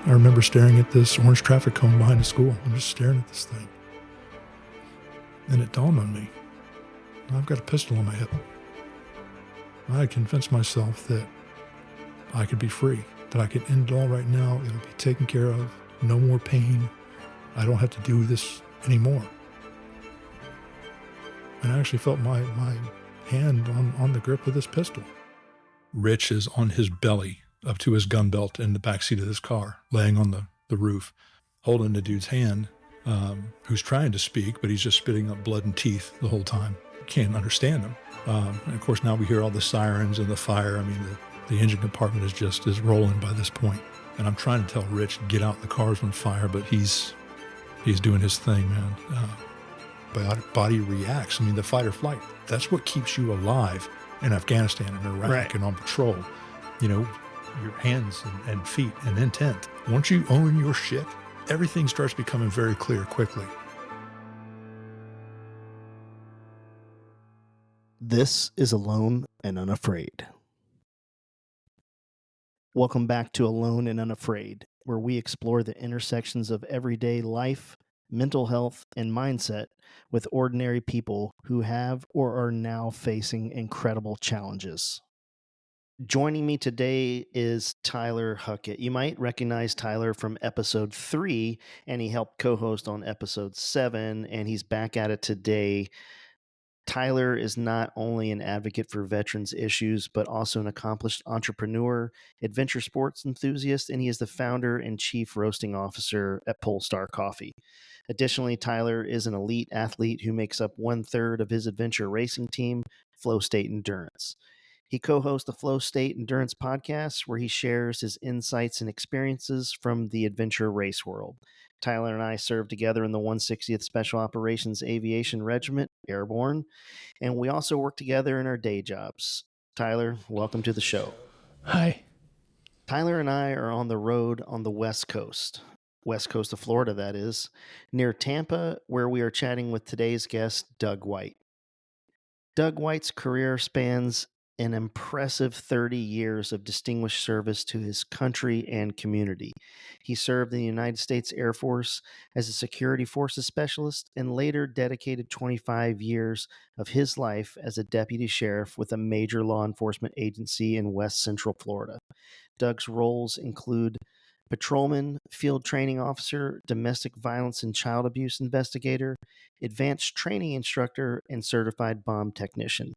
I remember staring at this orange traffic cone behind the school. I'm just staring at this thing. And it dawned on me, I've got a pistol on my hip. I had convinced myself that I could be free, that I could end it all right now. It'll be taken care of. No more pain. I don't have to do this anymore. And I actually felt my hand on the grip of this pistol. Rich is on his belly up to his gun belt in the backseat of this car, laying on the roof, holding the dude's hand, who's trying to speak, but he's just spitting up blood and teeth the whole time. Can't understand him. And of course, now we hear all the sirens and the fire. I mean, the engine compartment is rolling by this point. And I'm trying to tell Rich, get out, the car's on fire, but he's doing his thing, man. Body reacts. I mean, the fight or flight, that's what keeps you alive in Afghanistan and Iraq right. and on patrol. You know, your hands and feet and intent. Once you own your shit, everything starts becoming very clear quickly. This is Alone and Unafraid. Welcome back to Alone and Unafraid, where we explore the intersections of everyday life, mental health, and mindset with ordinary people who have or are now facing incredible challenges. Joining me today is Tyler Huckett. You might recognize Tyler from episode 3, and he helped co-host on episode 7, and he's back at it today. Tyler is not only an advocate for veterans issues, but also an accomplished entrepreneur, adventure sports enthusiast, and he is the founder and chief roasting officer at Polestar Coffee. Additionally, Tyler is an elite athlete who makes up 1/3 of his adventure racing team, Flow State Endurance. He co-hosts the Flow State Endurance podcast, where he shares his insights and experiences from the adventure race world. Tyler and I served together in the 160th Special Operations Aviation Regiment, Airborne, and we also work together in our day jobs. Tyler, welcome to the show. Hi. Tyler and I are on the road on the West Coast of Florida, that is, near Tampa, where we are chatting with today's guest, Doug White. Doug White's career spans an impressive 30 years of distinguished service to his country and community. He served in the United States Air Force as a security forces specialist and later dedicated 25 years of his life as a deputy sheriff with a major law enforcement agency in West Central Florida. Doug's roles include patrolman, field training officer, domestic violence and child abuse investigator, advanced training instructor, and certified bomb technician.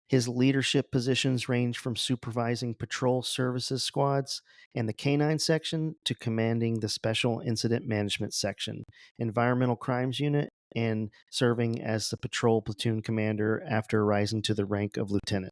His leadership positions range from supervising patrol services squads and the K-9 section to commanding the Special Incident Management section, Environmental Crimes Unit, and serving as the patrol platoon commander after rising to the rank of lieutenant.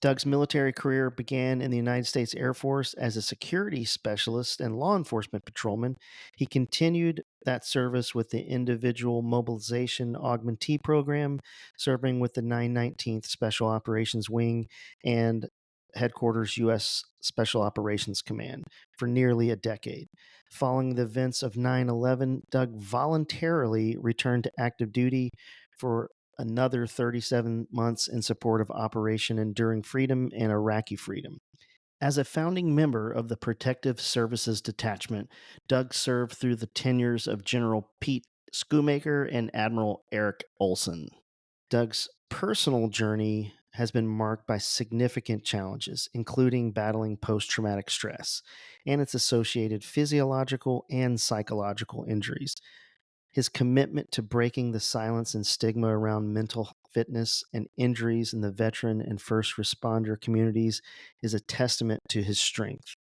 Doug's military career began in the United States Air Force as a security specialist and law enforcement patrolman. He continued that service with the Individual Mobilization Augmentee Program, serving with the 919th Special Operations Wing and Headquarters U.S. Special Operations Command for nearly a decade. Following the events of 9/11, Doug voluntarily returned to active duty for another 37 months in support of Operation Enduring Freedom and Iraqi Freedom. As a founding member of the Protective Services Detachment, Doug served through the tenures of General Pete Schoonmaker and Admiral Eric Olson. Doug's personal journey has been marked by significant challenges, including battling post-traumatic stress and its associated physiological and psychological injuries. His commitment to breaking the silence and stigma around mental fitness and injuries in the veteran and first responder communities is a testament to his strength.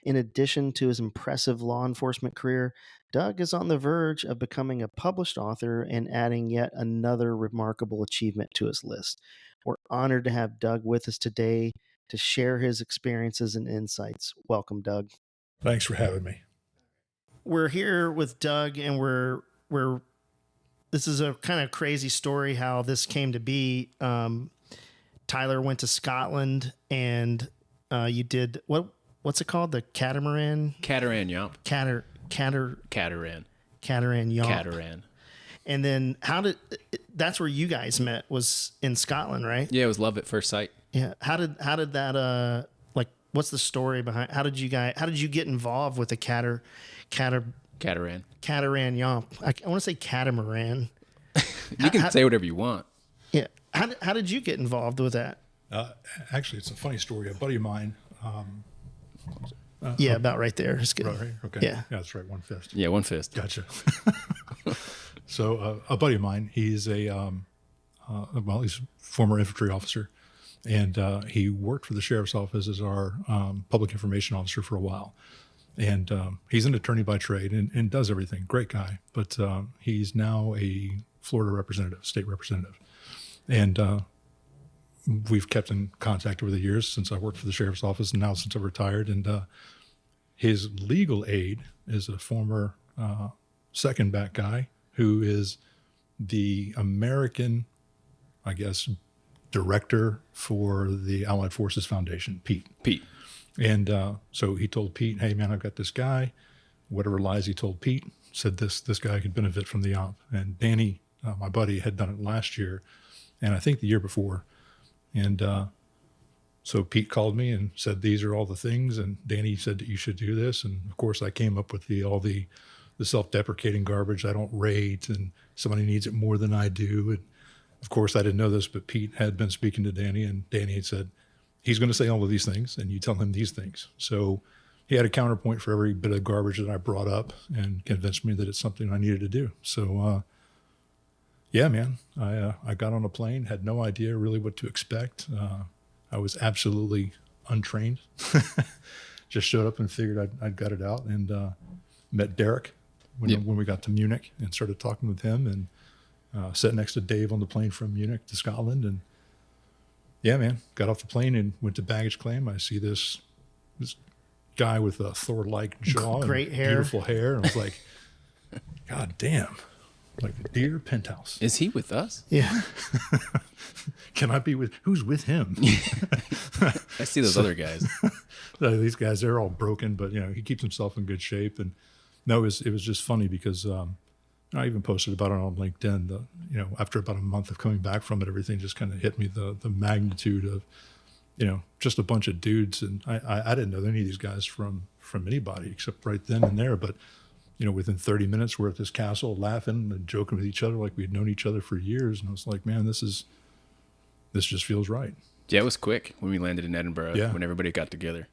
In addition to his impressive law enforcement career, Doug is on the verge of becoming a published author and adding yet another remarkable achievement to his list. We're honored to have Doug with us today to share his experiences and insights. Welcome, Doug. Thanks for having me. We're here with Doug, and this is a kind of crazy story how this came to be. Tyler went to Scotland, and you did what's it called? The Cateran Yomp. Cateran Yomp. Cateran. And then that's where you guys met, was in Scotland, right? Yeah, it was love at first sight. Yeah. How did that What's the story behind? How did you get involved with the Cateran Yomp? I want to say catamaran. You can say whatever you want. Yeah. How did you get involved with that? Actually, it's a funny story. A buddy of mine. Yeah, about right there. It's good. Right. Okay. Yeah. That's right. One fist. Yeah, one fist. Gotcha. So a buddy of mine, he's he's a former infantry officer, and he worked for the sheriff's office as our public information officer for a while. And he's an attorney by trade and does everything. Great guy. But he's now a Florida representative, state representative. And we've kept in contact over the years since I worked for the sheriff's office and now since I've retired. And his legal aide is a former second back guy who is the American, I guess, director for the Allied Forces Foundation, Pete. And so he told Pete, hey, man, I've got this guy. Whatever lies he told Pete, said this guy could benefit from the Yomp. And Danny, my buddy, had done it last year and I think the year before. And so Pete called me and said, these are all the things. And Danny said that you should do this. And, of course, I came up with all the self-deprecating garbage. I don't rate, and somebody needs it more than I do. And, of course, I didn't know this, but Pete had been speaking to Danny, and Danny had said, he's going to say all of these things, and you tell him these things. So he had a counterpoint for every bit of garbage that I brought up and convinced me that it's something I needed to do. So, yeah, man, I got on a plane, had no idea really what to expect. I was absolutely untrained. Just showed up and figured I'd got it out, and met Derek when we got to Munich and started talking with him, and sat next to Dave on the plane from Munich to Scotland. And yeah, man, got off the plane and went to baggage claim. I see this guy with a Thor-like jaw, great and hair, beautiful hair, and I was like, God damn. Like, dear penthouse. Is he with us? Yeah. Can I be with, who's with him? I see those other guys. These guys, they're all broken, but, he keeps himself in good shape. And no, it was just funny because I even posted about it on LinkedIn. After about a month of coming back from it, everything just kind of hit me, the magnitude of, just a bunch of dudes. And I didn't know any of these guys from anybody except right then and there. But, within 30 minutes, we're at this castle laughing and joking with each other like we had known each other for years. And I was like, man, this just feels right. Yeah, it was quick when we landed in Edinburgh, Yeah. when everybody got together.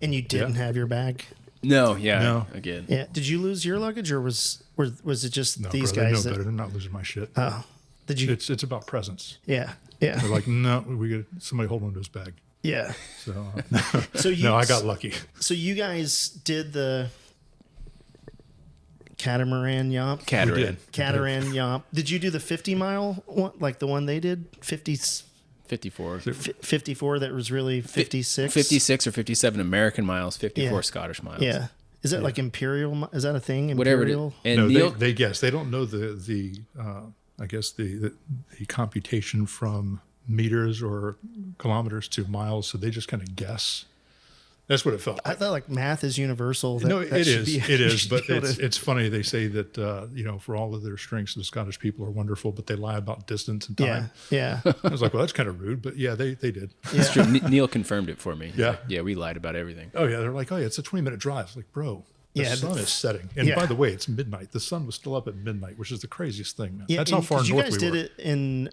And you didn't have your bag? No. Yeah. Did you lose your luggage, or was it just these bro, guys? They know better. They're not losing my shit. Oh, did you? It's about presence. Yeah. They're like, no, we got somebody hold on to his bag. Yeah. So, I got lucky. So you guys did the Catamaran Yomp? Cateran Yomp. Did you do the 50-mile one, like the one they did? 54. 54, that was really 56? 56 or 57 American miles, 54 Scottish miles. Yeah. Is that like imperial? Is that a thing? Whatever it Imperial? is. And No, Neil, they guess. They don't know the I guess the computation from meters or kilometers to miles, so they just kind of guess. That's what it felt I like. thought like math is universal. No, it is. It is. But should be able to- it's funny. They say that, for all of their strengths, the Scottish people are wonderful, but they lie about distance and time. Yeah. I was like, well, that's kind of rude. But yeah, they did. it's true. Neil confirmed it for me. Yeah. Yeah, we lied about everything. Oh, yeah. They're like, oh, yeah, it's a 20-minute drive. It's like, bro, the sun is setting. And by the way, it's midnight. The sun was still up at midnight, which is the craziest thing. Man. Yeah, That's how far north we were. You guys did it in...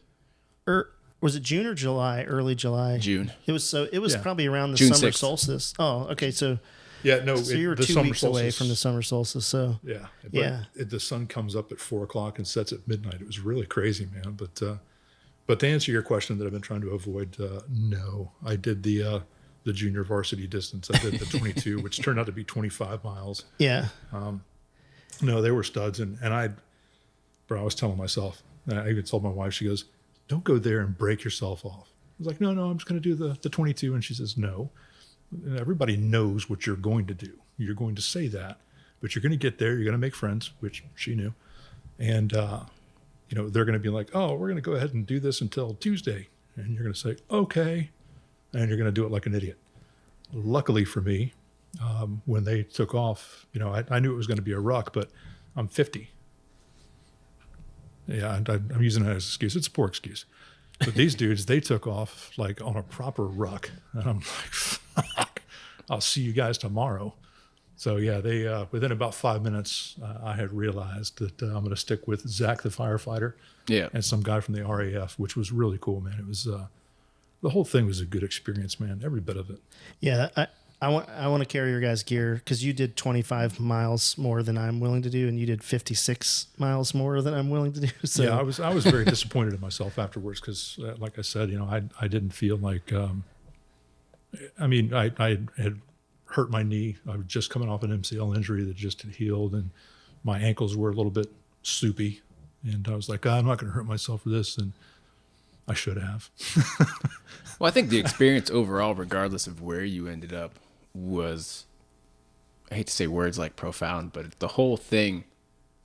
was it June or July? Early July. June. It was probably around the June summer 6th. solstice. Oh, okay. So you were the 2 summer weeks away solstice- from the summer solstice. So Yeah. Yeah. The sun comes up at 4:00 and sets at midnight. It was really crazy, man. But to answer your question that I've been trying to avoid, no, I did the junior varsity distance. I did the 22, which turned out to be 25 miles. yeah, No, they were studs. And I was telling myself, and I even told my wife, she goes, don't go there and break yourself off. I was like, no, I'm just going to do the 22. And she says, no, everybody knows what you're going to do. You're going to say that, but you're going to get there. You're going to make friends, which she knew. And, they're going to be like, oh, we're going to go ahead and do this until Tuesday. And you're going to say, okay. And you're going to do it like an idiot. Luckily for me, when they took off, I knew it was going to be a ruck, but I'm 50. Yeah, I'm using that as an excuse. It's a poor excuse. But these dudes, they took off like on a proper ruck. And I'm like, fuck. I'll see you guys tomorrow. So yeah, they within about 5 minutes, I had realized that I'm going to stick with Zach the firefighter, and some guy from the RAF, which was really cool, man. It was the whole thing was a good experience, man. Every bit of it. Yeah, I want to carry your guys' gear because you did 25 miles more than I'm willing to do, and you did 56 miles more than I'm willing to do. So yeah, I was very disappointed in myself afterwards because, like I said, I didn't feel like. I mean, I had hurt my knee. I was just coming off an MCL injury that just had healed, and my ankles were a little bit soupy. And I was like, I'm not going to hurt myself for this, and I should have. Well, I think the experience overall, regardless of where you ended up, was, I hate to say words like profound, but the whole thing.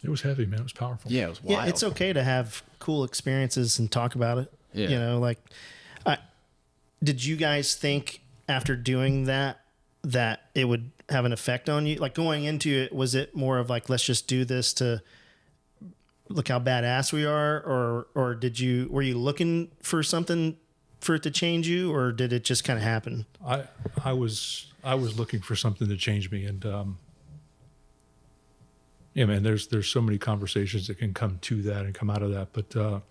It was heavy, man. It was powerful. Yeah, it was wild. Yeah, it's okay to have cool experiences and talk about it. Yeah. Did you guys think after doing that it would have an effect on you? Like going into it, was it more of like, let's just do this to look how badass we are? Or were you looking for something for it to change you, or did it just kind of happen? I was looking for something to change me, and yeah, man, there's so many conversations that can come to that and come out of that, but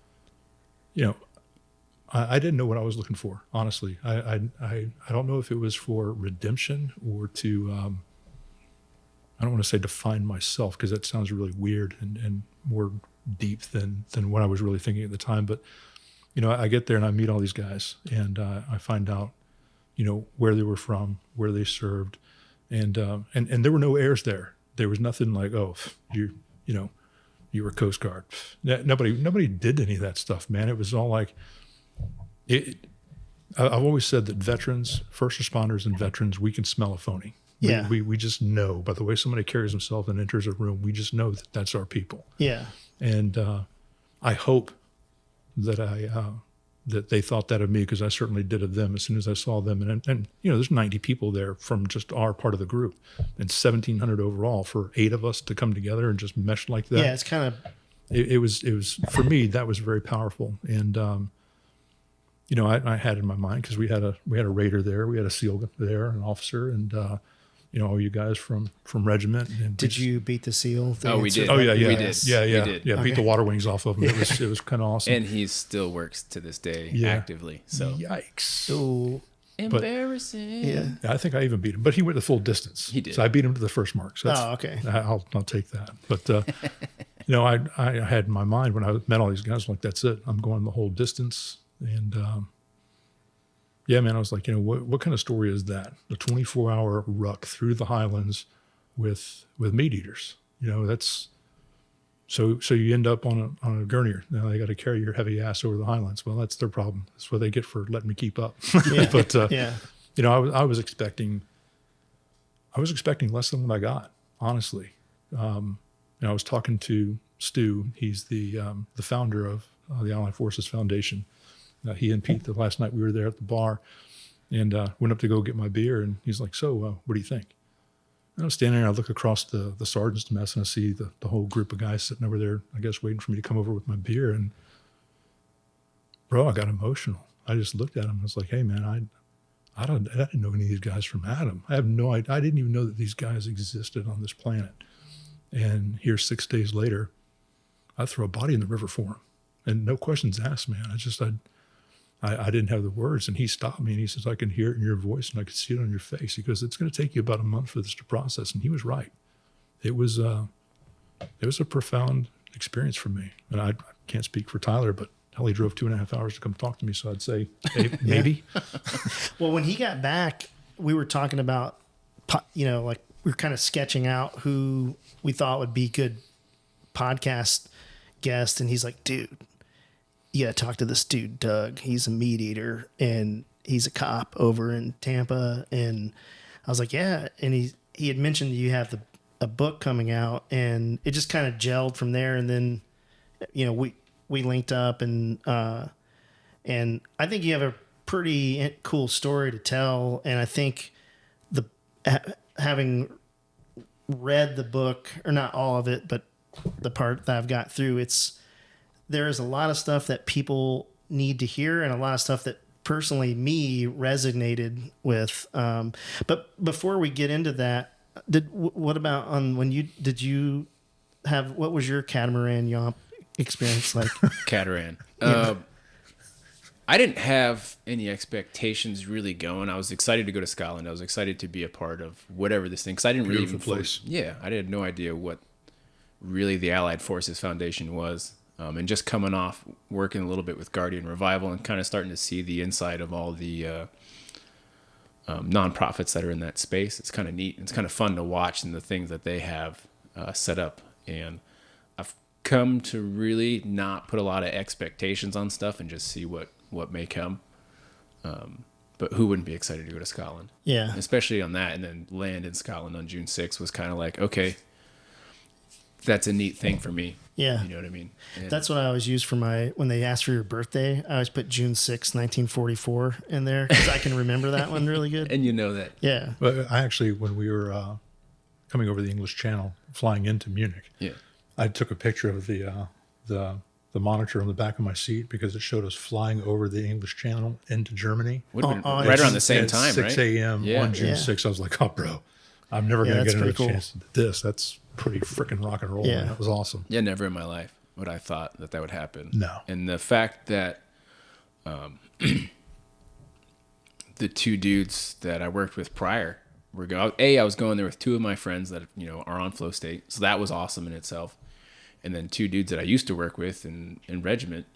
I didn't know what I was looking for, honestly. I don't know if it was for redemption or to I don't want to say define myself, because that sounds really weird and more deep than what I was really thinking at the time. But I get there and I meet all these guys, and I find out where they were from, where they served, and there were no airs there. There was nothing like, oh, you were Coast Guard. Nobody did any of that stuff, man. It was all like I've always said that veterans, first responders and veterans, we can smell a phony. Yeah. We just know by the way somebody carries himself and enters a room, we just know that that's our people. Yeah. And I hope that that they thought that of me, because I certainly did of them as soon as I saw them. And there's 90 people there from just our part of the group, and 1,700 overall for 8 of us to come together and just mesh like that. Yeah, it's kind of. It was for me, that was very powerful. And I had in my mind, because we had a raider there, we had a SEAL there, an officer, and all you guys from regiment. And did you beat the SEAL? Oh, we did. Oh yeah, We did. Yeah. We did. Yeah. Beat the water wings off of him. It was kind of awesome. And he still works to this day actively. So yikes. So embarrassing. yeah. I think I even beat him, but he went the full distance. He did. So I beat him to the first mark. So okay. I'll take that. But I had in my mind when I met all these guys, like, that's it. I'm going the whole distance. And yeah, man, I was like, what kind of story is that? A 24-hour ruck through the Highlands with meat eaters. That's so you end up on a gurney. Now they got to carry your heavy ass over the Highlands. Well, that's their problem. That's what they get for letting me keep up. Yeah. But yeah. I was expecting less than what I got, honestly. I was talking to Stu. He's the founder of the Allied Forces Foundation. He and Pete, the last night we were there at the bar, and went up to go get my beer, and he's like, so what do you think? And I was standing there, I look across the sergeant's mess, and I see the whole group of guys sitting over there, I guess waiting for me to come over with my beer. And bro, I got emotional. I just looked at him and I was like, hey man, I didn't know any of these guys from Adam. I have no idea. I didn't even know that these guys existed on this planet. And here 6 days later, I throw a body in the river for him, and no questions asked, man. I didn't have the words, and he stopped me and he says, I can hear it in your voice and I can see it on your face. He goes, it's going to take you about a month for this to process. And he was right. It was a profound experience for me. And I can't speak for Tyler, but hell, he drove 2.5 hours to come talk to me. So I'd say, hey, maybe. Well, when he got back, we were talking about, like we were kind of sketching out who we thought would be good podcast guest. And he's like, dude, you got to talk to this dude, Doug. He's a meat eater and he's a cop over in Tampa. And I was like, yeah. And he had mentioned you have a book coming out, and it just kind of gelled from there. And then, we linked up, and I think you have a pretty cool story to tell. And I think having read the book, or not all of it, but the part that I've got through, there is a lot of stuff that people need to hear, and a lot of stuff that personally me resonated with. But before we get into that, what about did you have, what was your Catamaran Yomp experience like? Cateran. Yeah. I didn't have any expectations really going. I was excited to go to Scotland. I was excited to be a part of whatever this thing, because I didn't really even place. Yeah, I had no idea what really the Allied Forces Foundation was. And just coming off working a little bit with Guardian Revival and kind of starting to see the inside of all the nonprofits that are in that space, it's kind of neat. It's kind of fun to watch and the things that they have set up. And I've come to really not put a lot of expectations on stuff and just see what may come. But who wouldn't be excited to go to Scotland? Yeah. Especially on that, and then land in Scotland on June 6th was kind of like, okay, that's a neat thing for me. Yeah. You know what I mean? And That's what I always use for when they ask for your birthday, I always put June 6th, 1944 in there because I can remember that one really good. and you know that. Yeah. But I actually, when we were coming over the English Channel, flying into Munich, Yeah. I took a picture of the monitor on the back of my seat because it showed us flying over the English Channel into Germany. Would have been on- right around the same At time, 6 right? a.m. Yeah. on June Yeah. 6th. I was like, oh, bro, I'm never Yeah, going to that's get another pretty cool. chance at this. That's pretty freaking rock and roll. Yeah. Man. That was awesome. Yeah, never in my life would I thought that would happen. No. And the fact that the two dudes that I worked with prior I was going there with two of my friends that are on Flow State, so that was awesome in itself. And then two dudes that I used to work with in regiment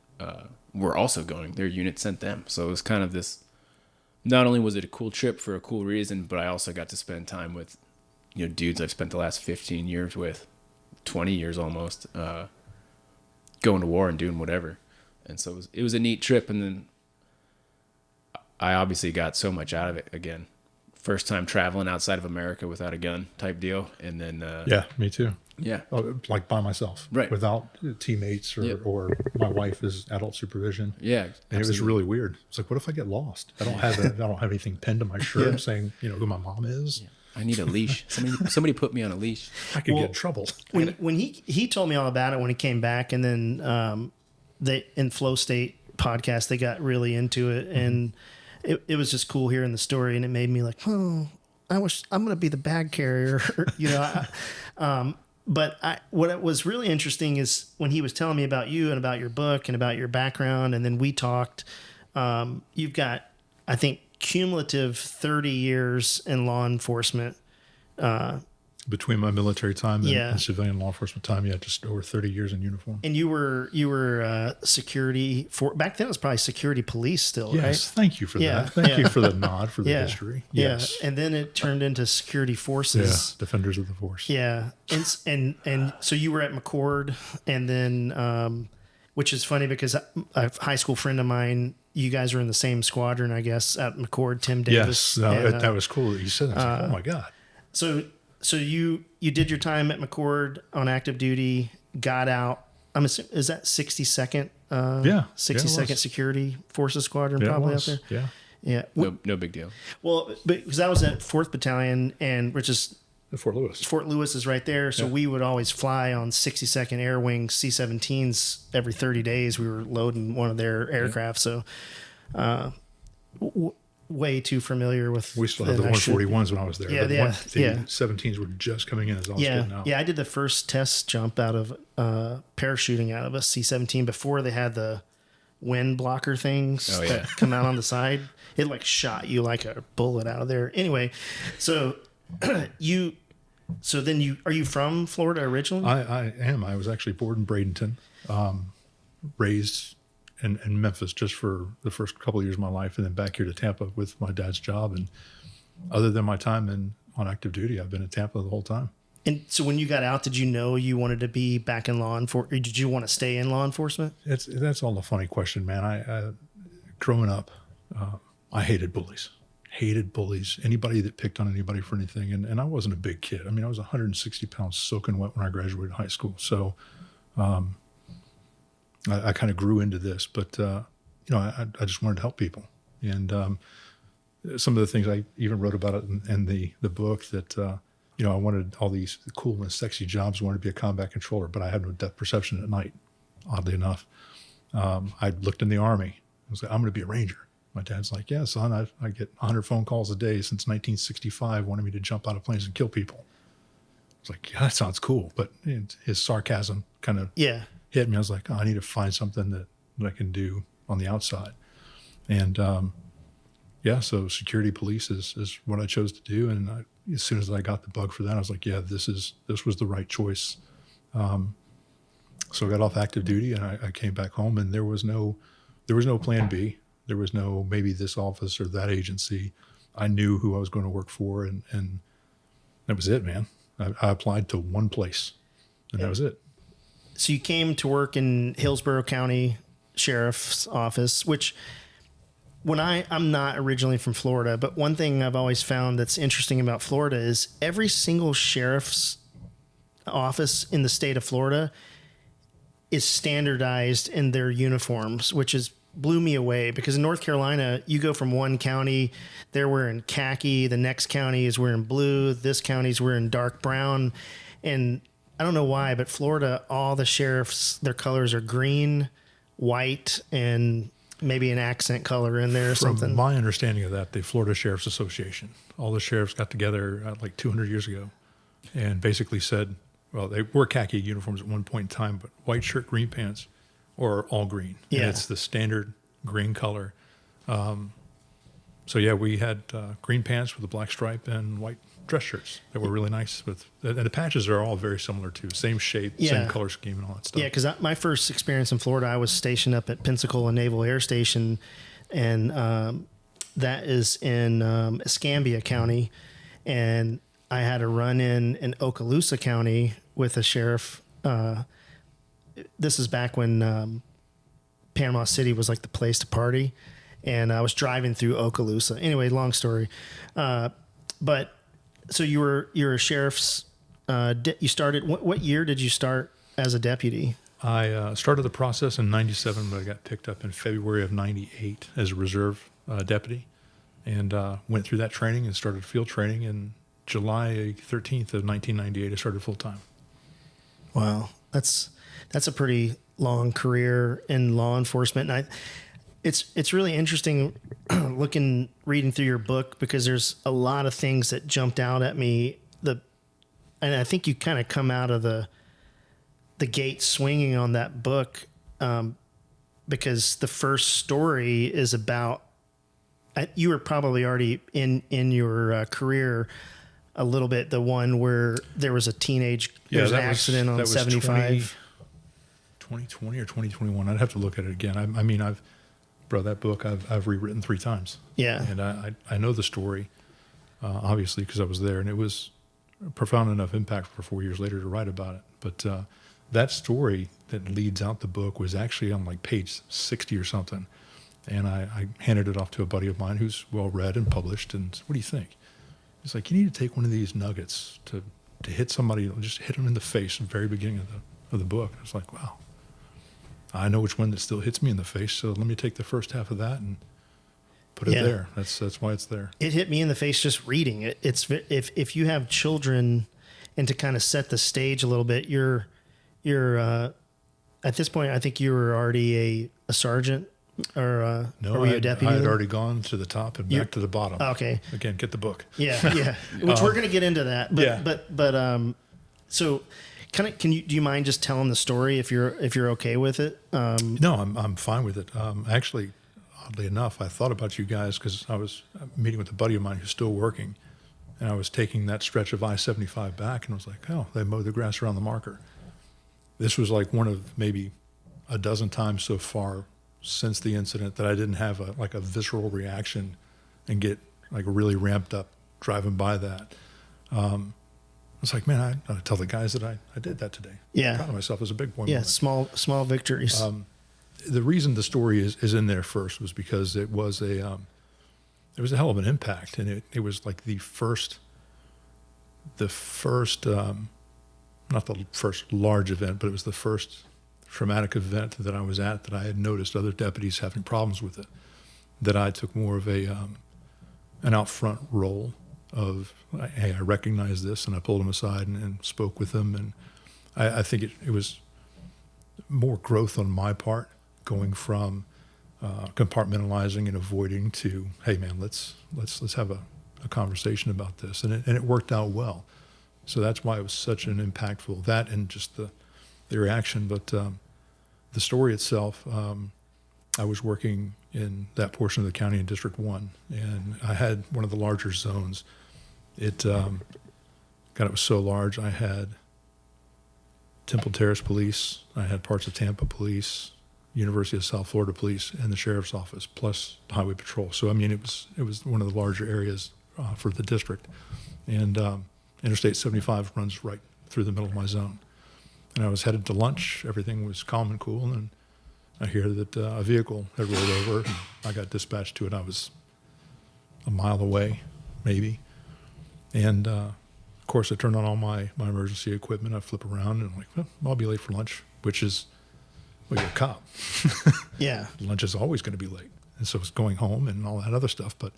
were also going. Their unit sent them, so it was kind of this. Not only was it a cool trip for a cool reason, but I also got to spend time with dudes I've spent the last 15 years with, 20 years almost, going to war and doing whatever. And so it was a neat trip. And then I obviously got so much out of it again. First time traveling outside of America without a gun type deal. And then, Yeah, me too. yeah. Like by myself, Right. without teammates or my wife as adult supervision. Yeah. And it was absolutely. really weird. It's like, what if I get lost? I don't have anything pinned to my shirt Yeah. saying, who my mom is. I need a leash. Somebody put me on a leash. I could Well, get in trouble. When he told me all about it when he came back, and then they in Flow State podcast they got really into it, and it was just cool hearing the story, and it made me like, oh, I wish I'm going to be the bag carrier, But what was really interesting is when he was telling me about you and about your book and about your background, and then we talked. You've got, I think, cumulative 30 years in law enforcement. Between my military time and, Yeah. and civilian law enforcement time, just over 30 years in uniform. And you were security for back then. It was probably security police still, Yes, right? thank you for Yeah, that. Thank yeah. you for the nod for the Yeah, history. Yes. yeah. And then it turned into security Yeah, forces. defenders of the force. Yeah, and so you were at McCord, and then which is funny because a high school friend of mine, you guys were in the same squadron, I guess, at McCord. Tim Davis. Yes, no, and, that was cool that you said that. I was like, oh my God. So you did your time at McCord on active duty, got out. I'm assuming, is that 62nd? Yeah, 62nd was. Security Forces Squadron, Yeah, it probably was. out there. Yeah. Yeah. No big deal. Well, because I was at 4th Battalion, and which is At Fort Lewis. Fort Lewis is right there. So Yeah. we would always fly on 62nd Air Wing C-17s every 30 days. We were loading one of their aircraft. So way too familiar with. We still had the than I should be. 141s when I was there. Yeah, the yeah, the yeah. 17s were just coming in as I was Yeah, getting out. yeah. I did the first test jump out of parachuting out of a C-17 before they had the wind blocker things Oh, yeah. that come out on the side. It like shot you like a bullet out of there. Anyway, so are you from Florida originally? I am. I was actually born in Bradenton, raised in Memphis just for the first couple of years of my life, and then back here to Tampa with my dad's job. And other than my time on active duty, I've been in Tampa the whole time. And so when you got out, did you know you wanted to be back in law enforcement? Or did you want to stay in law enforcement? That's all a funny question, man. I growing up, I hated bullies. Hated bullies. Anybody that picked on anybody for anything. And I wasn't a big kid. I mean, I was 160 pounds soaking wet when I graduated high school. So I kind of grew into this. But, I just wanted to help people. And some of the things I even wrote about it in the book that, I wanted all these cool and sexy jobs. I wanted to be a combat controller, but I had no depth perception at night, oddly enough. I looked in the Army. I was like, I'm going to be a ranger. My dad's like, yeah, son, I get 100 phone calls a day since 1965 wanting me to jump out of planes and kill people. I was like, yeah, that sounds cool. But his sarcasm kind of hit me. I was like, oh, I need to find something that I can do on the outside. And so security police is what I chose to do. And as soon as I got the bug for that, I was like, yeah, this was the right choice. So I got off active duty and I came back home, and there was no plan B. There was no maybe this office or that agency. I knew who I was going to work for, and that was it, man. I applied to one place, and that was it. So you came to work in Hillsborough County Sheriff's Office, which I'm not originally from Florida, but one thing I've always found that's interesting about Florida is every single sheriff's office in the state of Florida is standardized in their uniforms, which blew me away, because in North Carolina, you go from one county, they're wearing khaki, the next county is wearing blue, this county's wearing dark brown. And I don't know why, but Florida, all the sheriffs, their colors are green, white, and maybe an accent color in there or something. From my understanding of that, the Florida Sheriff's Association, all the sheriffs got together like 200 years ago and basically said, well, they wore khaki uniforms at one point in time, but white shirt, green pants, or all green. Yeah. And it's the standard green color. We had green pants with a black stripe and white dress shirts that were really nice. And the patches are all very similar too. Same shape, same color scheme and all that stuff. Yeah, because my first experience in Florida, I was stationed up at Pensacola Naval Air Station, and that is in Escambia County. And I had a run in Okaloosa County with a sheriff. This is back when Panama City was like the place to party, and I was driving through Okaloosa. Anyway, long story. But so you're a sheriff's. You started. What year did you start as a deputy? I started the process in '97, but I got picked up in February of '98 as a reserve deputy, and went through that training and started field training. In July 13th of 1998, I started full time. Wow, that's a pretty long career in law enforcement. And it's really interesting reading through your book, because there's a lot of things that jumped out at me. And I think you kind of come out of the gate swinging on that book, because the first story is about, you were probably already in your career a little bit, the one where there was an accident on 75. 2020 or 2021. I'd have to look at it again. That book I've rewritten 3 times. Yeah. And I know the story, obviously, because I was there, and it was a profound enough impact for 4 years later to write about it. But that story that leads out the book was actually on like page 60 or something. And I handed it off to a buddy of mine who's well read and published. And what do you think? He's like, you need to take one of these nuggets to hit somebody, just hit them in the face at the very beginning of the book. I was like, wow, I know which one that still hits me in the face, so let me take the first half of that and put it there. That's why it's there. It hit me in the face just reading it. It's if you have children, and to kind of set the stage a little bit, you're at this point, I think you were already a sergeant, or were you a deputy? I had already gone to the top and back to the bottom. Okay. Again, get the book. Yeah. Which we're going to get into that. But so do you mind just telling the story if you're okay with it? No, I'm fine with it. Actually, oddly enough, I thought about you guys because I was meeting with a buddy of mine who's still working, and I was taking that stretch of I-75 back, and I was like, oh, they mowed the grass around the marker. This was like one of maybe a dozen times so far since the incident that I didn't have a visceral reaction and get like really ramped up driving by that. I was like, man, I tell the guys that I did that today. Yeah. I'm proud of myself as a big boy. Yeah, moment. small victories. The reason the story is in there first was because it was a hell of an impact, and it was like the first not the first large event, but it was the first traumatic event that I was at that I had noticed other deputies having problems with it, that I took more of an out front role of, hey, I recognize this, and I pulled them aside and spoke with them. And I think it was more growth on my part, going from compartmentalizing and avoiding to, hey man, let's have a conversation about this, and it worked out well. So that's why it was such an impactful, that and just the reaction. But the story itself, I was working in that portion of the county in District 1, and I had one of the larger zones. It was so large. I had Temple Terrace Police, I had parts of Tampa Police, University of South Florida Police, and the Sheriff's Office, plus Highway Patrol. So I mean, it was one of the larger areas for the district, and Interstate 75 runs right through the middle of my zone. And I was headed to lunch. Everything was calm and cool, and I hear that a vehicle had rolled over. And I got dispatched to it. I was a mile away, maybe. And, of course, I turned on all my emergency equipment. I flip around, and I'm like, well, I'll be late for lunch, which is, well, you're a cop. Yeah. Lunch is always going to be late. And so it's going home and all that other stuff. But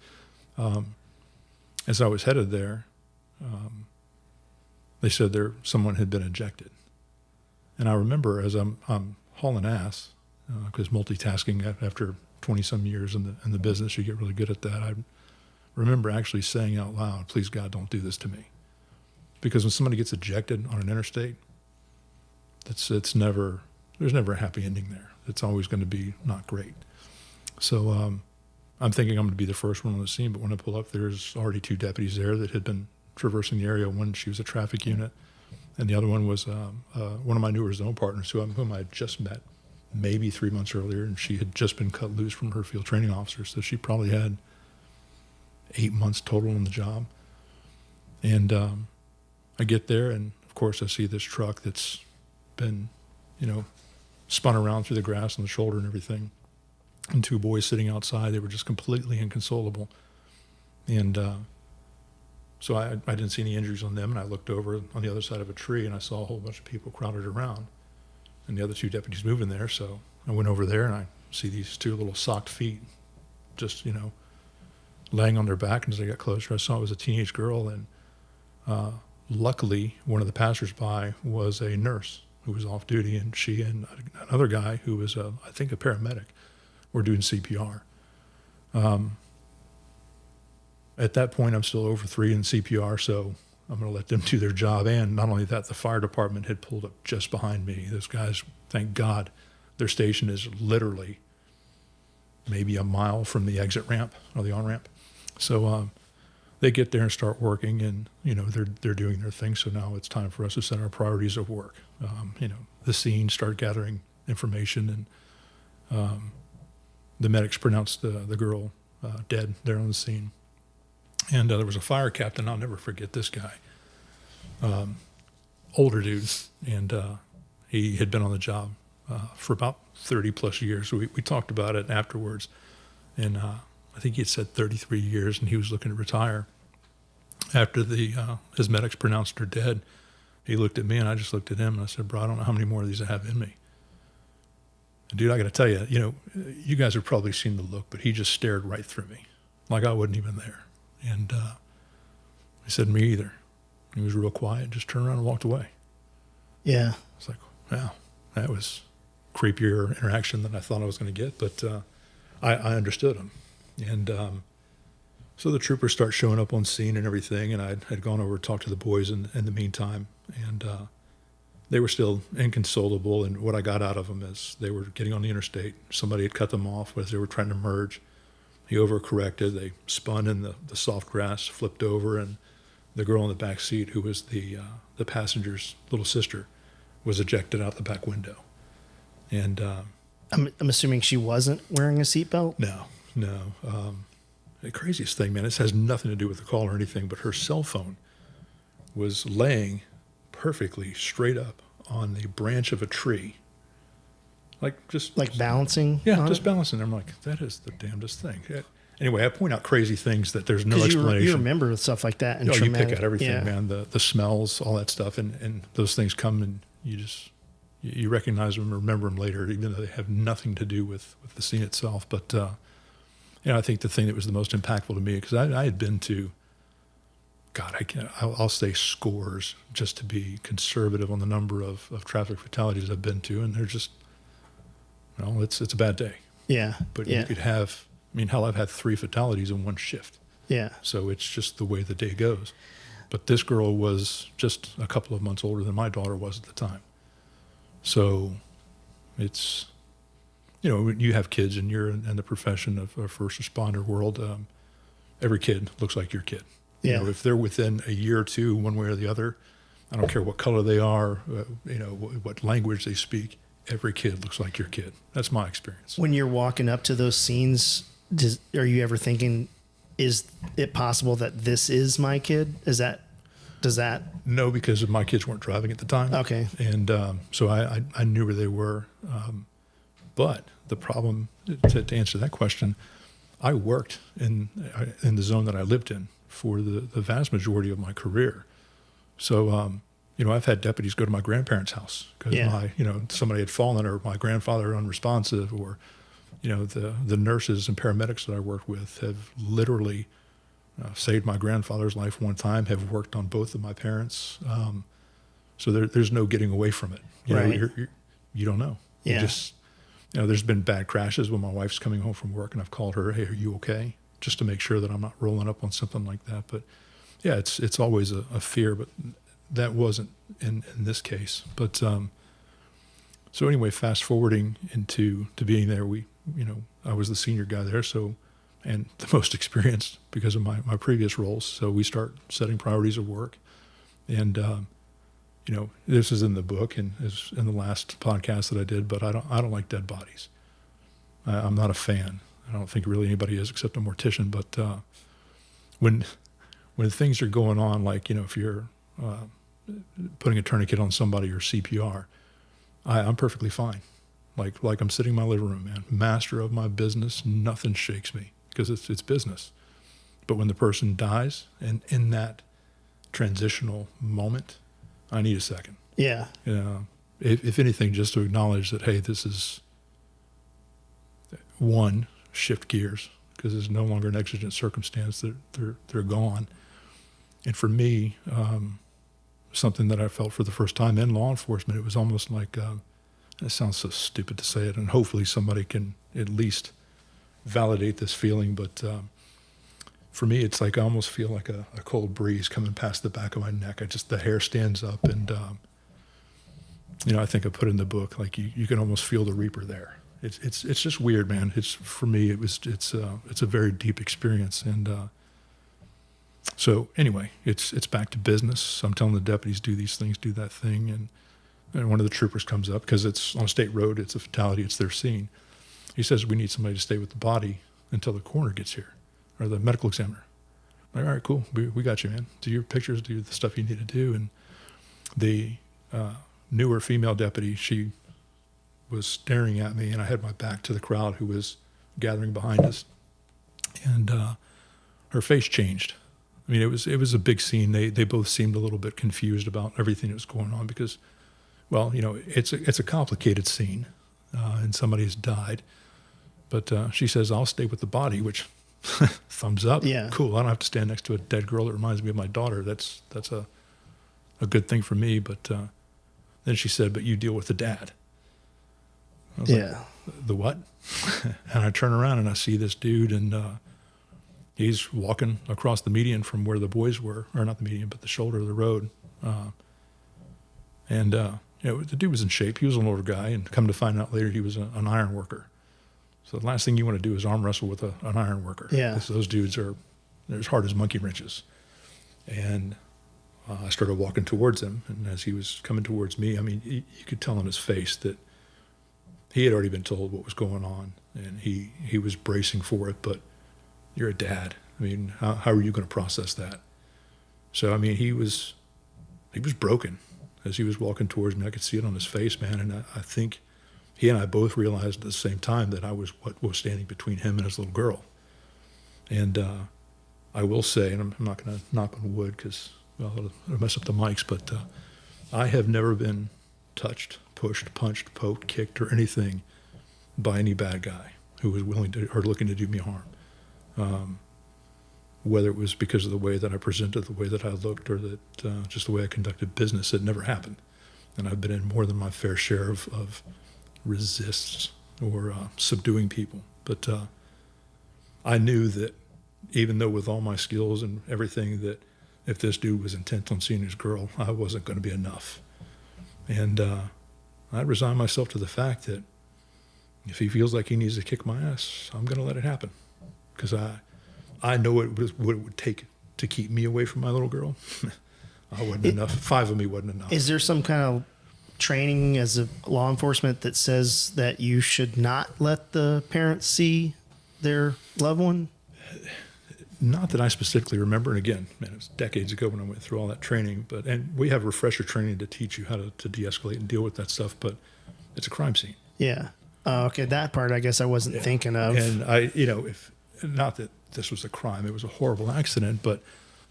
as I was headed there, they said someone had been ejected. And I remember as I'm hauling ass, because multitasking after 20-some years in the business, you get really good at that. I remember actually saying out loud, please, God, don't do this to me. Because when somebody gets ejected on an interstate, there's never a happy ending there. It's always going to be not great. So I'm thinking I'm going to be the first one on the scene, but when I pull up, there's already 2 deputies there that had been traversing the area. One, she was a traffic unit, and the other one was one of my newer zone partners whom I had just met maybe 3 months earlier, and she had just been cut loose from her field training officer, so she probably had 8 months total on the job. And I get there, and of course I see this truck that's been, spun around through the grass on the shoulder and everything, and 2 boys sitting outside. They were just completely inconsolable. And so I didn't see any injuries on them, and I looked over on the other side of a tree, and I saw a whole bunch of people crowded around, and the other 2 deputies moving there. So I went over there, and I see these 2 little socked feet just, laying on their back. And as I got closer, I saw it was a teenage girl, and luckily one of the passersby was a nurse who was off duty, and she and another guy who was, I think, a paramedic were doing CPR. At that point, I'm still over 3 in CPR, so I'm going to let them do their job. And not only that, the fire department had pulled up just behind me. Those guys, thank God, their station is literally maybe a mile from the exit ramp or the on-ramp. So they get there and start working, and, they're doing their thing. So now it's time for us to set our priorities of work. The scene, start gathering information, and the medics pronounced the girl dead there on the scene. And there was a fire captain. I'll never forget this guy. Older dude, and he had been on the job for about 30 plus years. So we talked about it afterwards, and I think he had said 33 years, and he was looking to retire. After his medics pronounced her dead, he looked at me, and I just looked at him, and I said, bro, I don't know how many more of these I have in me. And dude, I got to tell you, you guys have probably seen the look, but he just stared right through me like I wasn't even there. And he said, me either. He was real quiet, just turned around and walked away. Yeah. It's like, wow, that was creepier interaction than I thought I was going to get, but I understood him. And so the troopers start showing up on scene and everything, and I had gone over to talk to the boys in the meantime, and they were still inconsolable. And what I got out of them is they were getting on the interstate. Somebody had cut them off as they were trying to merge. He overcorrected. They spun in the soft grass, flipped over, and the girl in the back seat, who was the passenger's little sister, was ejected out the back window. And I'm assuming she wasn't wearing a seatbelt? No. The craziest thing, man, this has nothing to do with the call or anything, but her cell phone was laying perfectly straight up on the branch of a tree. Like balancing? Yeah, just balancing. I'm like, that is the damnedest thing. Anyway, I point out crazy things that there's no explanation. You remember stuff like that. And you pick out everything, man. The smells, all that stuff, and those things come, and you recognize them, remember them later, even though they have nothing to do with the scene itself. But I think the thing that was the most impactful to me, because I had been to, God, I'll say scores, just to be conservative on the number of traffic fatalities I've been to, and they're just, it's a bad day. Yeah. But Yeah. you could have, I mean, hell, I've had 3 fatalities in one shift. Yeah. So it's just the way the day goes. But this girl was just a couple of months older than my daughter was at the time. So it's, you know, when you have kids and you're in the profession of a first responder world, every kid looks like your kid. Yeah. You know, if they're within a year or two, one way or the other, I don't care what color they are, you know, what language they speak, every kid looks like your kid. That's my experience. When you're walking up to those scenes, are you ever thinking, is it possible that this is my kid? Does that? No, because my kids weren't driving at the time. Okay. And so I knew where they were. But the problem, to answer that question, I worked in the zone that I lived in for the vast majority of my career. So, you know, I've had deputies go to my grandparents' house because somebody had fallen, or my grandfather unresponsive, or, you know, the nurses and paramedics that I worked with have literally saved my grandfather's life one time, have worked on both of my parents. So there's no getting away from it. You know, you don't know. Yeah. You just, you know, there's been bad crashes when my wife's coming home from work and I've called her, hey, are you okay? Just to make sure that I'm not rolling up on something like that. But yeah, it's always a fear, but that wasn't in this case. But so anyway, fast forwarding to being there, I was the senior guy there, so, and the most experienced because of my previous roles. So we start setting priorities of work. And you know, this is in the book and is in the last podcast that I did, but I don't like dead bodies. I'm not a fan. I don't think really anybody is except a mortician. But when things are going on, like, you know, if you're putting a tourniquet on somebody or CPR, I'm perfectly fine. Like I'm sitting in my living room, man, master of my business. Nothing shakes me because it's business. But when the person dies, and in that transitional moment, I need a second. Yeah. You know, if anything, just to acknowledge that, hey, this is one, shift gears, because it's no longer an exigent circumstance. They're gone. And for me, something that I felt for the first time in law enforcement, it was almost like, it sounds so stupid to say it, and hopefully somebody can at least validate this feeling, but for me, it's like I almost feel like a cold breeze coming past the back of my neck. The hair stands up, and you know, I think I put in the book, like you can almost feel the reaper there. It's just weird, man. For me, it's a very deep experience, and so anyway, it's back to business. I'm telling the deputies, do these things, do that thing, and one of the troopers comes up because it's on a state road. It's a fatality. It's their scene. He says, we need somebody to stay with the body until the coroner gets here, or the medical examiner. I'm like, all right, cool. We got you, man. Do your pictures, do the stuff you need to do. And the newer female deputy, she was staring at me, and I had my back to the crowd who was gathering behind us. And her face changed. I mean, it was a big scene. They both seemed a little bit confused about everything that was going on because, well, you know, it's a complicated scene, and somebody has died. But she says, I'll stay with the body, which thumbs up. Yeah. Cool. I don't have to stand next to a dead girl that reminds me of my daughter. That's a good thing for me. But then she said, but you deal with the dad. I was like, the what? And I turn around and I see this dude, and he's walking across the median from where the boys were, or not the median, but the shoulder of the road. And you know, the dude was in shape. He was an older guy, and come to find out later, he was an iron worker. So the last thing you want to do is arm wrestle with an iron worker. Yeah. Because those dudes they're as hard as monkey wrenches. And I started walking towards him, and as he was coming towards me, I mean, you could tell on his face that he had already been told what was going on, and he was bracing for it. But you're a dad. I mean, how are you going to process that? So I mean, he was broken as he was walking towards me. I could see it on his face, man, and I think he and I both realized at the same time that I was what was standing between him and his little girl. And I will say, and I'm not going to knock on wood because it'll mess up the mics, but I have never been touched, pushed, punched, poked, kicked, or anything by any bad guy who was willing to or looking to do me harm. Whether it was because of the way that I presented, the way that I looked, or that just the way I conducted business, it never happened. And I've been in more than my fair share of resists or subduing people. But I knew that even though with all my skills and everything, that if this dude was intent on seeing his girl, I wasn't going to be enough. And I resigned myself to the fact that if he feels like he needs to kick my ass, I'm going to let it happen. Because I know what it would take to keep me away from my little girl. I wasn't enough. 5 of me wasn't enough. Is there some kind of training as a law enforcement that says that you should not let the parents see their loved one? Not that I specifically remember. And again, man, it was decades ago when I went through all that training. And we have refresher training to teach you how to de-escalate and deal with that stuff. But it's a crime scene. Yeah. Okay, that part I guess I wasn't thinking of. And if not that this was a crime, it was a horrible accident. But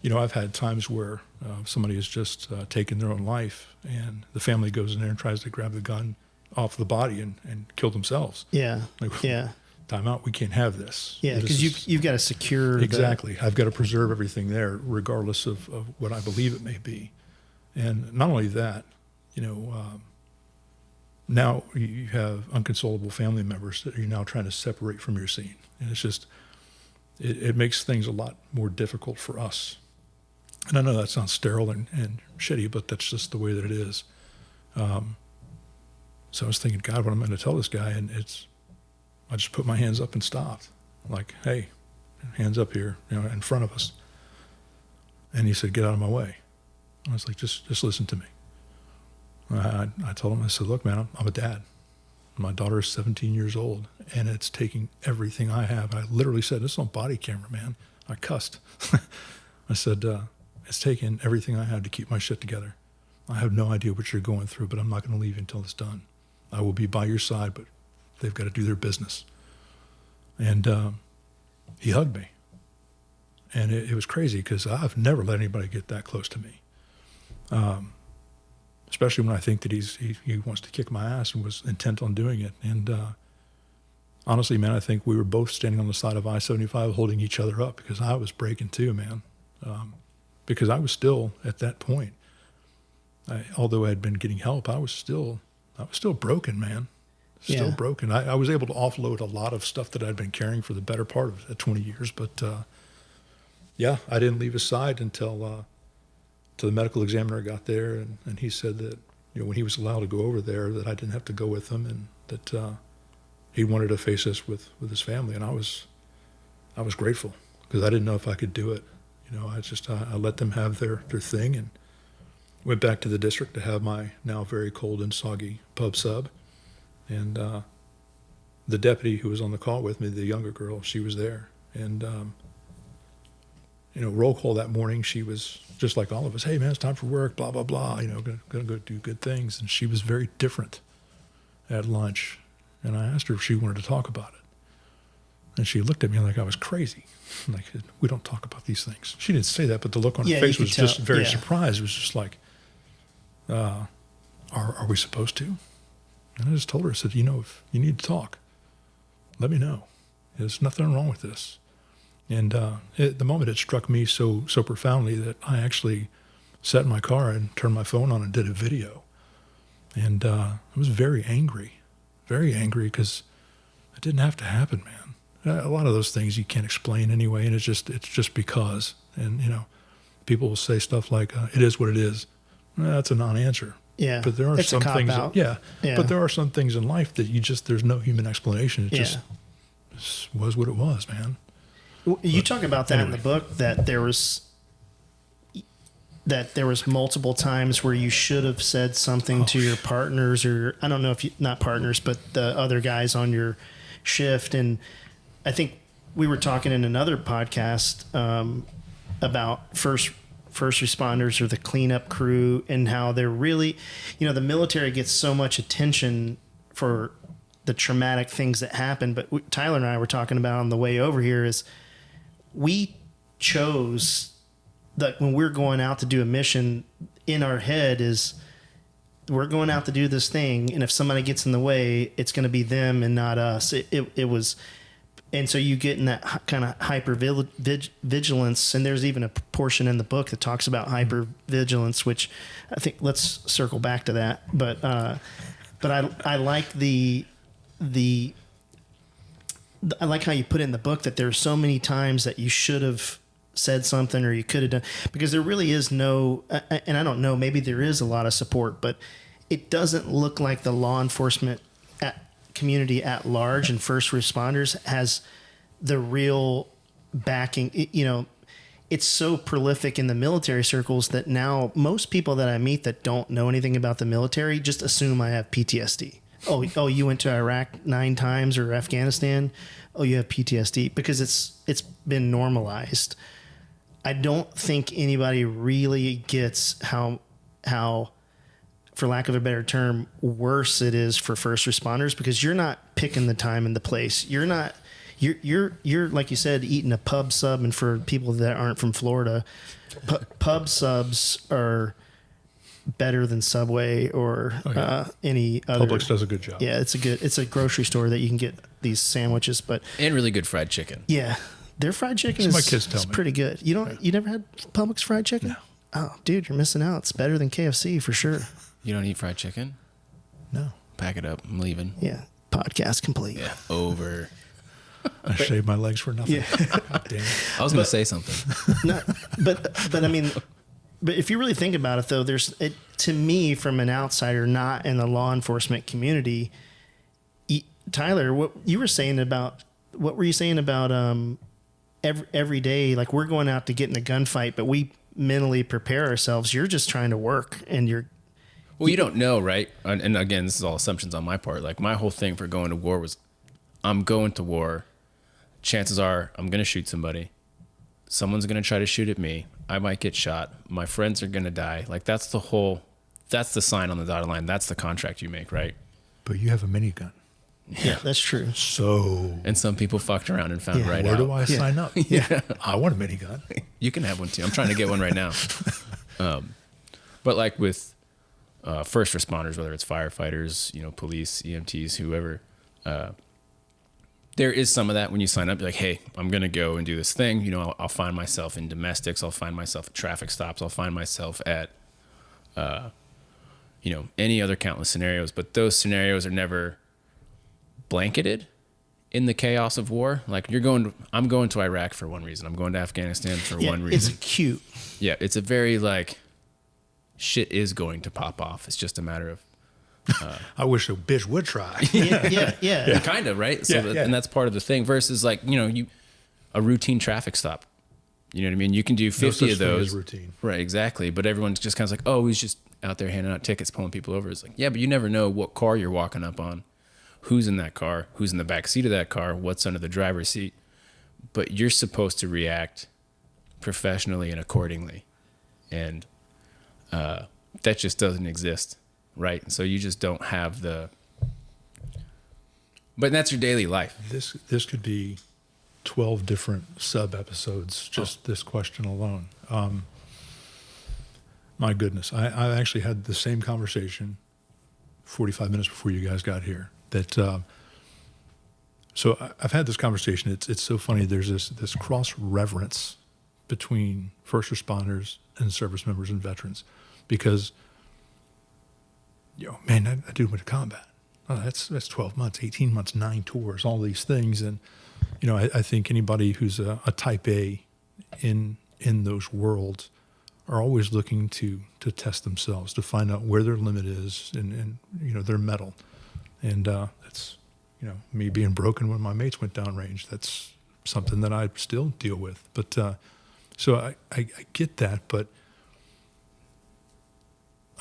I've had times where somebody has just taken their own life, and the family goes in there and tries to grab the gun off the body and kill themselves. Yeah. Yeah. Time out. We can't have this. Yeah, because you've got to secure exactly. I've got to preserve everything there, regardless of what I believe it may be. And not only that, now you have unconsolable family members that you're now trying to separate from your scene, and it's just it makes things a lot more difficult for us. And I know that sounds sterile and shitty, but that's just the way that it is. So I was thinking, God, what am I going to tell this guy? And I just put my hands up and stopped. Like, hey, hands up here, in front of us. And he said, get out of my way. I was like, just listen to me. I told him, I said, look, man, I'm a dad. My daughter is 17 years old, and it's taking everything I have. I literally said, this is on body camera, man. I cussed. I said, it's taking everything I have to keep my shit together. I have no idea what you're going through, but I'm not going to leave you until it's done. I will be by your side, but they've got to do their business. And he hugged me. And it was crazy because I've never let anybody get that close to me. Especially when I think that he wants to kick my ass and was intent on doing it. And honestly, man, I think we were both standing on the side of I-75 holding each other up because I was breaking too, man. Because I was still at that point, although I had been getting help, I was still broken, man. Still broken. I was able to offload a lot of stuff that I'd been carrying for the better part of 20 years. But I didn't leave his side until the medical examiner got there, and he said that when he was allowed to go over there, that I didn't have to go with him, and that he wanted to face us with his family, and I was grateful because I didn't know if I could do it. I let them have their thing and went back to the district to have my now very cold and soggy pub sub. And the deputy who was on the call with me, the younger girl, she was there. And, roll call that morning, she was just like all of us. Hey, man, it's time for work, blah, blah, blah. Going to go do good things. And she was very different at lunch. And I asked her if she wanted to talk about it. And she looked at me like I was crazy. Like, we don't talk about these things. She didn't say that, but the look on her face was just very surprised. It was just like, are we supposed to? And I just told her, I said, if you need to talk, let me know. There's nothing wrong with this. And at the moment, it struck me so profoundly that I actually sat in my car and turned my phone on and did a video. And I was very angry because it didn't have to happen, man. A lot of those things you can't explain anyway, and it's just because. And people will say stuff like, "It is what it is." That's a non-answer. Yeah, but there are some things. But there are some things in life that there's no human explanation. It just was what it was, man. You talk about that in the book, that there was multiple times where you should have said something to your partners, or I don't know if not partners, but the other guys on your shift. And I think we were talking in another podcast about first responders or the cleanup crew, and how they're really, the military gets so much attention for the traumatic things that happen. But Tyler and I were talking about on the way over here is we chose that when we're going out to do a mission, in our head is we're going out to do this thing, and if somebody gets in the way, it's going to be them and not us. It was, and so you get in that kind of hyper vigilance, and there's even a portion in the book that talks about hyper vigilance, which I think let's circle back to that. But I like I like how you put in the book that there's so many times that you should have said something or you could have done, because there really is no, and I don't know, maybe there is a lot of support, but it doesn't look like the law enforcement community at large and first responders has the real backing. It's so prolific in the military circles that now most people that I meet that don't know anything about the military just assume I have PTSD. Oh, you went to Iraq 9 times or Afghanistan. Oh, you have PTSD, because it's been normalized. I don't think anybody really gets how, for lack of a better term, worse it is for first responders, because you're not picking the time and the place. You're like you said, eating a pub sub. And for people that aren't from Florida, pub subs are better than Subway or any other. Publix does a good job. Yeah, it's a grocery store that you can get these sandwiches, and really good fried chicken. Yeah, their fried chicken my kids tell is me. pretty good. You never had Publix fried chicken? No. Oh, dude, you're missing out. It's better than KFC for sure. You don't eat fried chicken? No. Pack it up. I'm leaving. Yeah, podcast complete. Yeah, over. I shaved my legs for nothing. Yeah. God damn it. I was going to say something. No, but I mean, but if you really think about it, though, to me, from an outsider not in the law enforcement community, Tyler, what were you saying about every day? Like, we're going out to get in a gunfight, but we mentally prepare ourselves. You're just trying to work, and Well, you don't know, right? And again, this is all assumptions on my part. Like, my whole thing for going to war was, I'm going to war. Chances are I'm going to shoot somebody. Someone's going to try to shoot at me. I might get shot. My friends are going to die. Like, that's the sign on the dotted line. That's the contract you make, right? But you have a minigun. yeah, that's true. So And some people fucked around and found right where out. do I sign up? Yeah. I want a minigun. You can have one too. I'm trying to get one right now. But like with first responders, whether it's firefighters, police, EMTs, whoever, there is some of that when you sign up. You're like, hey, I'm going to go and do this thing. I'll find myself in domestics. I'll find myself at traffic stops. I'll find myself at, any other countless scenarios. But those scenarios are never blanketed in the chaos of war. Like, I'm going to Iraq for one reason. I'm going to Afghanistan for one reason. It's cute. Yeah, it's a very, like, shit is going to pop off. It's just a matter of... I wish a bitch would try. Yeah. Kind of, right? So Yeah. And that's part of the thing versus, like, a routine traffic stop. You know what I mean? You can do 50 No such of thing those. as routine. Right, exactly. But everyone's just kind of like, oh, he's just out there handing out tickets, pulling people over. It's like, yeah, but you never know what car you're walking up on, who's in that car, who's in the back seat of that car, what's under the driver's seat. But you're supposed to react professionally and accordingly. And that just doesn't exist, right? And so you just don't have but that's your daily life. This could be 12 different sub-episodes, just this question alone. My goodness. I actually had the same conversation 45 minutes before you guys got here. So I've had this conversation. It's so funny. There's this cross-reference between first responders and service members and veterans because, man, that dude went to combat. Oh, that's 12 months, 18 months, 9 tours, all these things. And, I think anybody who's a type A in those worlds are always looking to test themselves, to find out where their limit is and their mettle. And that's, me being broken when my mates went downrange. That's something that I still deal with. But so I get that, but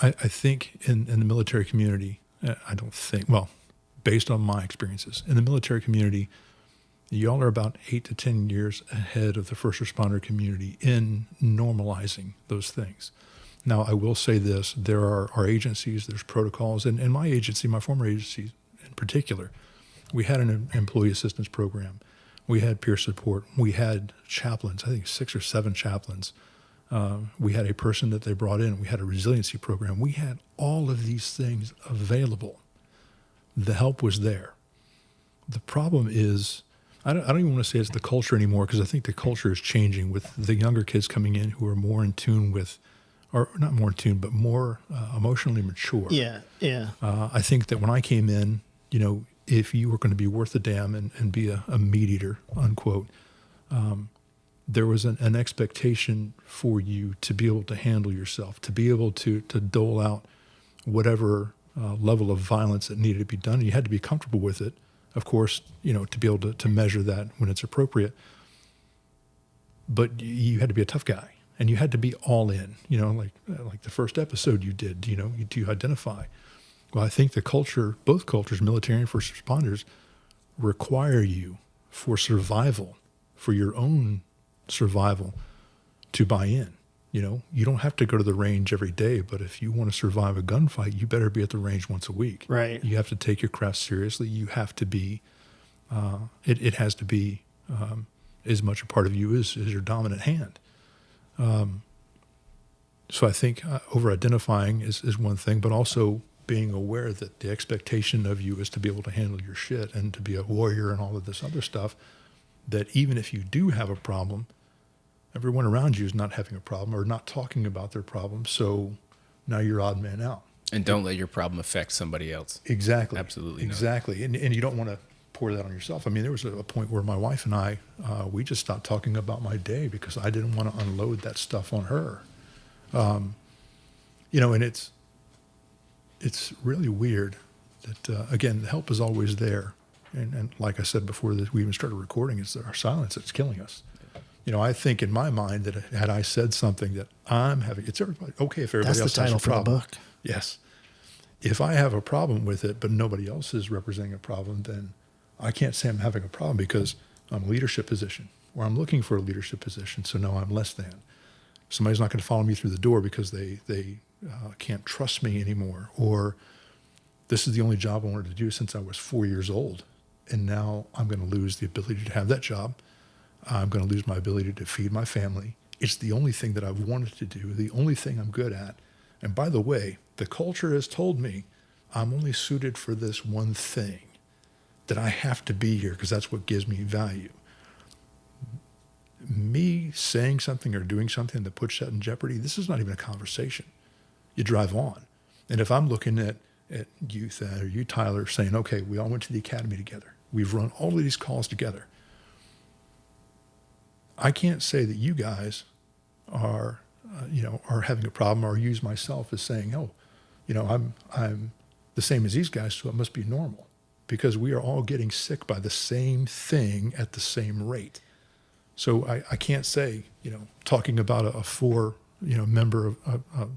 I think in the military community, based on my experiences, in the military community, y'all are about 8 to 10 years ahead of the first responder community in normalizing those things. Now, I will say this, there are agencies, there's protocols, and in my agency, my former agency in particular, we had an employee assistance program. We had peer support. We had chaplains, I think 6 or 7 chaplains. We had a person that they brought in. We had a resiliency program. We had all of these things available. The help was there. The problem is, I don't even want to say it's the culture anymore, because I think the culture is changing with the younger kids coming in who are more in tune with, or not more in tune, but more emotionally mature. Yeah. I think that when I came in, if you were going to be worth a damn and be a meat eater, unquote, there was an expectation for you to be able to handle yourself, to be able to dole out whatever level of violence that needed to be done. You had to be comfortable with it, of course, to be able to measure that when it's appropriate. But you had to be a tough guy, and you had to be all in, like the first episode you did, you identify. Well, I think both cultures, military and first responders, require you for survival, for your own survival, to buy in. You don't have to go to the range every day, but if you want to survive a gunfight, you better be at the range once a week. Right. You have to take your craft seriously. You have to be, it has to be as much a part of you as your dominant hand. So I think over-identifying is one thing, but also being aware that the expectation of you is to be able to handle your shit and to be a warrior and all of this other stuff, that even if you do have a problem, everyone around you is not having a problem or not talking about their problem. So now you're odd man out. And don't let your problem affect somebody else. Exactly. Absolutely. Exactly. And you don't want to pour that on yourself. I mean, there was a point where my wife and I, we just stopped talking about my day because I didn't want to unload that stuff on her. And it's really weird that, again, the help is always there. And like I said before we even started recording, it's our silence that's killing us. I think in my mind that had I said something that I'm having, it's everybody, okay if everybody else has a problem. That's the title for the book. Yes. If I have a problem with it, but nobody else is representing a problem, then I can't say I'm having a problem because I'm a leadership position or I'm looking for a leadership position. So no, I'm less than. Somebody's not going to follow me through the door because they can't trust me anymore. Or this is the only job I wanted to do since I was 4 years old. And now I'm going to lose the ability to have that job. I'm going to lose my ability to feed my family. It's the only thing that I've wanted to do, the only thing I'm good at. And by the way, the culture has told me I'm only suited for this one thing, that I have to be here because that's what gives me value. Me saying something or doing something that puts that in jeopardy, this is not even a conversation. You drive on. And if I'm looking at you, Thad, or you, Tyler, saying, okay, we all went to the academy together. We've run all of these calls together. I can't say that you guys are having a problem, or use myself as saying, I'm the same as these guys, so it must be normal, because we are all getting sick by the same thing at the same rate. So I can't say, talking about a four, member of a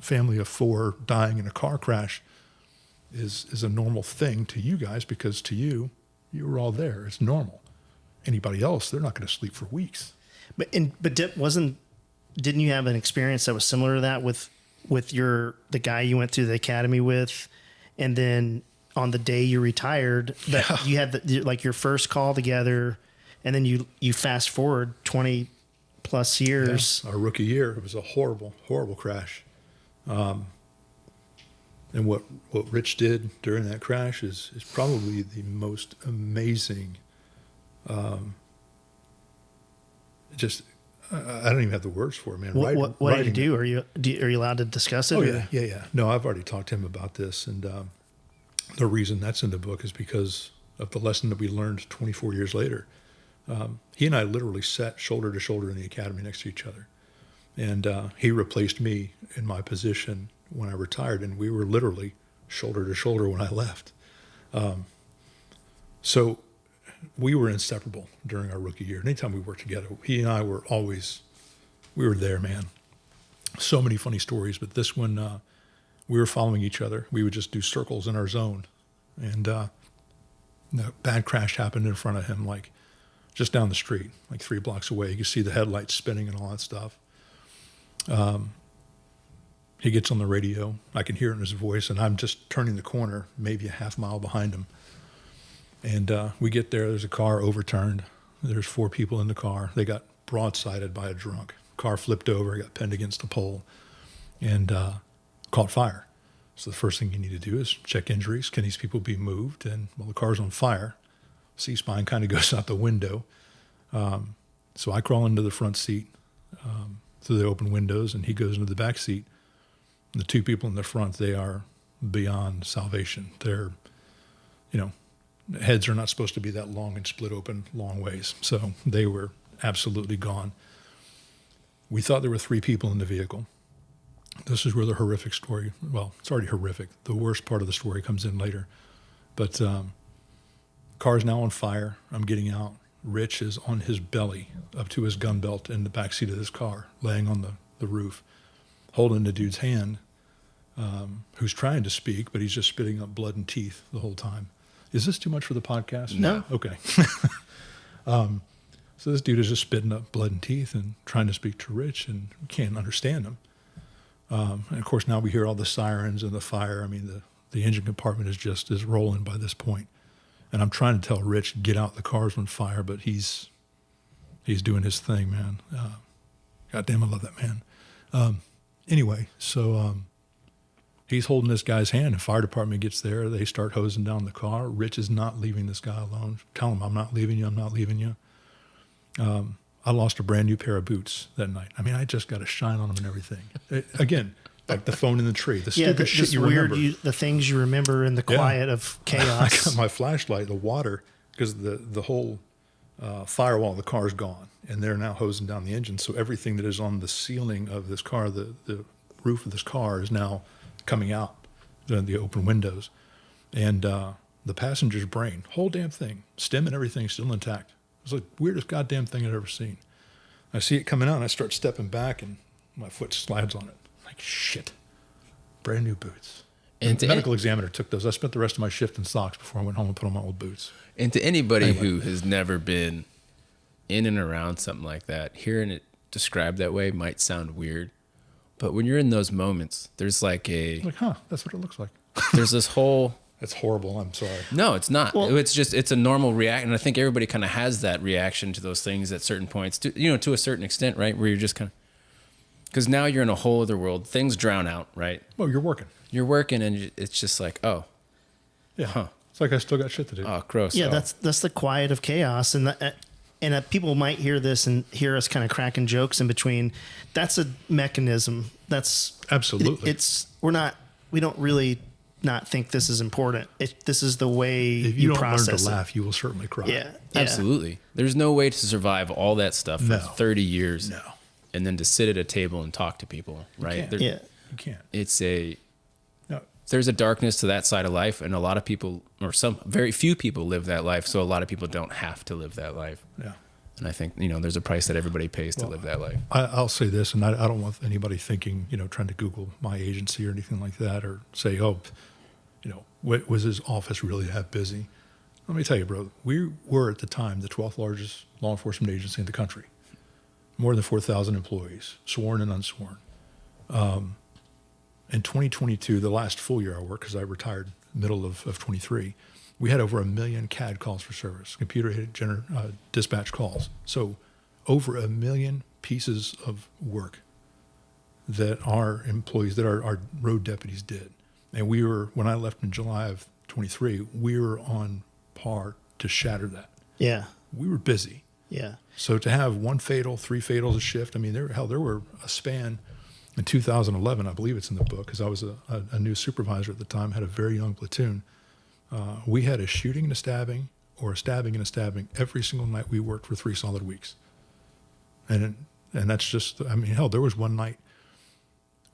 family of four dying in a car crash is a normal thing to you guys, because to you were all there. It's normal. Anybody else, they're not going to sleep for weeks. But didn't you have an experience that was similar to that with the guy you went to the academy with, and then on the day you retired, that you had your first call together, and then you fast forward 20 plus years. Yeah, our rookie year, it was a horrible, horrible crash. And what Rich did during that crash is probably the most amazing. I don't even have the words for it, man. What did he do? Are you allowed to discuss it? Oh, yeah. No, I've already talked to him about this, and the reason that's in the book is because of the lesson that we learned 24 years later. He and I literally sat shoulder to shoulder in the academy next to each other, and he replaced me in my position when I retired, and we were literally shoulder to shoulder when I left. So we were inseparable during our rookie year. Anytime we worked together, he and I were we were there, man. So many funny stories, but this one, we were following each other. We would just do circles in our zone. And the bad crash happened in front of him, like just down the street, like 3 blocks away. You could see the headlights spinning and all that stuff. He gets on the radio. I can hear it in his voice, and I'm just turning the corner, maybe a half mile behind him. And we get there. There's a car overturned. There's 4 people in the car. They got broadsided by a drunk. Car flipped over, got pinned against a pole, and caught fire. So the first thing you need to do is check injuries. Can these people be moved? And, well, the car's on fire. C-spine kind of goes out the window. So I crawl into the front seat through the open windows, and he goes into the back seat. And the 2 people in the front, they are beyond salvation. They're, heads are not supposed to be that long and split open long ways. So they were absolutely gone. We thought there were 3 people in the vehicle. This is where the horrific story, well, it's already horrific. The worst part of the story comes in later. But car's now on fire. I'm getting out. Rich is on his belly up to his gun belt in the backseat of this car, laying on the roof, holding the dude's hand, who's trying to speak, but he's just spitting up blood and teeth the whole time. Is this too much for the podcast? No. Okay. So this dude is just spitting up blood and teeth and trying to speak to Rich, and we can't understand him. And of course, now we hear all the sirens and the fire. I mean, the engine compartment is rolling by this point. And I'm trying to tell Rich, get out, the car's on fire, but he's doing his thing, man. God damn, I love that man. Anyway, so he's holding this guy's hand. The fire department gets there. They start hosing down the car. Rich is not leaving this guy alone. Tell him, I'm not leaving you. I'm not leaving you. I lost a brand new pair of boots that night. I mean, I just got a shine on them and everything. Again, like the phone in the tree, the stupid shit you remember. The things you remember in the quiet of chaos. I got my flashlight, the water, because the whole firewall of the car is gone, and they're now hosing down the engine. So everything that is on the ceiling of this car, the roof of this car, is now coming out, the open windows. And the passenger's brain, whole damn thing, stem and everything still intact. It was the weirdest goddamn thing I'd ever seen. I see it coming out, and I start stepping back, and my foot slides on it. Like, shit. Brand new boots. And the medical examiner took those. I spent the rest of my shift in socks before I went home and put on my old boots. And to anybody who has never been in and around something like that, hearing it described that way might sound weird. But when you're in those moments, there's like that's what it looks like. There's this whole... That's horrible. I'm sorry. No, it's not. Well, it's a normal reaction. And I think everybody kind of has that reaction to those things at certain points, to a certain extent, right? Where you're just kind of, because now you're in a whole other world. Things drown out, right? Well, you're working. You're working, and it's just like, oh. Yeah. Huh. It's like I still got shit to do. Oh, gross. Yeah, oh. that's the quiet of chaos. And people might hear this and hear us kind of cracking jokes in between. That's a mechanism. That's absolutely. We don't really not think this is important. This is the way if you don't process learn to it. laugh, you will certainly cry. Yeah, absolutely. There's no way to survive all that stuff for 30 years. No. And then to sit at a table and talk to people, right? You can't. There's a darkness to that side of life, and a lot of people, or very few people, live that life. So a lot of people don't have to live that life. Yeah. And I think there's a price that everybody pays to live that life. I'll say this, and I don't want anybody thinking, trying to Google my agency or anything like that, or say, was his office really that busy? Let me tell you, bro, we were at the time the 12th largest law enforcement agency in the country. More than 4,000 employees, sworn and unsworn. In 2022, the last full year I worked, because I retired middle of 23, we had over 1 million CAD calls for service, computer-aided dispatch calls. So over 1 million pieces of work that our employees, that our road deputies did. And when I left in July of 23, we were on par to shatter that. Yeah. We were busy. Yeah. So to have 1 fatal, 3 fatals a shift, I mean, there were a span in 2011, I believe it's in the book, because I was a new supervisor at the time, had a very young platoon. We had a shooting and a stabbing, or a stabbing and a stabbing every single night we worked for 3 solid weeks. And that's just, there was one night,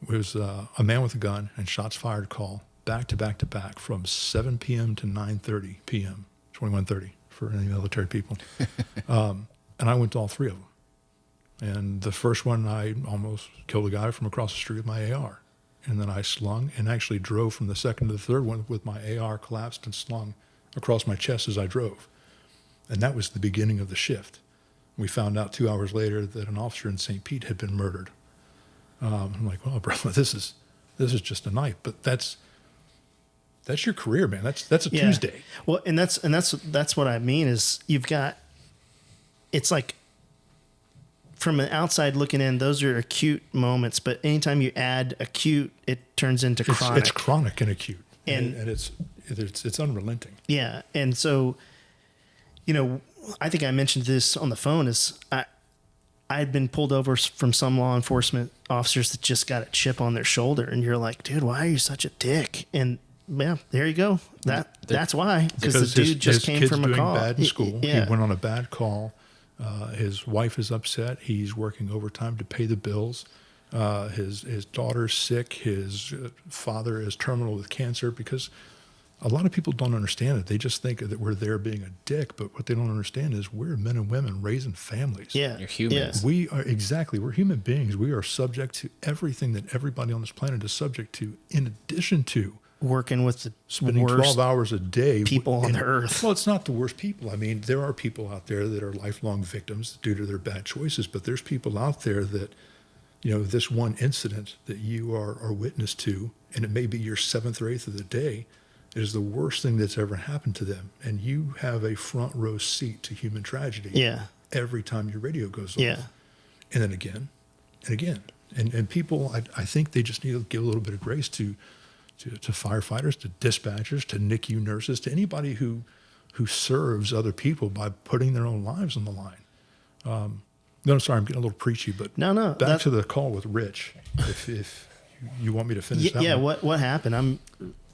it was a man with a gun and shots fired call back to back to back from 7 p.m. to 9:30 p.m., 21:30 for any military people. And I went to all 3 of them. And the first one, I almost killed a guy from across the street with my AR. And then I slung and actually drove from the second to the third one with my AR collapsed and slung across my chest as I drove. And that was the beginning of the shift. We found out 2 hours later that an officer in St. Pete had been murdered. I'm like, well, bro, this is just a night. But that's your career, man. That's a Tuesday. Well, and that's what I mean is it's like, from an outside looking in, those are acute moments, but anytime you add acute, it turns into chronic. It's chronic and acute, and it's unrelenting. Yeah, and so, I think I mentioned this on the phone. Is I had been pulled over from some law enforcement officers that just got a chip on their shoulder, and you're like, dude, why are you such a dick? And yeah, there you go. That's why, because the dude just came from a call. Bad in school. Yeah. He went on a bad call. His wife is upset. He's working overtime to pay the bills. His daughter's sick. His father is terminal with cancer. Because a lot of people don't understand it. They just think that we're there being a dick, but what they don't understand is we're men and women raising families. Yeah, You're humans. Yeah. We're human beings. We are subject to everything that everybody on this planet is subject to, in addition to working with the spending worst 12 hours a day. people on the earth. Well, it's not the worst people. I mean, there are people out there that are lifelong victims due to their bad choices, but there's people out there that, this one incident that you are witness to, and it may be your 7th or 8th of the day, is the worst thing that's ever happened to them. And you have a front row seat to human tragedy. Yeah. Every time your radio goes off. Yeah. And then again and again. And people, I think they just need to give a little bit of grace to firefighters, to dispatchers, to NICU nurses, to anybody who serves other people by putting their own lives on the line. No, I'm sorry, I'm getting a little preachy, but no, back to the call with Rich, if you want me to finish that one. What happened? I'm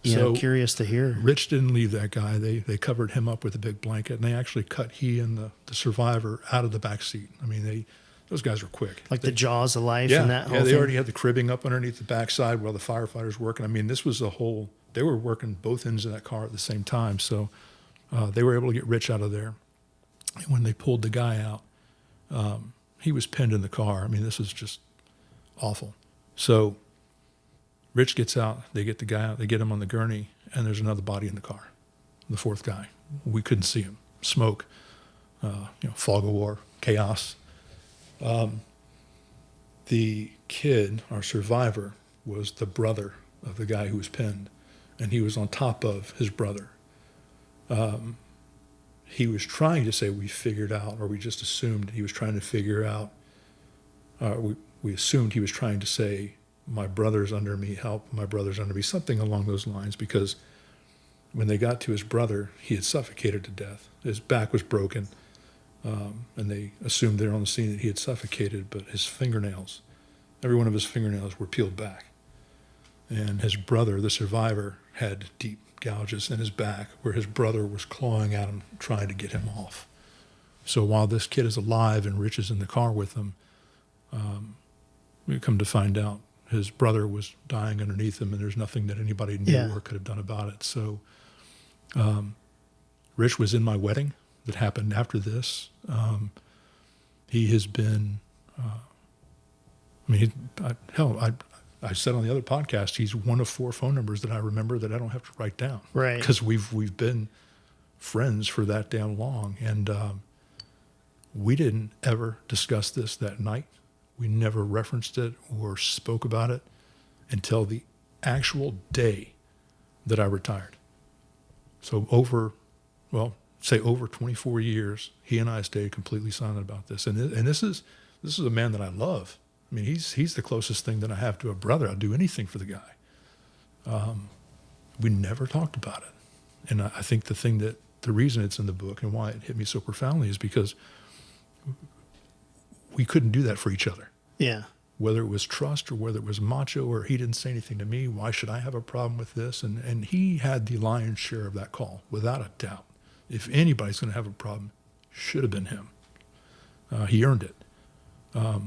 curious to hear. Rich didn't leave that guy. They covered him up with a big blanket, and they actually cut he and the survivor out of the back seat. I mean, those guys were quick. Like the jaws of life and that whole thing? They already had the cribbing up underneath the backside while the firefighters were working. I mean, this was they were working both ends of that car at the same time. So they were able to get Rich out of there. And when they pulled the guy out, he was pinned in the car. I mean, this was just awful. So Rich gets out, they get the guy out, they get him on the gurney, and there's another body in the car, the 4th guy. We couldn't see him. Smoke, fog of war, chaos. The kid, our survivor, was the brother of the guy who was pinned, and he was on top of his brother. He was trying to say we figured out, or we just assumed he was trying to figure out, we assumed he was trying to say, my brother's under me, help, my brother's under me, something along those lines, because when they got to his brother, he had suffocated to death. His back was broken. And they assumed there on the scene that he had suffocated, but his fingernails, every one of his fingernails were peeled back. And his brother, the survivor, had deep gouges in his back where his brother was clawing at him, trying to get him off. So while this kid is alive and Rich is in the car with him, we come to find out his brother was dying underneath him, and there's nothing that anybody knew or could have done about it. So Rich was in my wedding that happened after this. He has been, I said on the other podcast, he's one of 4 phone numbers that I remember that I don't have to write down. Right. Because we've been friends for that damn long. And we didn't ever discuss this that night. We never referenced it or spoke about it until the actual day that I retired. So over 24 years, he and I stayed completely silent about this. And this is a man that I love. I mean, he's the closest thing that I have to a brother. I'll do anything for the guy. We never talked about it. And I think the reason it's in the book and why it hit me so profoundly is because we couldn't do that for each other. Yeah. Whether it was trust or whether it was macho or he didn't say anything to me, why should I have a problem with this? And he had the lion's share of that call, without a doubt. If anybody's going to have a problem, should have been him. He earned it. But,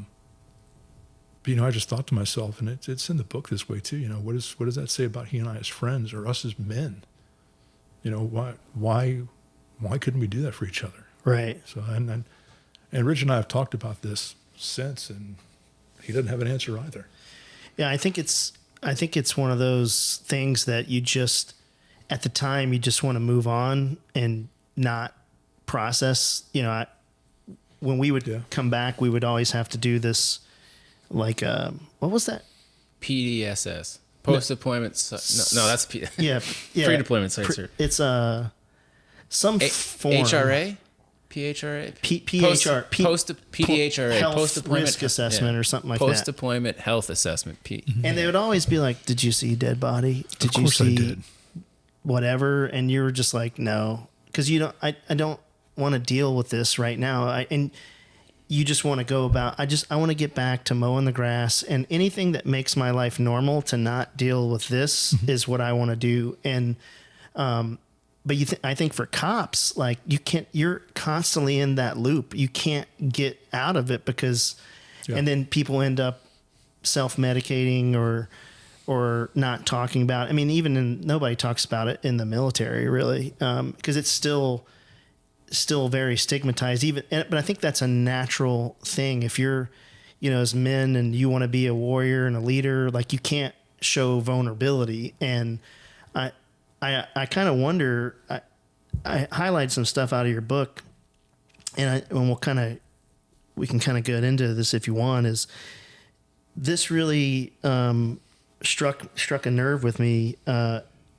I just thought to myself, and it's in the book this way too, what does that say about he and I as friends or us as men? Why couldn't we do that for each other? Right. So, and Rich and I have talked about this since, and he doesn't have an answer either. Yeah, I think it's one of those things that you just, at the time, you just want to move on and not process. When we would come back, we would always have to do this, like, what was that? PDSS. Post-deployment. No, that's yeah. Pre-deployment site cert. It's some form. HRA? PHRA? PHR. PDHRA. Health Post-deployment risk assessment or something like that. Post-deployment health assessment. And they would always be like, did you see a dead body? Did of course you see I did. Whatever? And you were just like, no. Because I don't want to deal with this right now. And you just want to go about, I want to get back to mowing the grass, and anything that makes my life normal to not deal with this is what I want to do. And, but I think for cops, like you're constantly in that loop. You can't get out of it because, and then people end up self-medicating or not talking about it. I mean, nobody talks about it in the military really. Cause it's still very stigmatized but I think that's a natural thing. If you're, as men and you want to be a warrior and a leader, like you can't show vulnerability. And I kind of wonder, I highlighted some stuff out of your book, and we can kind of get into this if you want, is this really, struck a nerve with me.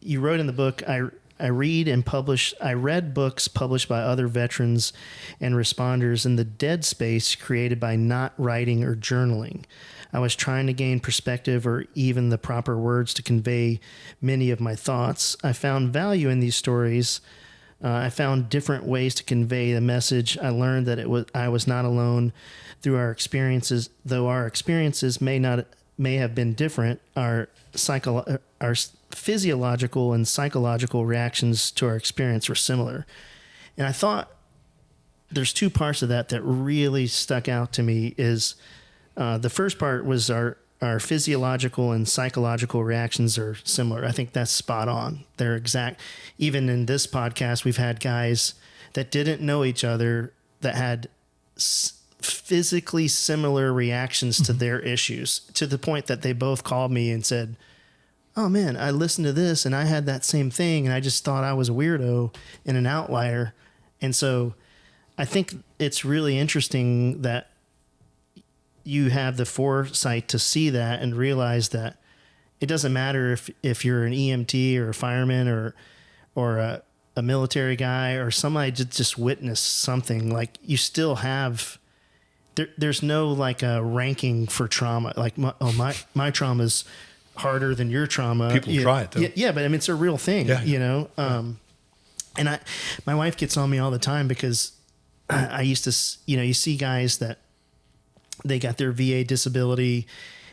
You wrote in the book, I read books published by other veterans and responders in the dead space created by not writing or journaling. I was trying to gain perspective or even the proper words to convey many of my thoughts. I found value in these stories. I found different ways to convey the message. I learned that I was not alone through our experiences, though our experiences may have been different. Our physiological and psychological reactions to our experience were similar. And I thought there's two parts of that really stuck out to me. Is the first part was our physiological and psychological reactions are similar. I think that's spot on. They're exact. Even in this podcast, we've had guys that didn't know each other that had physically similar reactions to their issues, to the point that they both called me and said, oh man, I listened to this and I had that same thing and I just thought I was a weirdo and an outlier. And so I think it's really interesting that you have the foresight to see that and realize that it doesn't matter if you're an EMT or a fireman or a military guy or somebody just witnessed something. Like you still have, there's no like a ranking for trauma. Like my trauma's harder than your trauma. People try it though. Yeah, but I mean, it's a real thing, and my wife gets on me all the time because I used to, you see guys that they got their VA disability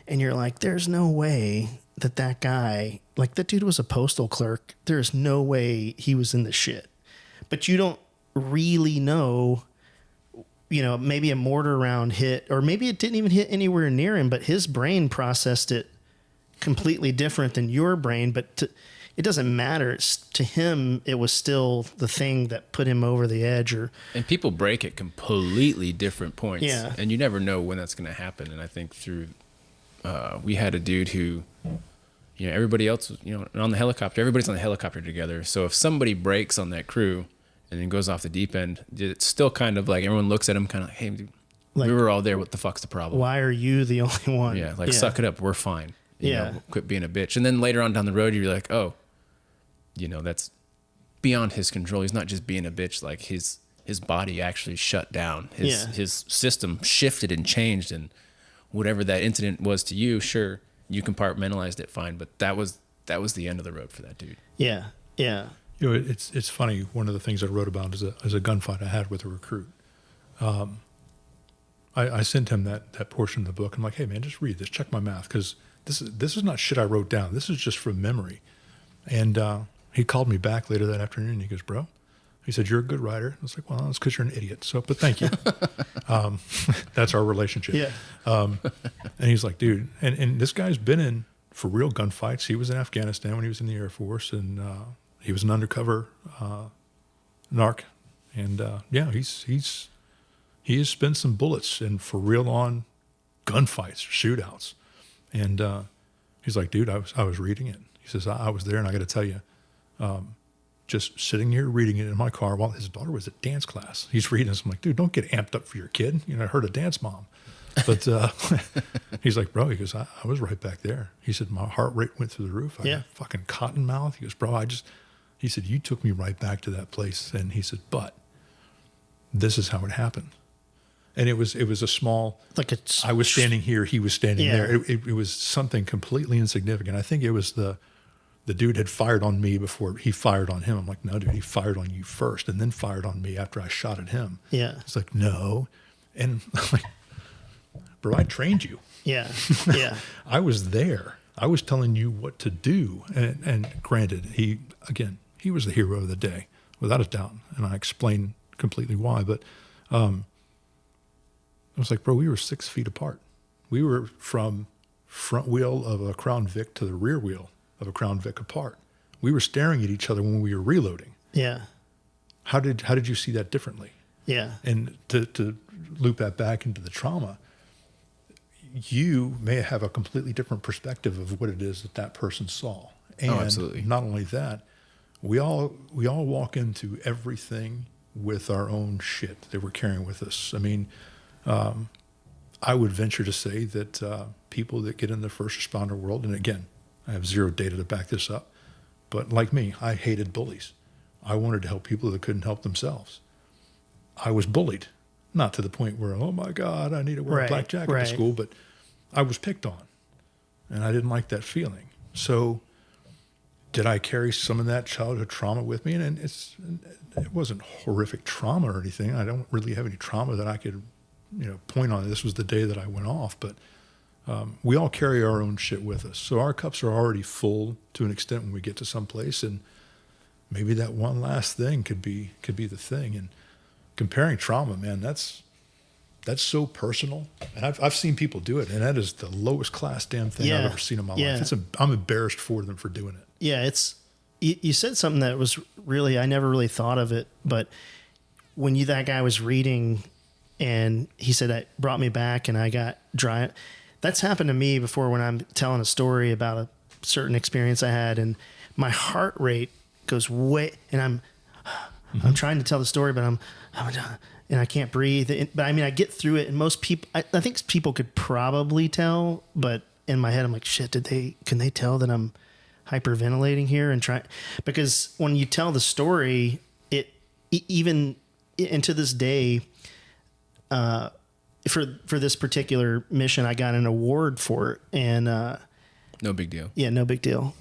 and you're like, there's no way that guy, like that dude was a postal clerk. There's no way he was in the shit, but you don't really know, maybe a mortar round hit, or maybe it didn't even hit anywhere near him, but his brain processed it completely different than your brain. But it doesn't matter. It's, to him, it was still the thing that put him over the edge. And people break at completely different points. Yeah. And you never know when that's going to happen. And I think we had a dude who, everybody else was, on the helicopter, everybody's on the helicopter together. So if somebody breaks on that crew and then goes off the deep end, it's still kind of like everyone looks at him kind of, hey, dude, we were all there. What the fuck's the problem? Why are you the only one? Yeah. Suck it up. We're fine. You know, quit being a bitch. And then later on down the road, you're like, oh, that's beyond his control. He's not just being a bitch. Like his body actually shut down. His system shifted and changed. And whatever that incident was to you, sure, you compartmentalized it fine. But that was the end of the road for that dude. Yeah. Yeah. It's funny. One of the things I wrote about is a gunfight I had with a recruit. I sent him that portion of the book. I'm like, hey man, just read this. Check my math, because this is not shit I wrote down. This is just from memory. And he called me back later that afternoon. And he goes, bro, he said, you're a good writer. I was like, well, it's because you're an idiot. So, but thank you. That's our relationship. Yeah. And he's like, dude, and this guy's been in for real gunfights. He was in Afghanistan when he was in the Air Force, and he was an undercover narc. And he has spent some bullets and for real on gunfights, shootouts. And he's like, dude, I was reading it. He says, I was there, and I got to tell you, just sitting here reading it in my car while his daughter was at dance class. He's reading this. I'm like, dude, don't get amped up for your kid. I heard a dance mom. But he's like, bro, he goes, I was right back there. He said, my heart rate went through the roof. I got fucking cotton mouth. He goes, bro, he said, you took me right back to that place. And he said, but this is how it happened. And it was a small, I was standing here, he was standing there. It was something completely insignificant. I think it was the dude had fired on me before he fired on him. I'm like, no, dude, he fired on you first and then fired on me after I shot at him. Yeah. It's like, no. And I'm like, bro, I trained you. Yeah. Yeah. I was there. I was telling you what to do. And granted, he was the hero of the day, without a doubt. And I explained completely why. But I was like, bro, we were 6 feet apart. We were from front wheel of a Crown Vic to the rear wheel of a Crown Vic apart. We were staring at each other when we were reloading. Yeah. How did you see that differently? Yeah. And to loop that back into the trauma, you may have a completely different perspective of what it is that person saw. And absolutely. Not only that, we all walk into everything with our own shit that we're carrying with us. I mean, I would venture to say that people that get in the first responder world, and again, I have zero data to back this up, but like me, I hated bullies. I wanted to help people that couldn't help themselves. I was bullied, not to the point where, oh my God, I need to wear a black jacket to school, but I was picked on, and I didn't like that feeling. So did I carry some of that childhood trauma with me? And it wasn't horrific trauma or anything. I don't really have any trauma that I could, point on. This was the day that I went off, but we all carry our own shit with us. So our cups are already full to an extent when we get to some place, and maybe that one last thing could be the thing. And comparing trauma, man, that's so personal. And I've seen people do it, and that is the lowest class damn thing I've ever seen in my life. I'm embarrassed for them for doing it. Yeah, you said something that was really, I never really thought of it, but when that guy was reading and he said it brought me back and I got dry. That's happened to me before when I'm telling a story about a certain experience I had, and my heart rate goes way, and I'm trying to tell the story, but and I can't breathe. But I mean, I get through it, and most people, I think people could probably tell, but in my head, I'm like, shit, can they tell that I'm hyperventilating here and because when you tell the story, even to this day, for this particular mission, I got an award for it, and no big deal. Yeah, no big deal.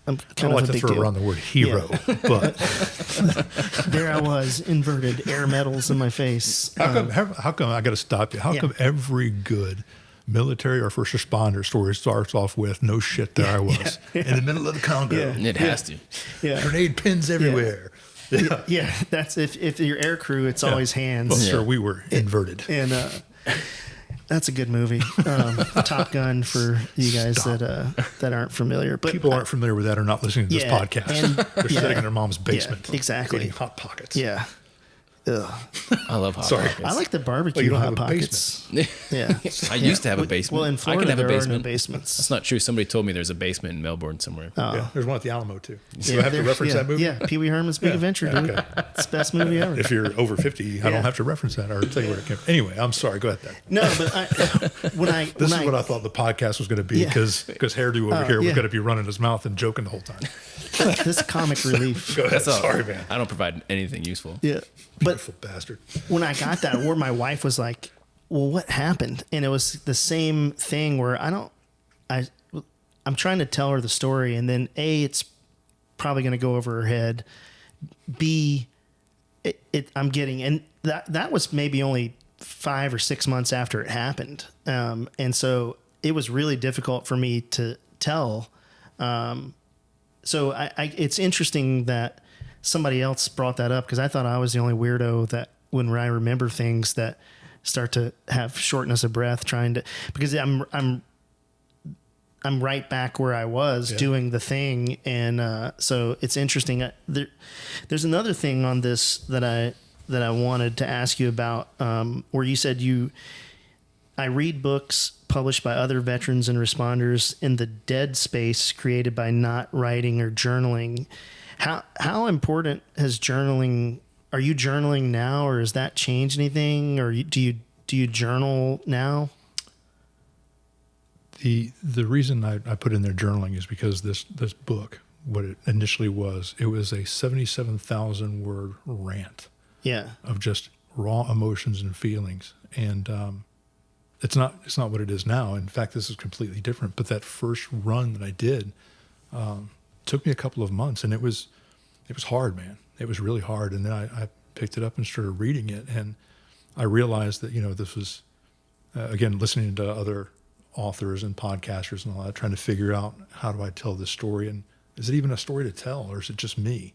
I'm kind I of like a to big throw deal. around the word hero, but there I was, inverted air medals in my face. how come I got to stop you? How come every good military or first responder story starts off with "no shit, there I was in the middle of the Congo"? Yeah. It has to. Yeah, Grenade pins everywhere. Yeah. That's if your air crew, it's always hands. Well, sure, we were inverted, and that's a good movie. Top Gun for you guys that aren't familiar. But people aren't familiar with that or not listening to this podcast. And, they're sitting in their mom's basement, exactly, eating Hot Pockets. Yeah. Ugh. I love Hot Pockets. I like the barbecue you don't Hot have a Pockets. Yeah. I used to have a basement. Well, in Florida, I can have there a basement. are no basements. That's not true. Somebody told me there's a basement in Melbourne somewhere. Yeah, there's one at the Alamo too. Do I have to reference that movie? Yeah, Pee Wee Herman's Big Adventure, dude. Okay. It's the best movie ever. If you're over 50, I don't have to reference that or tell you where it came from. Anyway, I'm sorry. Go ahead, Dad. No, but This is what I thought the podcast was going to be, because Hairdo over here was going to be running his mouth and joking the whole time. this comic relief. Go ahead. That's all. Sorry, man. I don't provide anything useful. Yeah, but Beautiful bastard. when I got that award, my wife was like, "Well, what happened?" And it was the same thing where I'm trying to tell her the story, and then A, it's probably going to go over her head. B, I'm getting, and that was maybe only 5 or 6 months after it happened, and so it was really difficult for me to tell. So it's interesting that somebody else brought that up, because I thought I was the only weirdo that when I remember things that start to have shortness of breath because I'm right back where I was doing the thing. And, so it's interesting. There's another thing on this that I wanted to ask you about, where you said I read books published by other veterans and responders in the dead space created by not writing or journaling. How important has journaling? Are you journaling now, or has that changed anything? Or do you journal now? The reason I put in there journaling is because this book, what it initially was, it was a 77,000 word rant. Yeah. Of just raw emotions and feelings, and it's not what it is now. In fact, this is completely different. But that first run that I did took me a couple of months, and it was hard, man. It was really hard. And then I picked it up and started reading it, and I realized that, this was, again, listening to other authors and podcasters and all that, trying to figure out, how do I tell this story? And is it even a story to tell, or is it just me?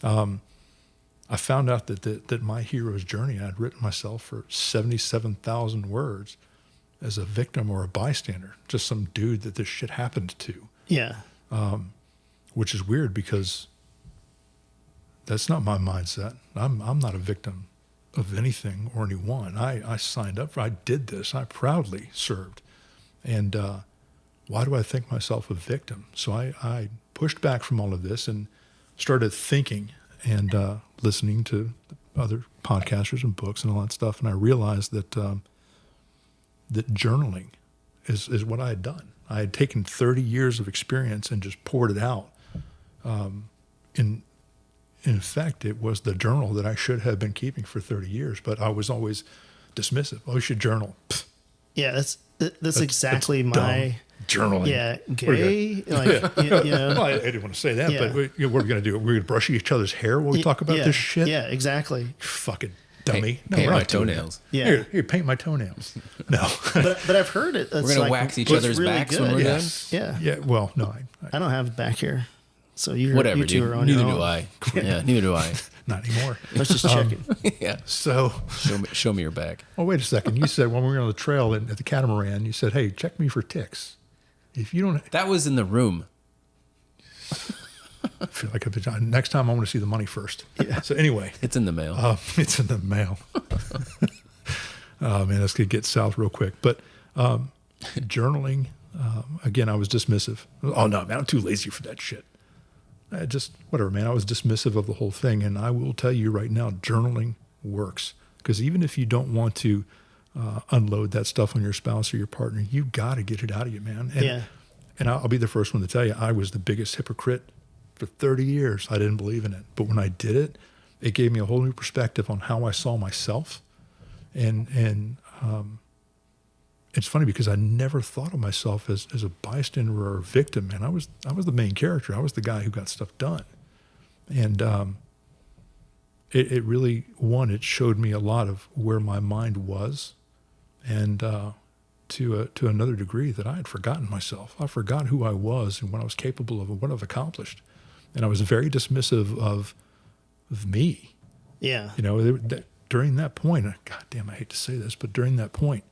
I found out that my hero's journey, I'd written myself for 77,000 words as a victim or a bystander, just some dude that this shit happened to. Yeah. Which is weird because that's not my mindset. I'm not a victim of anything or anyone. I signed up I did this. I proudly served. And why do I think myself a victim? So I pushed back from all of this and started thinking and listening to other podcasters and books and all that stuff. And I realized that that journaling is what I had done. I had taken 30 years of experience and just poured it out. In effect, it was the journal that I should have been keeping for 30 years, but I was always dismissive. Oh, you should journal. Pfft. Yeah, that's exactly my journaling. Yeah, gay. Like, Well, I didn't want to say that, but what are we going to do? We're going to brush each other's hair while we talk about this shit? Yeah, exactly. You fucking dummy. Paint we're my not doing that. toenails. Yeah. Here, paint my toenails. No. But I've heard it. We're going to wax each other's really backs good. when we're Yes. done. Yeah. Well, no, I don't have back here, so you Whatever, two dude. are on Neither your do own. I. Yeah, neither do I. not anymore. Let's just check it. Yeah. So, Show me your back. oh, wait a second. You said when we were on the trail at the Catamaran, you said, hey, check me for ticks. If you don't That was in the room. feel like a vagina, next time I want to see the money first. Yeah. So anyway, It's in the mail. it's in the mail. Oh, man, this could get south real quick. But journaling, again, I was dismissive. Oh, no, man, I'm too lazy for that shit. Whatever, man. I was dismissive of the whole thing. And I will tell you right now, journaling works. Because even if you don't want to unload that stuff on your spouse or your partner, you got to get it out of you, man. And, and I'll be the first one to tell you, I was the biggest hypocrite for 30 years. I didn't believe in it. But when I did it, it gave me a whole new perspective on how I saw myself. And it's funny because I never thought of myself as a bystander or a victim, man. I was the main character. I was the guy who got stuff done. And it really, it showed me a lot of where my mind was, and to another degree that I had forgotten myself. I forgot who I was and what I was capable of and what I've accomplished. And I was very dismissive of me. Yeah. During that point, God damn, I hate to say this, but during that point,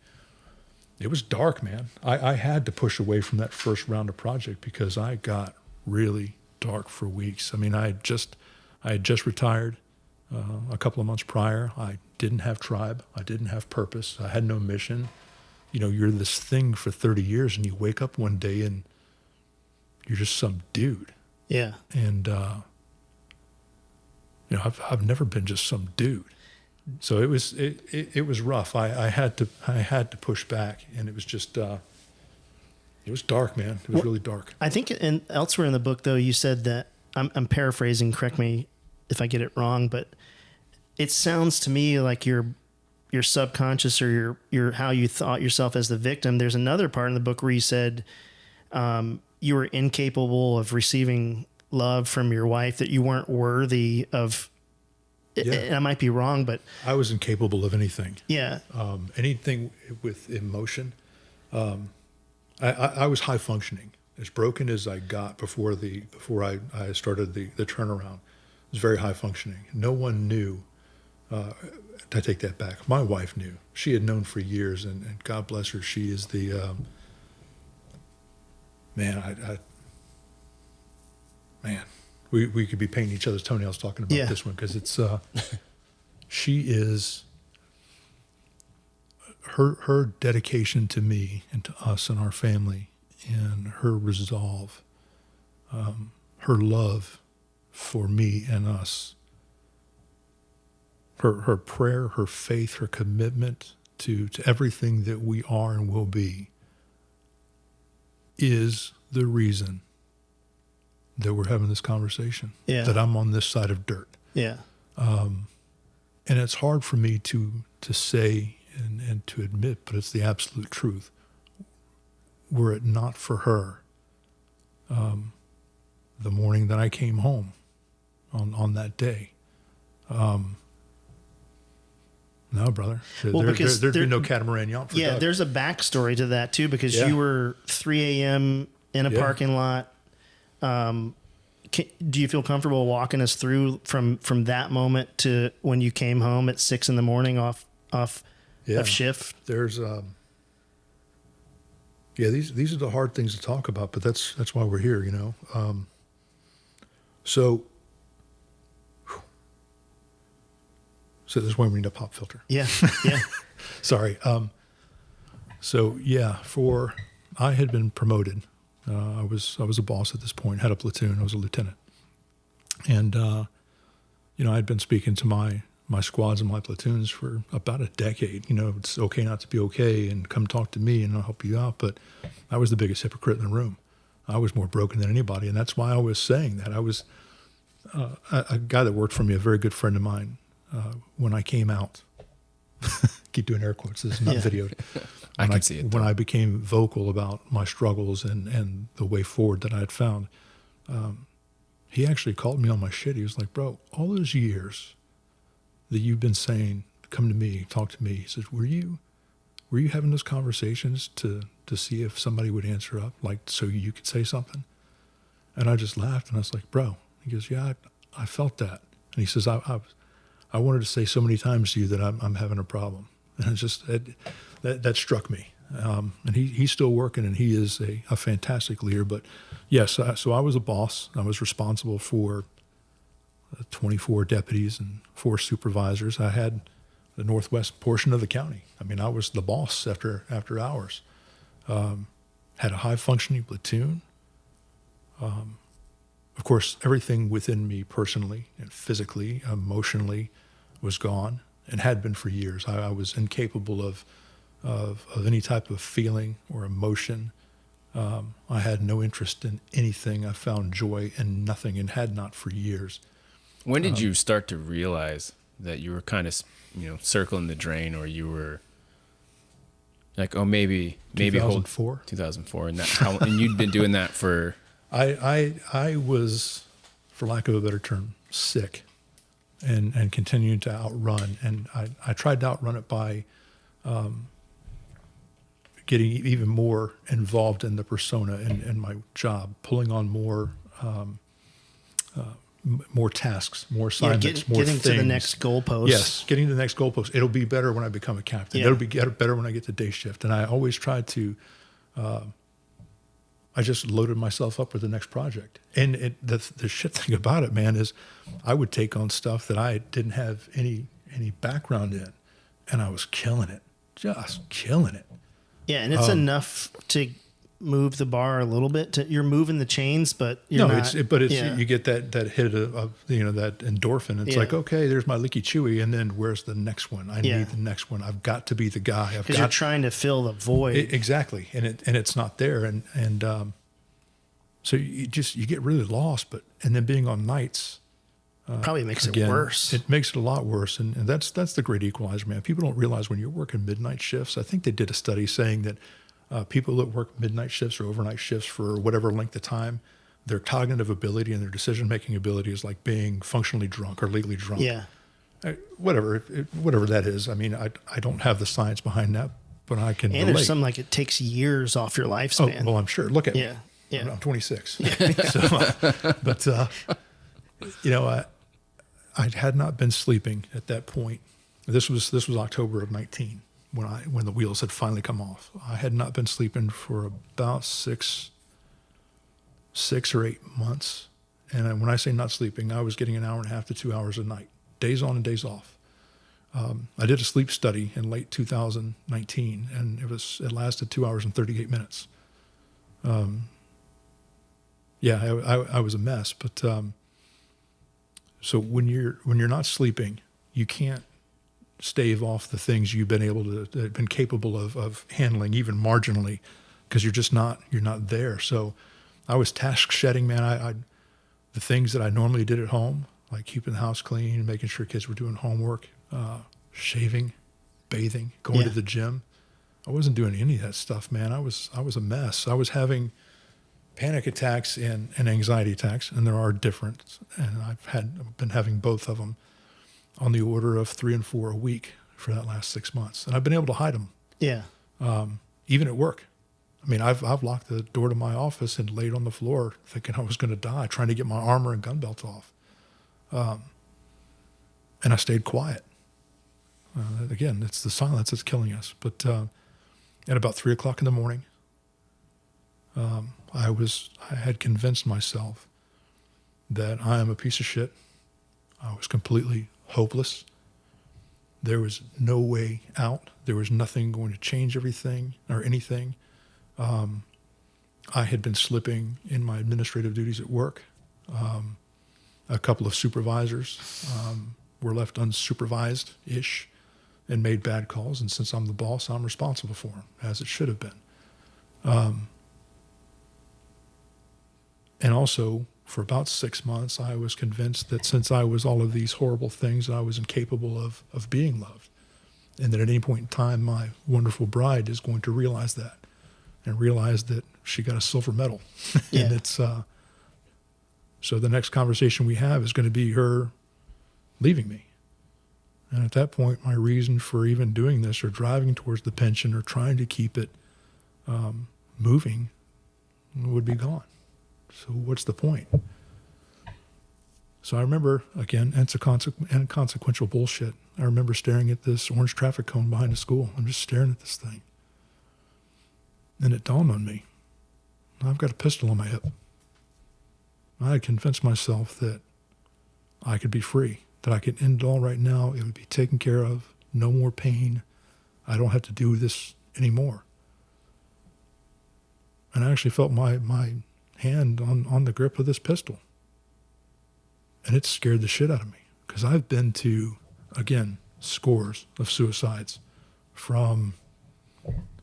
it was dark, man. I had to push away from that first round of project because I got really dark for weeks. I mean, I had just retired a couple of months prior. I didn't have tribe. I didn't have purpose. I had no mission. You're this thing for 30 years and you wake up one day and you're just some dude. Yeah. And, I've never been just some dude. So it was rough. I had to push back, and it was just it was dark, man. It was really dark. I think elsewhere in the book, though, you said that I'm paraphrasing. Correct me if I get it wrong, but it sounds to me like your subconscious or your how you thought yourself as the victim. There's another part in the book where you said you were incapable of receiving love from your wife, that you weren't worthy of. Yeah. And I might be wrong, but I was incapable of anything. Yeah. Anything with emotion. I was high functioning, as broken as I got before I started the turnaround. It was very high functioning. No one knew. I take that back. My wife knew. She had known for years, and God bless her. She is the man. Man. We could be painting each other's toenails talking about this one, because it's she is her dedication to me and to us and our family, and her resolve, her love for me and us, her prayer, her faith, her commitment to everything that we are and will be is the reason that we're having this conversation, that I'm on this side of dirt. Yeah. And it's hard for me to say and to admit, but it's the absolute truth. Were it not for her, the morning that I came home on that day, No, brother. Well, because there'd be no Cateran Yomp for yeah, Doug. there's a backstory to that too, because Yeah. you were 3 a.m. in a Yeah. parking lot. Do you feel comfortable walking us through from that moment to when you came home at 6 a.m. off Yeah. of shift? There's these are the hard things to talk about, but that's why we're here, you know. So this is why we need a pop filter. Yeah, yeah. Sorry. So yeah, I had been promoted. I was a boss at this point, had a platoon. I was a lieutenant, and you know, I'd been speaking to my squads and my platoons for about a decade. You know, it's okay not to be okay, and come talk to me, and I'll help you out. But I was the biggest hypocrite in the room. I was more broken than anybody, and that's why I was saying that. I was a guy that worked for me, a very good friend of mine. When I came out, keep doing air quotes. This is not videoed. I can see it. When I became vocal about my struggles and the way forward that I had found, he actually called me on my shit. He was like, "Bro, all those years that you've been saying, come to me, talk to me." He says, "Were you having those conversations to see if somebody would answer up, like so you could say something?" And I just laughed and I was like, "Bro," he goes, "Yeah, I felt that." And he says, I wanted to say so many times to you that I'm having a problem." And it's just that struck me. And he's still working, and he is a fantastic leader. But yes, so I was a boss. I was responsible for 24 deputies and 4 supervisors. I had the northwest portion of the county. I mean, I was the boss after hours. Had a high functioning platoon. Of course, everything within me personally and physically, emotionally, was gone and had been for years. I was incapable of any type of feeling or emotion. I had no interest in anything. I found joy in nothing and had not for years. When did you start to realize that you were kind of, circling the drain, or you were like, oh, maybe 2004? 2004, and and you'd been doing that for. I was, for lack of a better term, sick, and continued to outrun. And I tried to outrun it by getting even more involved in the persona and my job, pulling on more tasks, more assignments, more getting things. to the next goalpost. Yes, getting to the next goalpost. It'll be better when I become a captain. Yeah. It'll be better when I get to day shift. And I always tried to. I just loaded myself up with the next project. And the shit thing about it, man, is I would take on stuff that I didn't have any background in, and I was killing it, just killing it. Yeah, and it's enough to move the bar a little bit. You're moving the chains, but you're not. You get that hit of that endorphin. It's like, okay, there's my licky chewy, and then where's the next one? I need the next one. I've got to be the guy. Because you're trying to fill the void. Exactly, and it's not there, and so you get really lost. And then being on nights probably makes it again, worse. It makes it a lot worse, and that's the great equalizer, man. People don't realize when you're working midnight shifts. I think they did a study saying that people that work midnight shifts or overnight shifts for whatever length of time, their cognitive ability and their decision-making ability is like being functionally drunk or legally drunk. Yeah. Whatever that is. I mean, I don't have the science behind that, but I can relate. And there's something like it takes years off your lifespan. Oh, well, I'm sure. Look at me. Yeah. I'm 26. So, I had not been sleeping at that point. This was October of 19 when the wheels had finally come off. I had not been sleeping for about six or 8 months. And when I say not sleeping, I was getting an hour and a half to 2 hours a night, days on and days off. I did a sleep study in late 2019, and it lasted 2 hours and 38 minutes. I was a mess. But so when you're not sleeping, you can't stave off the things you've been capable of handling, even marginally, because you're not there. So I was task shedding, man. The things that I normally did at home, like keeping the house clean, making sure kids were doing homework, shaving, bathing, going to the gym. I wasn't doing any of that stuff, man. I was a mess. I was having panic attacks and anxiety attacks, and there are different, and I've been having both of them on the order of 3 and 4 a week for that last 6 months. And I've been able to hide them, Yeah. even at work. I mean, I've locked the door to my office and laid on the floor thinking I was going to die, trying to get my armor and gun belt off. And I stayed quiet. Again, it's the silence that's killing us. But at about 3 o'clock in the morning, I had convinced myself that I am a piece of shit. I was completely hopeless. There was no way out. There was nothing going to change everything or anything. I had been slipping in my administrative duties at work. A couple of supervisors were left unsupervised-ish and made bad calls. And since I'm the boss, I'm responsible for them, as it should have been. And also, for about 6 months, I was convinced that since I was all of these horrible things, I was incapable of being loved. And that at any point in time, my wonderful bride is going to realize that and realize that she got a silver medal. Yeah. And it's, so the next conversation we have is going to be her leaving me. And at that point, my reason for even doing this or driving towards the pension or trying to keep it moving would be gone. So what's the point? So I remember, again, inconsequential bullshit. I remember staring at this orange traffic cone behind the school. I'm just staring at this thing. And it dawned on me, I've got a pistol on my hip. I had convinced myself that I could be free, that I could end it all right now. It would be taken care of, no more pain. I don't have to do this anymore. And I actually felt my hand on the grip of this pistol. And it scared the shit out of me because I've been to, again, scores of suicides, from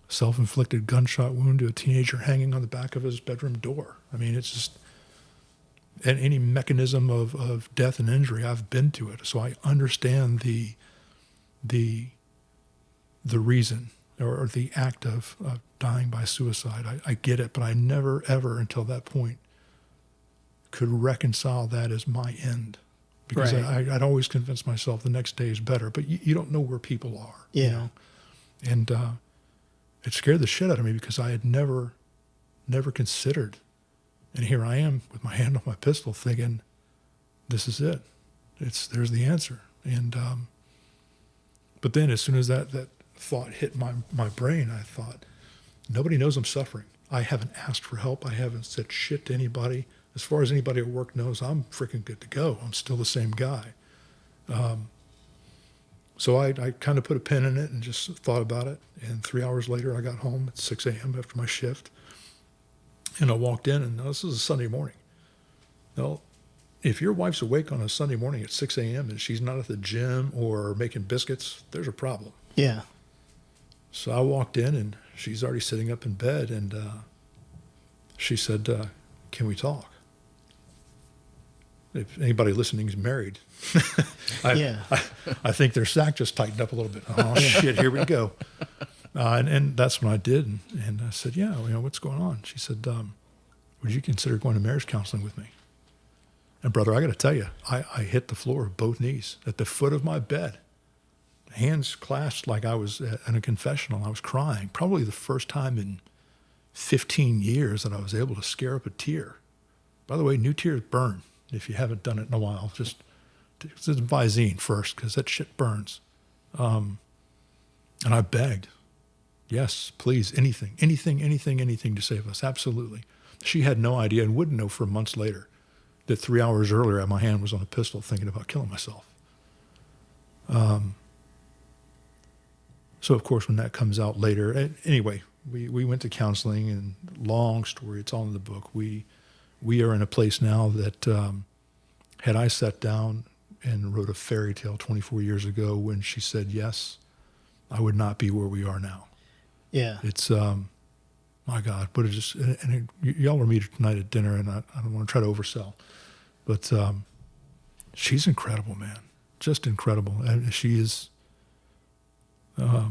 self-inflicted gunshot wound to a teenager hanging on the back of his bedroom door. I mean, it's just, and any mechanism of death and injury, I've been to it. So I understand the reason or the act of dying by suicide. I get it, but I never, ever until that point could reconcile that as my end. Because Right. I'd always convince myself the next day is better, but you don't know where people are. Yeah. You know? And it scared the shit out of me because I had never considered. And here I am with my hand on my pistol thinking, this is it. There's the answer. And but then as soon as that thought hit my brain, I thought, nobody knows I'm suffering. I haven't asked for help. I haven't said shit to anybody. As far as anybody at work knows, I'm freaking good to go. I'm still the same guy. So I kind of put a pin in it and just thought about it. And 3 hours later, I got home at 6 a.m. after my shift. And I walked in, and this is a Sunday morning. Now, if your wife's awake on a Sunday morning at 6 a.m. and she's not at the gym or making biscuits, there's a problem. Yeah. So I walked in, and she's already sitting up in bed, and she said, can we talk? If anybody listening is married, I think their sack just tightened up a little bit. Oh, shit, here we go. And that's when I did. And I said, yeah, what's going on? She said, would you consider going to marriage counseling with me? And brother, I got to tell you, I hit the floor with both knees at the foot of my bed, hands clasped like I was in a confessional. I was crying, probably the first time in 15 years that I was able to scare up a tear. By the way, new tears burn. If you haven't done it in a while, just Visine first, because that shit burns. And I begged, yes, please, anything to save us. Absolutely. She had no idea and wouldn't know for months later that 3 hours earlier my hand was on a pistol thinking about killing myself. So, of course, when that comes out later, anyway, we went to counseling, and long story, it's all in the book. We are in a place now that had I sat down and wrote a fairy tale 24 years ago when she said yes, I would not be where we are now. Yeah. It's, my God, but it just, and y'all were meeting tonight at dinner, and I don't want to try to oversell, but she's incredible, man. Just incredible. And she is, I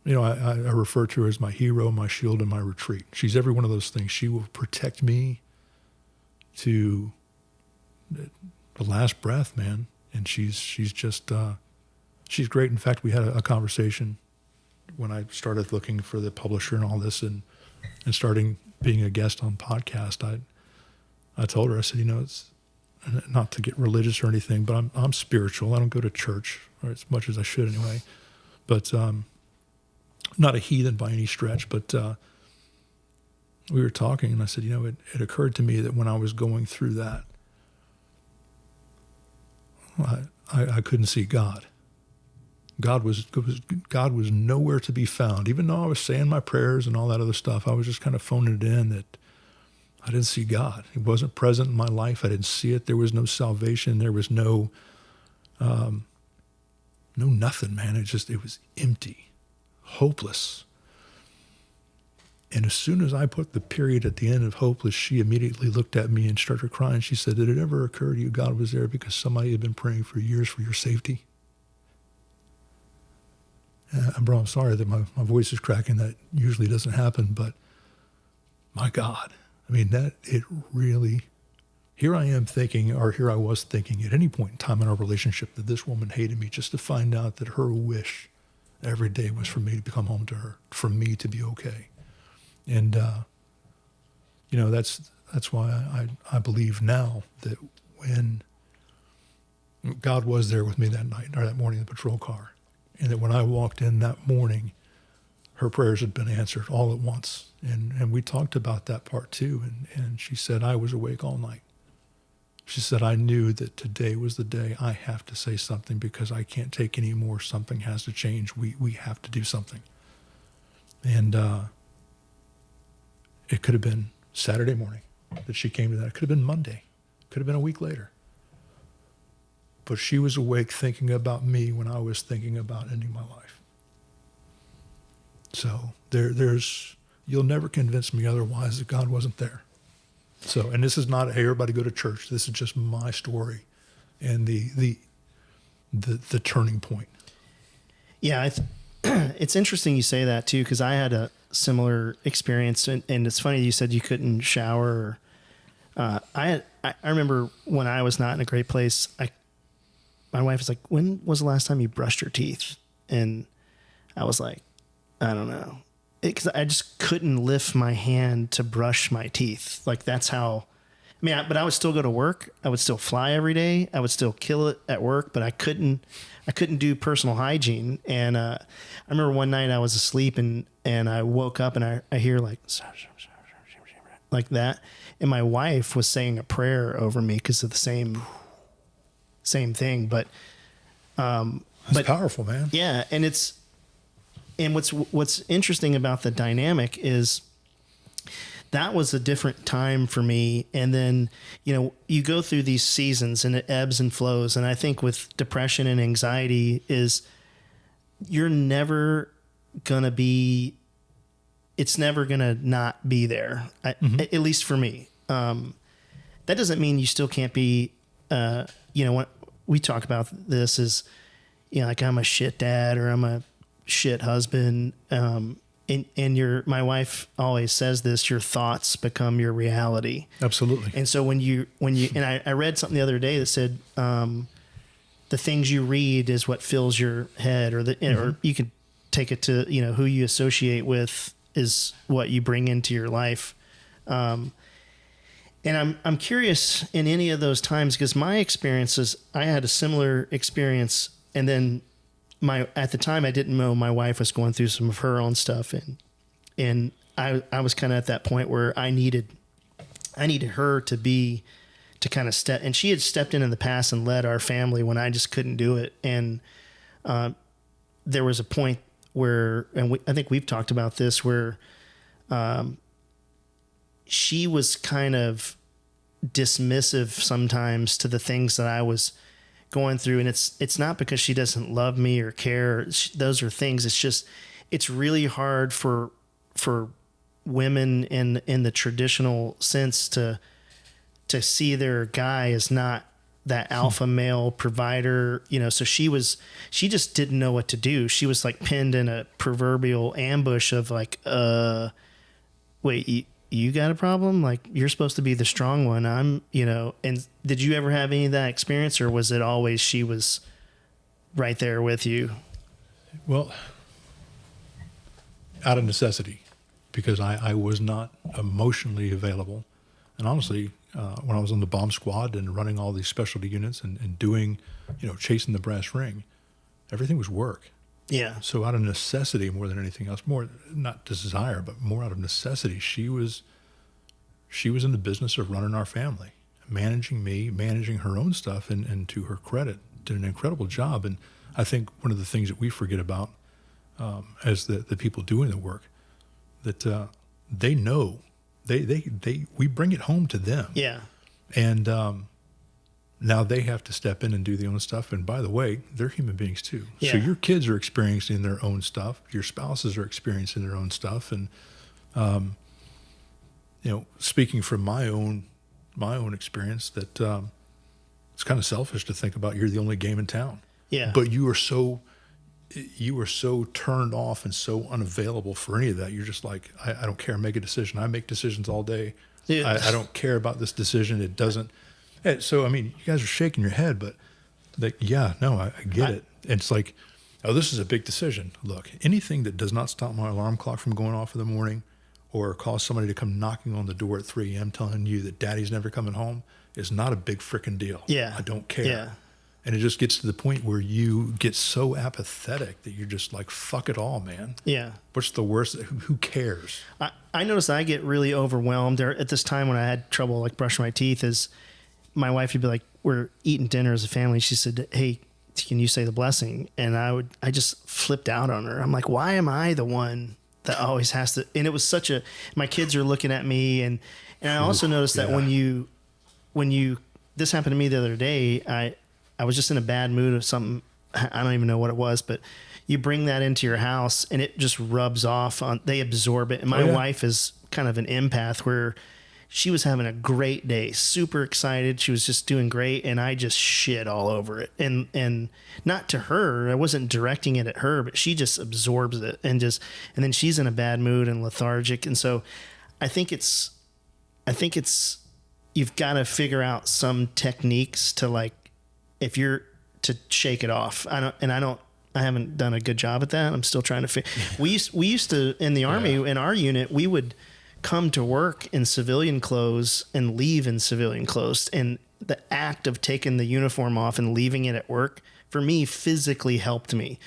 refer to her as my hero, my shield, and my retreat. She's every one of those things. She will protect me to the last breath, man. And she's just, she's great. In fact, we had a conversation when I started looking for the publisher and all this, and starting being a guest on podcast. I told her, I said, you know, it's not to get religious or anything, but I'm spiritual. I don't go to church, or as much as I should anyway. But not a heathen by any stretch. But we were talking, and I said, you know, it occurred to me that when I was going through that, I couldn't see God. God was nowhere to be found. Even though I was saying my prayers and all that other stuff, I was just kind of phoning it in that I didn't see God. He wasn't present in my life. I didn't see it. There was no salvation. There was no nothing, man. It was empty, hopeless. And as soon as I put the period at the end of hopeless, she immediately looked at me and started crying. She said, did it ever occur to you God was there because somebody had been praying for years for your safety? Bro, I'm sorry that my voice is cracking. That usually doesn't happen, but my God. I mean, that it really, here I was thinking at any point in time in our relationship that this woman hated me, just to find out that her wish every day was for me to come home to her, for me to be okay. And, you know, that's why I believe now that when God was there with me that night or that morning in the patrol car, and that when I walked in that morning, her prayers had been answered all at once. And we talked about that part too. And she said, I was awake all night. She said, I knew that today was the day I have to say something because I can't take any more. Something has to change. We have to do something. And it could have been Saturday morning that she came to that. It could have been Monday. It could have been a week later. But she was awake thinking about me when I was thinking about ending my life. So you'll never convince me otherwise that God wasn't there. So, and this is not, hey, everybody go to church. This is just my story and the turning point. Yeah, it's interesting you say that too, because I had a similar experience, and it's funny you said you couldn't shower. I remember when I was not in a great place, my wife was like, when was the last time you brushed your teeth? And I was like, I don't know. Because I just couldn't lift my hand to brush my teeth. Like that's how, but I would still go to work. I would still fly every day. I would still kill it at work, but I couldn't do personal hygiene. And I remember one night I was asleep and I woke up and I hear like that. And my wife was saying a prayer over me because of the same thing, but powerful, man. Yeah, and what's interesting about the dynamic is that was a different time for me. And then, you know, you go through these seasons and it ebbs and flows. And I think with depression and anxiety is you're never gonna be. It's never gonna not be there. At least for me. That doesn't mean you still can't be. You know, when we talk about this is, you know, like I'm a shit dad or I'm a shit husband. And my wife always says this, your thoughts become your reality. Absolutely. And so when you, and I read something the other day that said, the things you read is what fills your head, or or you could take it to, you know, who you associate with is what you bring into your life. And I'm curious in any of those times, because my experiences, I had a similar experience, and then at the time I didn't know my wife was going through some of her own stuff, and I was kind of at that point where I needed her to kind of step, and she had stepped in the past and led our family when I just couldn't do it, and there was a point where, and I think we've talked about this, where she was kind of dismissive sometimes to the things that I was going through. And it's not because she doesn't love me or care. Those are things. It's just, it's really hard for women in the traditional sense to see their guy as not that alpha male provider, you know. So she just didn't know what to do. She was like pinned in a proverbial ambush of like, wait, you got a problem? Like, you're supposed to be the strong one. I'm, you know. And did you ever have any of that experience, or was it always she was right there with you. Well, out of necessity, because I was not emotionally available. And honestly, when I was on the bomb squad and running all these specialty units and doing, chasing the brass ring, everything was work. Yeah. So out of necessity more than anything else, more not desire, but more out of necessity, she was in the business of running our family, managing me, managing her own stuff, and to her credit, did an incredible job. And I think one of the things that we forget about as the people doing the work, that they know, we bring it home to them. Yeah. And now they have to step in and do their own stuff. And by the way, they're human beings too. Yeah. So your kids are experiencing their own stuff. Your spouses are experiencing their own stuff. And, speaking from my own experience, that it's kind of selfish to think about you're the only game in town. Yeah. But you are so turned off and so unavailable for any of that. You're just like, I don't care. Make a decision. I make decisions all day. Yeah. I don't care about this decision. It doesn't. So, I mean, you guys are shaking your head, but I get it. It's like, oh, this is a big decision. Look, anything that does not stop my alarm clock from going off in the morning or cause somebody to come knocking on the door at 3 a.m. telling you that daddy's never coming home is not a big frickin' deal. Yeah. I don't care. Yeah. And it just gets to the point where you get so apathetic that you're just like, fuck it all, man. Yeah. What's the worst? Who cares? I noticed I get really overwhelmed there at this time when I had trouble like brushing my teeth. Is my wife would be like, we're eating dinner as a family. She said, hey, can you say the blessing? And I just flipped out on her. I'm like, why am I the one that always has to? And it was my kids are looking at me. And I also noticed that when you, this happened to me the other day, I was just in a bad mood of something. I don't even know what it was, but you bring that into your house and it just rubs off they absorb it. And my wife is kind of an empath where she was having a great day, super excited. She was just doing great. And I just shit all over it. And not to her, I wasn't directing it at her, but she just absorbs it and then she's in a bad mood and lethargic. And so I think it's, you've got to figure out some techniques to like, if you're to shake it off. I haven't done a good job at that. I'm still trying to we used to, in the Army, in our unit, we would come to work in civilian clothes and leave in civilian clothes. And the act of taking the uniform off and leaving it at work, for me, physically helped me.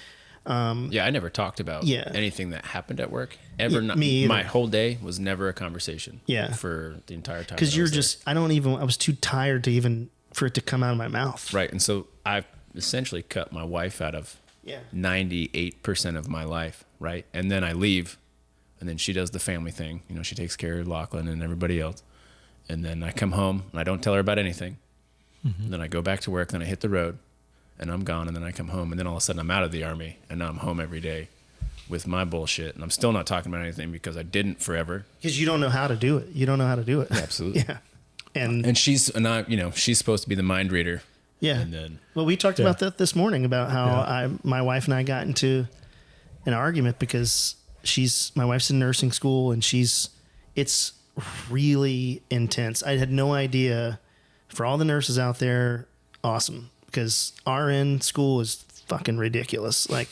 I never talked about anything that happened at work ever. Me either. My whole day was never a conversation. Yeah. For the entire time. Because I was too tired for it to come out of my mouth. Right. And so I've essentially cut my wife out of 98% of my life. Right. And then I leave. And then she does the family thing. She takes care of Lachlan and everybody else. And then I come home and I don't tell her about anything. Mm-hmm. Then I go back to work. Then I hit the road and I'm gone. And then I come home. And then all of a sudden I'm out of the Army. And now I'm home every day with my bullshit. And I'm still not talking about anything because I didn't forever. Because you don't know how to do it. You don't know how to do it. Absolutely. Yeah. And she's supposed to be the mind reader. Yeah. And then, well, we talked about that this morning about how my wife and I got into an argument because my wife's in nursing school and it's really intense. I had no idea. For all the nurses out there, awesome, because RN school is fucking ridiculous. Like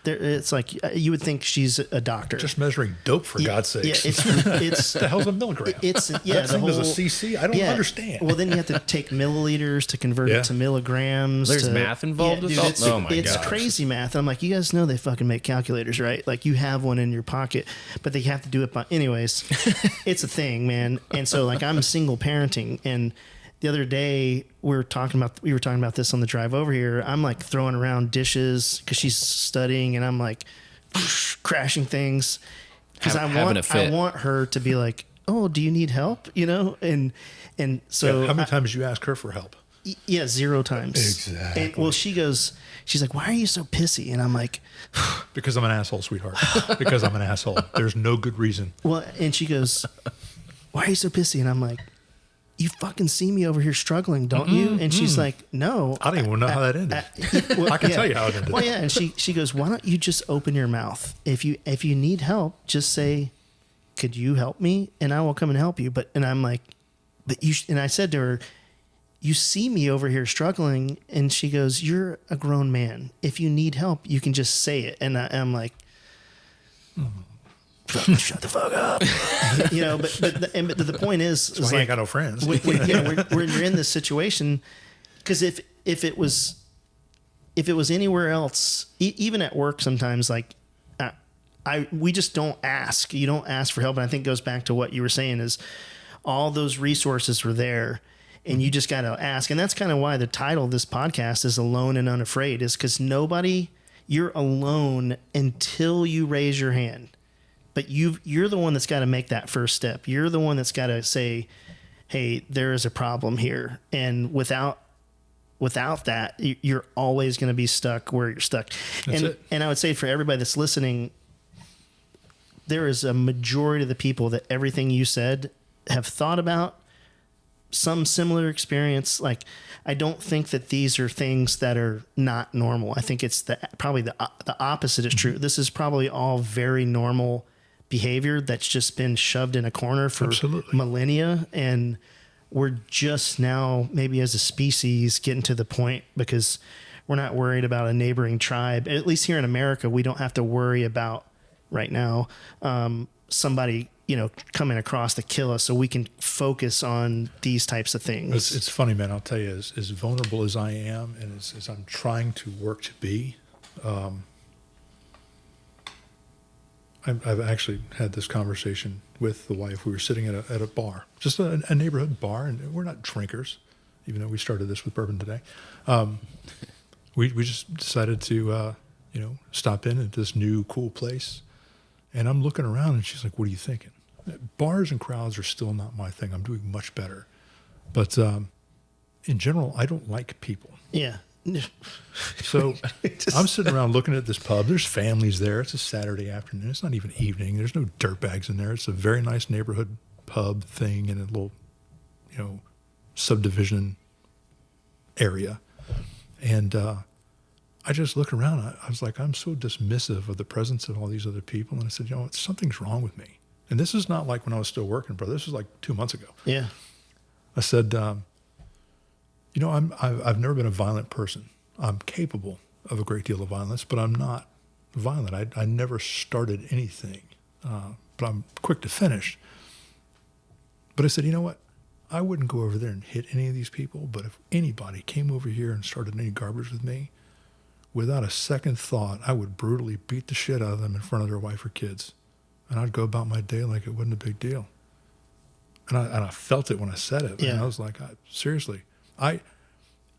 it's like you would think she's a doctor. Just measuring dope, for God's sakes. Yeah, it's the hell's a milligram? It's that thing is a cc. I don't understand. Well, then you have to take milliliters to convert it to milligrams. There's math involved. Dude, it's crazy math. I'm like, you guys know they fucking make calculators, right? Like you have one in your pocket, but they have to do it by. Anyways, it's a thing, man. And so like I'm single parenting and. The other day we were talking about this on the drive over here. I'm like throwing around dishes because she's studying, and I'm like crashing things because I want her to be like, "Oh, do you need help?" And so how many times did you ask her for help? Yeah, 0 times. Exactly. And, well, she's like, "Why are you so pissy?" And I'm like, "Because I'm an asshole, sweetheart. Because I'm an asshole. There's no good reason." Well, and she goes, "Why are you so pissy?" And I'm like. You fucking see me over here struggling, don't you? And she's like, no. I don't even know how that ended. I can tell you how it ended. Well, yeah. And she goes, why don't you just open your mouth? If you need help, just say, could you help me? And I will come and help you. And I'm like, and I said to her, you see me over here struggling. And she goes, you're a grown man. If you need help, you can just say it. And I'm like, shut the fuck up. But the point is That's why I ain't got no friends. when you're in this situation, because if it was anywhere else, even at work, sometimes like we just don't ask. You don't ask for help, and I think it goes back to what you were saying is all those resources were there, and you just got to ask. And that's kind of why the title of this podcast is "Alone and Unafraid," is because you're alone until you raise your hand. But you're the one that's got to make that first step. You're the one that's got to say, hey, there is a problem here. And without that, you're always going to be stuck where you're stuck. And I would say for everybody that's listening, there is a majority of the people that everything you said have thought about some similar experience. Like, I don't think that these are things that are not normal. I think it's probably the opposite is true. This is probably all very normal behavior that's just been shoved in a corner for millennia. And we're just now, maybe as a species, getting to the point because we're not worried about a neighboring tribe. At least here in America, we don't have to worry about right now somebody coming across to kill us, so we can focus on these types of things. It's funny, man. I'll tell you, as vulnerable as I am and as I'm trying to work to be, I've actually had this conversation with the wife. We were sitting at a bar, just a neighborhood bar, and we're not drinkers, even though we started this with bourbon today. We just decided to stop in at this new cool place, and I'm looking around, and she's like, "What are you thinking?" Bars and crowds are still not my thing. I'm doing much better, but in general, I don't like people. Yeah. So I'm sitting around looking at this pub. There's families there. It's a Saturday afternoon. It's not even evening. There's no dirtbags in there. It's a very nice neighborhood pub thing in a little, subdivision area. And I just looked around. I was like, I'm so dismissive of the presence of all these other people. And I said, something's wrong with me. And this is not like when I was still working, brother. This was like 2 months ago. Yeah. I said, I've never been a violent person. I'm capable of a great deal of violence, but I'm not violent. I never started anything, but I'm quick to finish. But I said, you know what? I wouldn't go over there and hit any of these people, but if anybody came over here and started any garbage with me, without a second thought, I would brutally beat the shit out of them in front of their wife or kids. And I'd go about my day like it wasn't a big deal. And I felt it when I said it. Yeah. And I was like, seriously.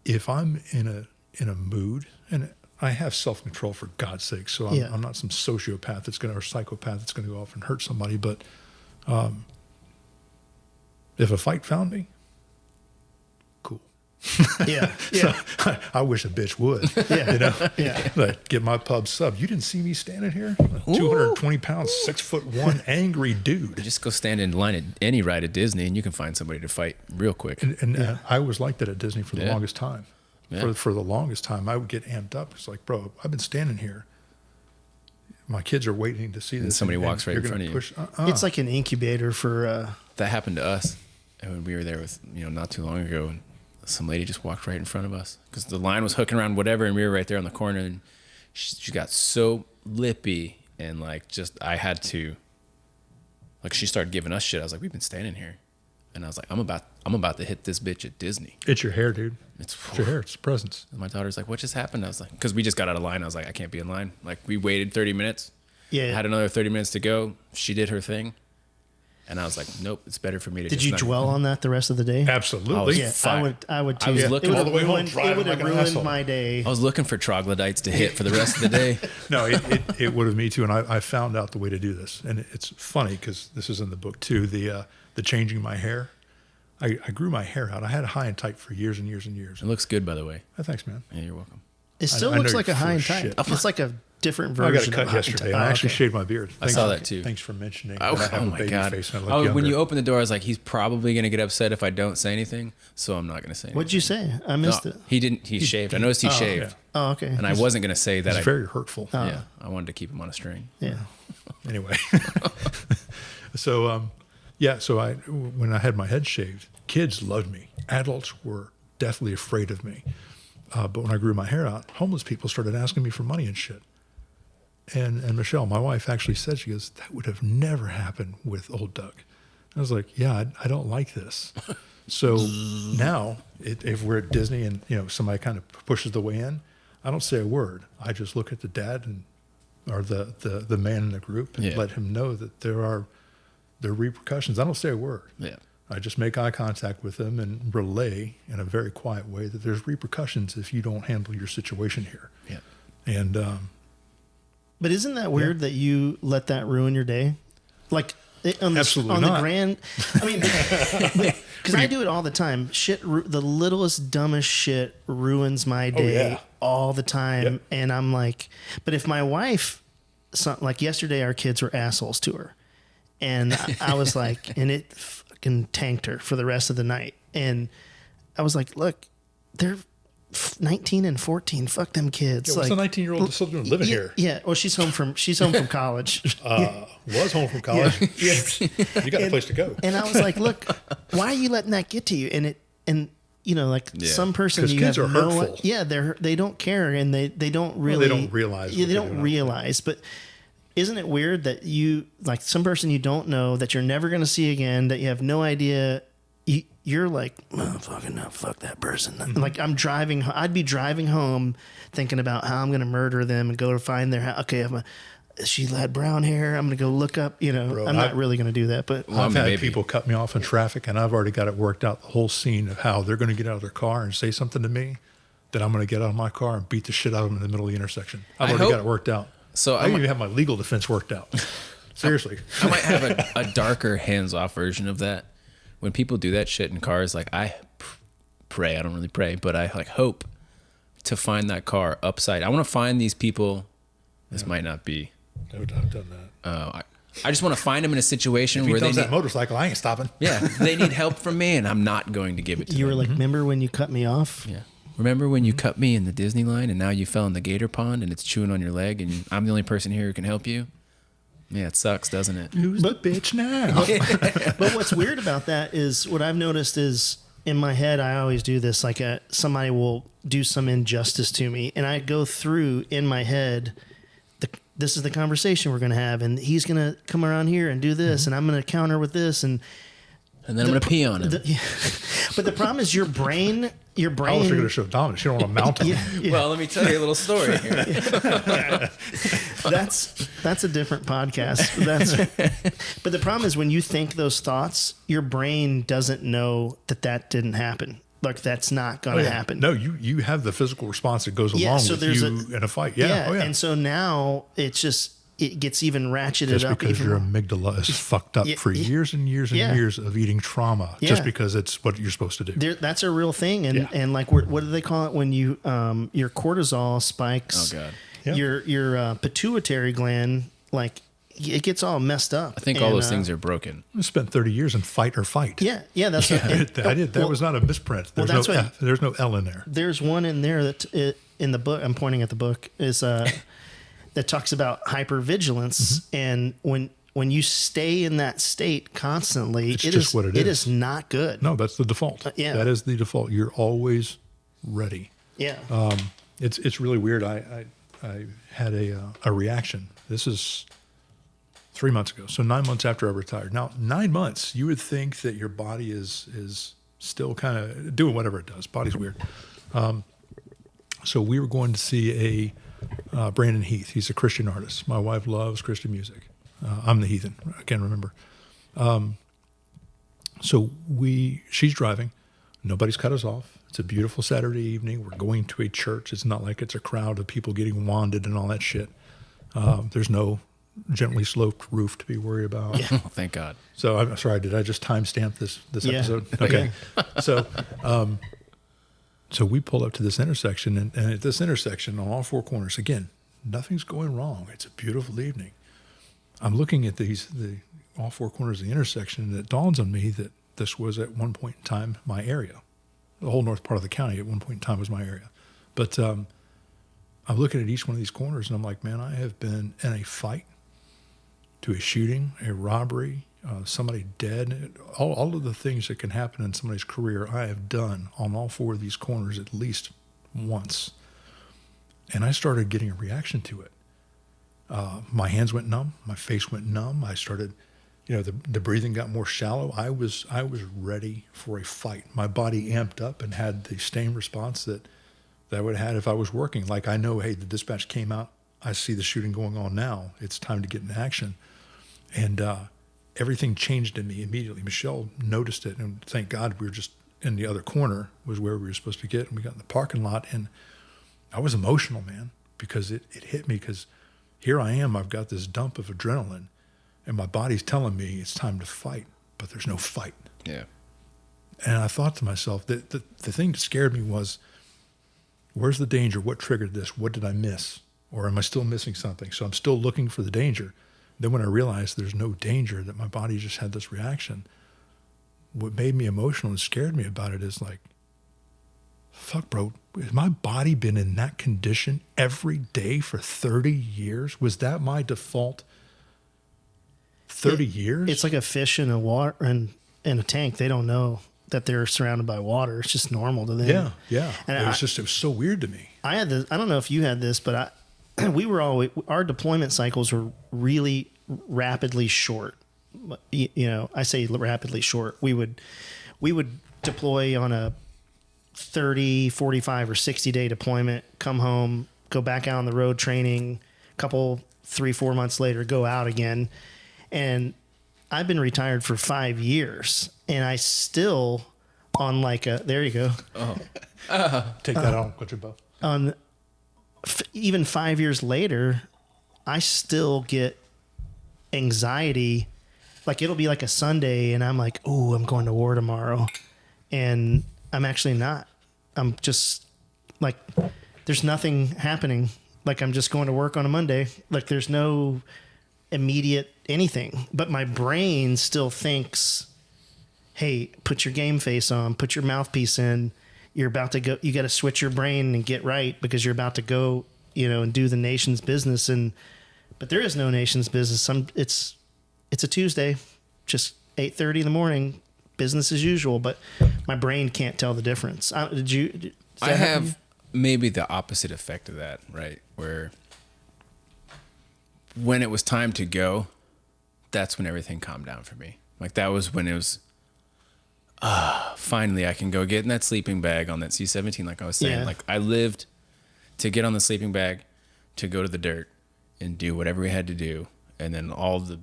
If I'm in a mood, and I have self-control for God's sake, so I'm not some sociopath or psychopath that's going to go off and hurt somebody, but if a fight found me, cool. Yeah. So I wish a bitch would. Yeah. Yeah. Like, get my pub sub. You didn't see me standing here? 220 pounds, 6'1", angry dude. Just go stand in line at any ride at Disney and you can find somebody to fight real quick. And I was like that at Disney for the longest time. Yeah. For the longest time, I would get amped up. It's like, bro, I've been standing here. My kids are waiting to see this. And somebody walks right in front of you. It's like an incubator for... That happened to us. And when we were there with, not too long ago, and some lady just walked right in front of us because the line was hooking around whatever, and we were right there on the corner, and she got so lippy, and I had to, she started giving us shit. I was like, we've been standing here, and I was like, I'm about to hit this bitch at Disney. It's your hair, dude. It's your hair. It's the presence. And my daughter's like, what just happened? I was like, because we just got out of line. I was like, I can't be in line. We waited 30 minutes. Yeah. Had another 30 minutes to go. She did her thing. And I was like, nope, it's better for me to. Did you dwell on that the rest of the day? Absolutely. I would too. I was looking all the way home. It would have ruined my day. I was looking for troglodytes to hit for the rest of the day. No, it would have me too. And I found out the way to do this. And it's funny because this is in the book too. The changing my hair. I grew my hair out. I had a high and tight for years and years and years. It looks good, by the way. Oh, thanks, man. Yeah, you're welcome. It still looks like a high and tight. It's like a different version. I got a cut yesterday. I actually shaved my beard. I saw that too. Thanks for mentioning. Oh my God! When you opened the door, I was like, he's probably going to get upset if I don't say anything, so I'm not going to say anything. What'd you say? I missed it. He didn't. He shaved. I noticed he shaved. Yeah. Oh, okay. And I wasn't going to say that. It's very hurtful. Yeah, I wanted to keep him on a string. Yeah. Anyway, so when I had my head shaved, kids loved me. Adults were deathly afraid of me. But when I grew my hair out, homeless people started asking me for money and shit. And Michelle, my wife, actually said, she goes, that would have never happened with old Doug. I was like, yeah, I don't like this. So now, if we're at Disney and somebody kind of pushes the way in, I don't say a word. I just look at the dad or the man in the group and let him know that there are repercussions. I don't say a word. Yeah. I just make eye contact with them and relay in a very quiet way that there's repercussions if you don't handle your situation here. Yeah. And but isn't that weird that you let that ruin your day? Like absolutely on not. the grand. I mean, because I do it all the time. The littlest, dumbest shit ruins my day all the time, Yep. and I'm like, but if my wife, like yesterday, our kids were assholes to her, and I was like, and it fucking tanked her for the rest of the night, and I was like, look, they're 19 and 14. Fuck them kids. what's like, the 19-year-old still doing living here? Yeah. Well, she's home from college. Was home from college. Yeah. You got a place to go. And I was like, look, why are you letting that get to you? And some person 'Cause you kids have are no, hurtful. they don't care, and they don't really, they don't realize. Yeah, they don't realize. But isn't it weird that you, like, some person you don't know that you're never going to see again, that you have no idea, you're like, oh, fuck that person. Mm-hmm. Like, I'd be driving home thinking about how I'm going to murder them and go to find their house. Okay, she had brown hair. I'm going to go look up, Bro, I'm not really going to do that, but I've had people cut me off in traffic, and I've already got it worked out, the whole scene of how they're going to get out of their car and say something to me, that I'm going to get out of my car and beat the shit out of them in the middle of the intersection. I've already got it worked out. So I even have my legal defense worked out. Seriously. I might have a darker hands-off version of that. When people do that shit in cars, like, I pray, I don't really pray, but I like hope to find that car upside. I want to find these people. This might not be. I've done that. I just want to find them in a situation If he where they comes need, that motorcycle, I ain't stopping. yeah, they need help from me, and I'm not going to give it to you them. were like, remember when you cut me off? Yeah. Remember when you cut me in the Disney line and now you fell in the gator pond and it's chewing on your leg and I'm the only person here who can help you? Yeah, it sucks, doesn't it? Who's the bitch now? But what's weird about that is what I've noticed is in my head, I always do this. Like somebody will do some injustice to me, and I go through in my head, this is the conversation we're going to have, and he's going to come around here and do this, and I'm going to counter with this, and then I'm going to pee on him. But the problem is your brain. I was going to show dominance. You don't want to mount him. Yeah. Well, let me tell you a little story here. That's a different podcast. But the problem is when you think those thoughts, your brain doesn't know that didn't happen. Like, that's not going to happen. No, you have the physical response that goes along with you in a fight. Yeah. Oh, yeah. And so now it gets even ratcheted just up. because your amygdala is fucked up for years and years and years of eating trauma, just because it's what you're supposed to do. That's a real thing. And like, what do they call it when you your cortisol spikes? Oh, God. Yeah. Your pituitary gland, like, it gets all messed up. I think all those things are broken. I spent 30 years in fight or fight. Yeah, that's I did. That was not a misprint. There's there's no L in there. There's one in there that in the book. I'm pointing at the book is that talks about hypervigilance, and when you stay in that state constantly, It's just what it is. It is not good. No, that's the default. That is the default. You're always ready. Yeah. It's really weird. I had a reaction. This is 3 months ago. So 9 months after I retired. Now, 9 months, you would think that your body is still kind of doing whatever it does. Body's weird. So we were going to see a Brandon Heath. He's a Christian artist. My wife loves Christian music. I'm the heathen. I can't remember. So she's driving. Nobody's cut us off. It's a beautiful Saturday evening. We're going to a church. It's not like it's a crowd of people getting wanded and all that shit. There's no gently sloped roof to be worried about. Yeah. Oh, thank God. So I'm sorry, did I just timestamp this episode? Okay. So we pull up to this intersection, and at this intersection on all four corners, again, nothing's going wrong. It's a beautiful evening. I'm looking at the all four corners of the intersection, and it dawns on me that this was at one point in time my area. The whole north part of the county at one point in time was my area. But I'm looking at each one of these corners, and I'm like, man, I have been in a fight, to a shooting, a robbery, somebody dead, all of the things that can happen in somebody's career, I have done on all 4 of these corners at least once. And I started getting a reaction to it. My hands went numb, my face went numb. I started, the breathing got more shallow. I was ready for a fight. My body amped up and had the same response that I would have had if I was working. Like, I know, hey, the dispatch came out. I see the shooting going on now. It's time to get into action. And everything changed in me immediately. Michelle noticed it, and thank God we were just in the other corner was where we were supposed to get, and we got in the parking lot, and I was emotional, man, because it hit me, because here I am, I've got this dump of adrenaline, and my body's telling me it's time to fight, but there's no fight. Yeah. And I thought to myself, that the thing that scared me was, where's the danger? What triggered this? What did I miss? Or am I still missing something? So I'm still looking for the danger. Then when I realized there's no danger, that my body just had this reaction, what made me emotional and scared me about it is like, fuck, bro, has my body been in that condition every day for 30 years? Was that my default 30 years? It's like a fish in a water in a tank. They don't know that they're surrounded by water. It's just normal to them. Yeah. And it was so weird to me. I had this, I don't know if you had this, but our deployment cycles were really rapidly short. I say rapidly short. We would deploy on a 30, 45 or 60 day deployment, come home, go back out on the road training, couple 3-4 months later, go out again. And I've been retired for 5 years, and I still on there you go. Oh. Take that on, Coach Bo. Even 5 years later, I still get anxiety. Like, it'll be like a Sunday and I'm like, oh, I'm going to war tomorrow. And I'm actually not. I'm just like, there's nothing happening. Like, I'm just going to work on a Monday. Like, there's no immediate anything. But my brain still thinks, hey, put your game face on, put your mouthpiece in. You're about to go, you got to switch your brain and get right, because you're about to go, and do the nation's business. But there is no nation's business. It's a Tuesday, just 8:30 in the morning, business as usual. But my brain can't tell the difference. I have maybe the opposite effect of that, right? Where when it was time to go, that's when everything calmed down for me. Like, that was when it was, finally I can go get in that sleeping bag on that C-17, like I was saying. Yeah. Like, I lived to get on the sleeping bag, to go to the dirt and do whatever we had to do. And then all the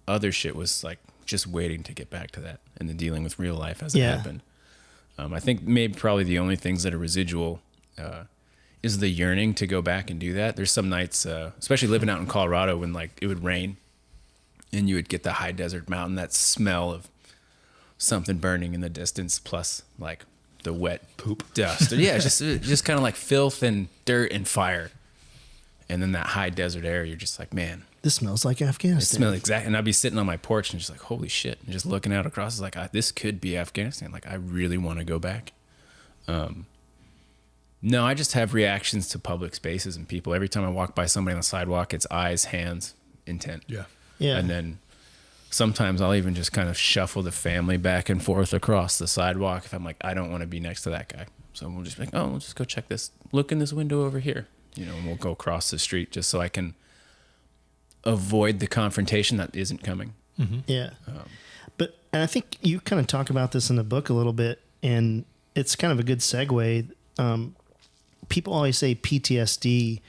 other shit was like just waiting to get back to that, and then dealing with real life as it happened. I think maybe probably the only things that are residual is the yearning to go back and do that. There's some nights, especially living out in Colorado, when like it would rain and you would get the high desert mountain, that smell of something burning in the distance, plus like the wet poop dust. Yeah, just kind of like filth and dirt and fire. And then that high desert air, you're just like, man, this smells like it Afghanistan. smells exactly. And I'd be sitting on my porch and just like, holy shit, and just looking out across, it's like, this could be Afghanistan. Like, I really want to go back. No, I just have reactions to public spaces and people. Every time I walk by somebody on the sidewalk, it's eyes, hands, intent. Yeah. And then sometimes I'll even just kind of shuffle the family back and forth across the sidewalk if I'm like, I don't want to be next to that guy. So we'll just be like, we'll just go check this. Look in this window over here. And we'll go across the street just so I can avoid the confrontation that isn't coming. Mm-hmm. Yeah. And I think you kind of talk about this in the book a little bit, and it's kind of a good segue. People always say PTSD,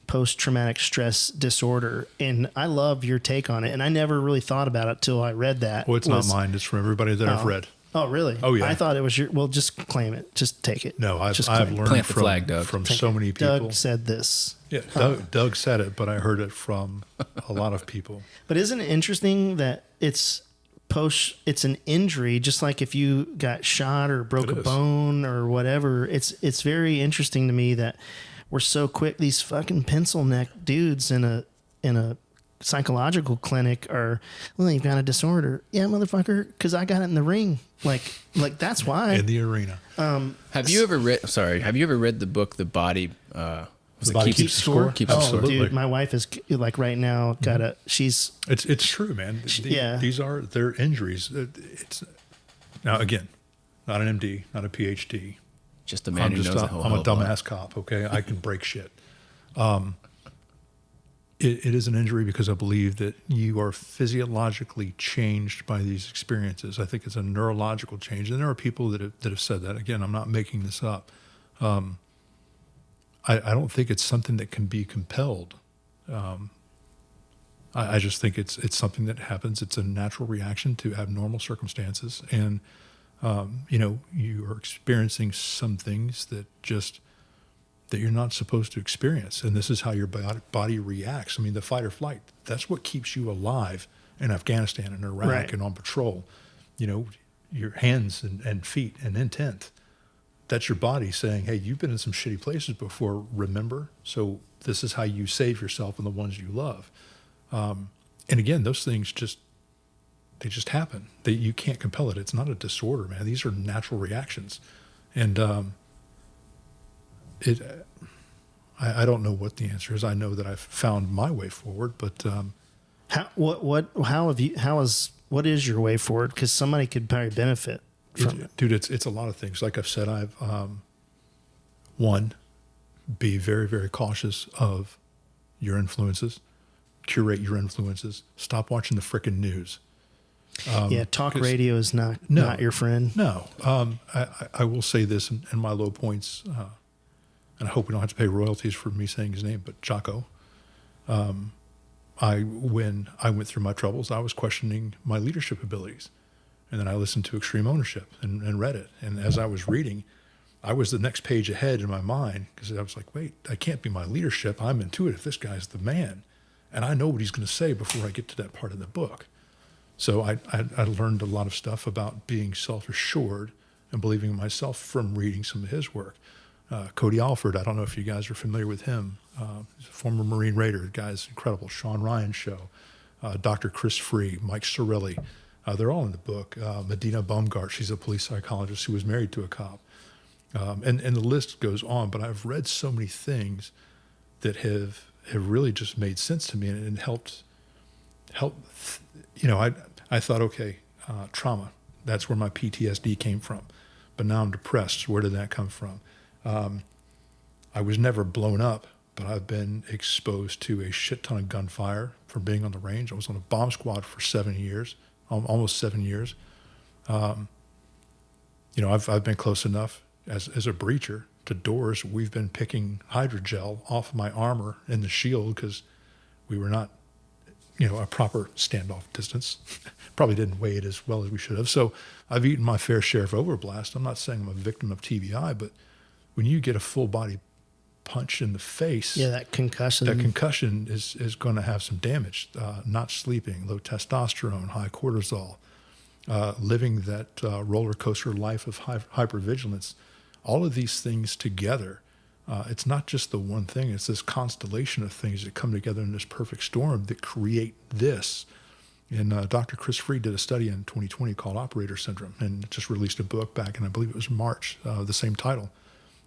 post-traumatic stress disorder, and I love your take on it. And I never really thought about it till I read that. Well, it's not mine. It's from everybody that I've read. Oh, really? Oh, yeah. I thought it was well, just claim it. Just take it. No, I've learned Plant the flag, Doug. from so many people. Doug said this. Yeah, Doug said it, but I heard it from a lot of people. But isn't it interesting that it's an injury, just like if you got shot or broke a bone or whatever. It's very interesting to me that we're so quick. These fucking pencil neck dudes in a psychological clinic are, well, you've got a disorder. Yeah, motherfucker, because I got it in the ring. Like that's why. In the arena. Have you ever read the book, The Body The body keeps score. Keeps the score. Dude, my wife is like right now she's It's true, man. These are their injuries. Now again, not an MD, not a PhD. Just a man who knows I'm a dumbass cop. Okay, I can break shit. It is an injury because I believe that you are physiologically changed by these experiences. I think it's a neurological change, and there are people that have said that. Again, I'm not making this up. I don't think it's something that can be compelled. I just think it's something that happens. It's a natural reaction to abnormal circumstances, and you are experiencing some things that you're not supposed to experience. And this is how your body reacts. I mean, the fight or flight, that's what keeps you alive in Afghanistan and Iraq and on patrol. Your hands and feet and intent. That's your body saying, hey, you've been in some shitty places before, remember? So this is how you save yourself and the ones you love. And again, those things they just happen. You can't compel it. It's not a disorder, man. These are natural reactions. And I don't know what the answer is. I know that I've found my way forward, but what is your way forward? Because somebody could probably benefit from it. Dude, it's a lot of things. Like I've said, I've one, be very, very cautious of your influences. Curate your influences. Stop watching the frickin' news. Talk radio is not your friend. No. I will say this in my low points, and I hope we don't have to pay royalties for me saying his name, but Jocko. When I went through my troubles, I was questioning my leadership abilities. And then I listened to Extreme Ownership and read it. And as I was reading, I was the next page ahead in my mind because I was like, wait, I can't be my leadership. I'm intuitive. This guy's the man. And I know what he's going to say before I get to that part of the book. So I learned a lot of stuff about being self-assured and believing in myself from reading some of his work. Cody Alford, I don't know if you guys are familiar with him. He's a former Marine Raider. The guy's incredible. Sean Ryan show. Dr. Chris Free, Mike Cirilli. They're all in the book. Medina Baumgart, she's a police psychologist who was married to a cop. And the list goes on, but I've read so many things that have really just made sense to me and helped. I thought, okay, trauma, that's where my PTSD came from. But now I'm depressed. Where did that come from? I was never blown up, but I've been exposed to a shit ton of gunfire from being on the range. I was on a bomb squad for 7 years, almost 7 years. I've been close enough as a breacher to doors. We've been picking hydrogel off my armor in the shield because we were not, a proper standoff distance. Probably didn't weigh it as well as we should have. So I've eaten my fair share of overblast. I'm not saying I'm a victim of TBI, but when you get a full body punch in the face, that concussion is going to have some damage. Not sleeping, low testosterone, high cortisol, living that roller coaster life of hypervigilance. All of these things together, it's not just the one thing. It's this constellation of things that come together in this perfect storm that create this. And Dr. Chris Free did a study in 2020 called Operator Syndrome and just released a book back in, I believe it was March, the same title.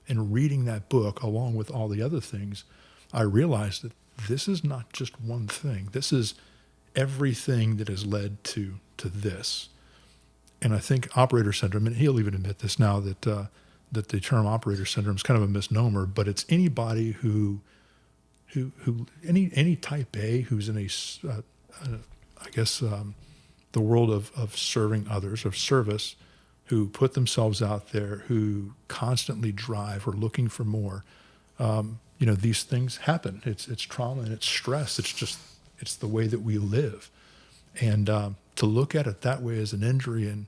And reading that book, along with all the other things, I realized that this is not just one thing. This is everything that has led to this. And I think Operator Syndrome, and he'll even admit this now, that the term Operator Syndrome is kind of a misnomer, but it's anybody who any type A who's in the world of serving others, of service, who put themselves out there, who constantly drive or looking for more. These things happen. It's trauma and it's stress. It's the way that we live. And to look at it that way as an injury and,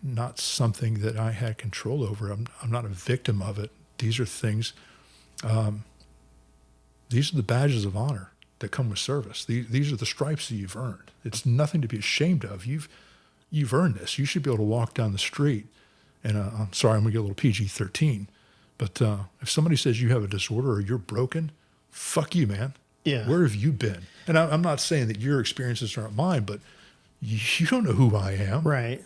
not something that I had control over. I'm not a victim of it. These are things, these are the badges of honor that come with service. These are the stripes that you've earned. It's nothing to be ashamed of. You've earned this. You should be able to walk down the street. And I'm sorry, I'm going to get a little PG-13. But if somebody says you have a disorder or you're broken, fuck you, man. Yeah. Where have you been? And I'm not saying that your experiences aren't mine, but you don't know who I am. Right.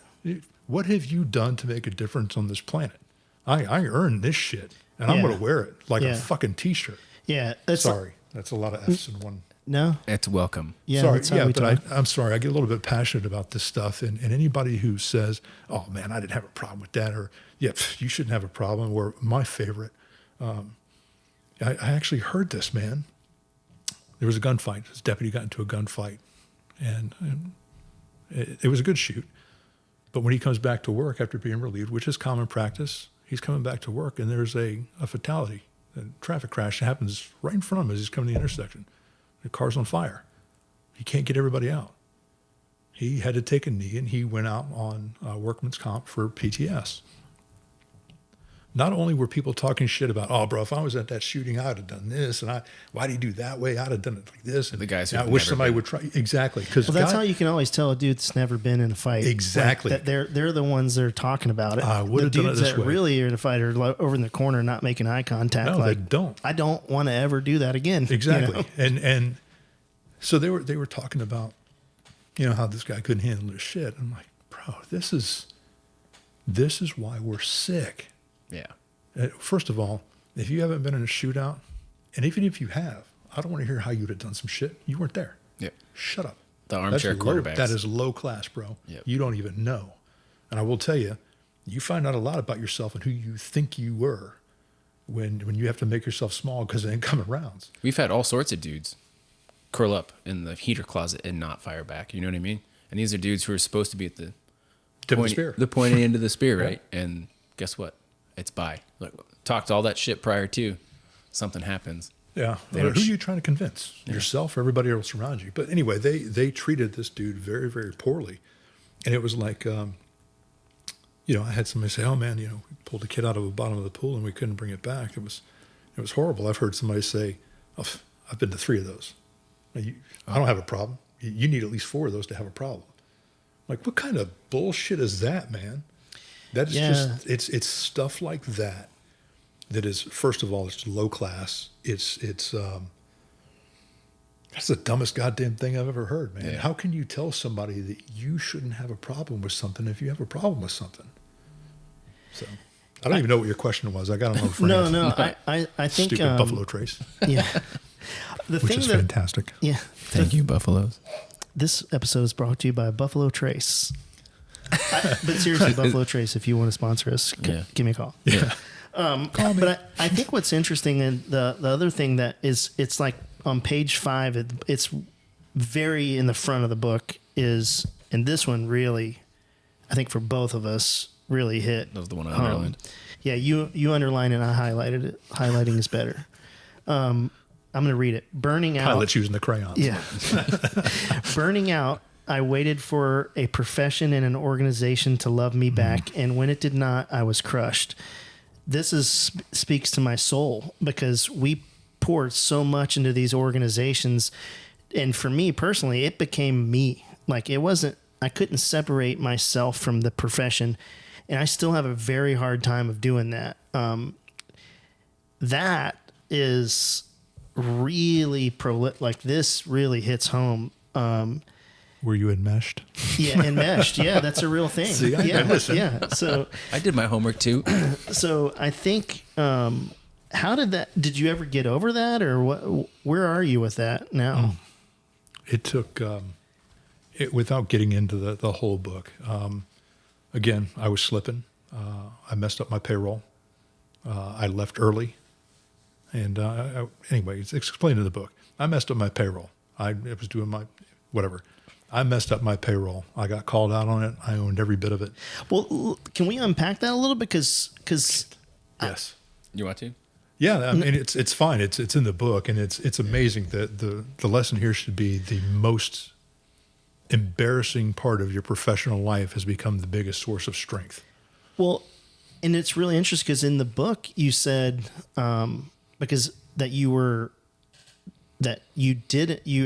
What have you done to make a difference on this planet? I earned this shit. and I'm going to wear it like Yeah. a fucking t-shirt. Yeah. Sorry, that's a lot of F's in one. No. It's welcome. Yeah. Sorry, That's how yeah, we but talk. I'm sorry. I get a little bit passionate about this stuff, and anybody who says, "Oh man, I didn't have a problem with that," or "Yeah, you shouldn't have a problem," or my favorite. I actually heard this, man. There was a gunfight. His deputy got into a gunfight, and it was a good shoot. But when he comes back to work after being relieved, which is common practice, he's coming back to work, and there's a fatality, a traffic crash happens right in front of him as he's coming to the intersection. The car's on fire. He can't get everybody out. He had to take a knee, and he went out on workman's comp for PTS. Not only were people talking shit about, oh, bro, if I was at that shooting, I'd have done this, and why do you do that way? I'd have done it like this. And The guys who I have wish never somebody been. would try. Exactly. Because Well, that's how you can always tell a dude that's never been in a fight. Exactly. Like, that they're the ones that are talking about it. I would the have done it dudes this that way. really are in a fight are over in the corner not making eye contact. No, like, they don't. I don't want to ever do that again. Exactly. You know? And so they were talking about, how this guy couldn't handle his shit. I'm like, bro, this is why we're sick. Yeah. First of all, if you haven't been in a shootout, and even if you have, I don't want to hear how you would have done some shit. You weren't there. Yep. Shut up. The armchair That's low, quarterbacks. that is low class, bro. Yep. You don't even know. And I will tell you, you find out a lot about yourself and who you think you were when you have to make yourself small because of incoming rounds. We've had all sorts of dudes curl up in the heater closet and not fire back. You know what I mean? And these are dudes who are supposed to be at the Tip of the spear. the pointy end of the spear, right? And guess what? It's by. Look, talked all that shit prior to. Something happens. Yeah. They Who don't are you trying to convince? Yourself or everybody else around you? But anyway, they treated this dude very, very poorly. And it was like, I had somebody say, oh man, we pulled a kid out of the bottom of the pool and we couldn't bring it back. It was horrible. I've heard somebody say, oh, I've been to 3 of those. I don't have a problem. You need at least 4 of those to have a problem. Like, what kind of bullshit is that, man? That is just, it's stuff like that is, first of all, it's low class. That's the dumbest goddamn thing I've ever heard, man. Yeah. How can you tell somebody that you shouldn't have a problem with something if you have a problem with something? So I don't even know what your question was. I got another for No, answer. no. I think Stupid Buffalo Trace, Yeah. The which thing is that fantastic. yeah. Thank you, Buffaloes. This episode is brought to you by Buffalo Trace. But seriously, Buffalo Trace, if you want to sponsor us, give me a call. Yeah. Call me. But I think what's interesting, and the other thing that is, it's like on page 5, it's very in the front of the book is, and this one really, I think for both of us, really hit. That was the one I underlined. Yeah, you underlined and I highlighted it. Highlighting is better. I'm going to read it. Burning out. Pilot's using the crayons. Yeah. Burning out, I waited for a profession and an organization to love me back, and when it did not, I was crushed. This speaks to my soul because we poured so much into these organizations, and for me personally, it became me. Like, it wasn't, I couldn't separate myself from the profession, and I still have a very hard time of doing that. That is really like this really hits home. Were you enmeshed? Yeah, enmeshed. Yeah, that's a real thing. See, I listen. Yeah. So I did my homework too. I think, how did you ever get over that, or what? Where are you with that now? It took, without getting into the whole book. Again, I was slipping. I messed up my payroll. I left early. And anyway, it's explained in the book. I messed up my payroll. I was doing my whatever. I messed up my payroll. I got called out on it. I owned every bit of it. Well, can we unpack that a little bit? Because Yes. You want to? Yeah, I mean it's fine. It's in the book, and it's amazing that the lesson here should be the most embarrassing part of your professional life has become the biggest source of strength. Well, and it's really interesting because in the book you said because that you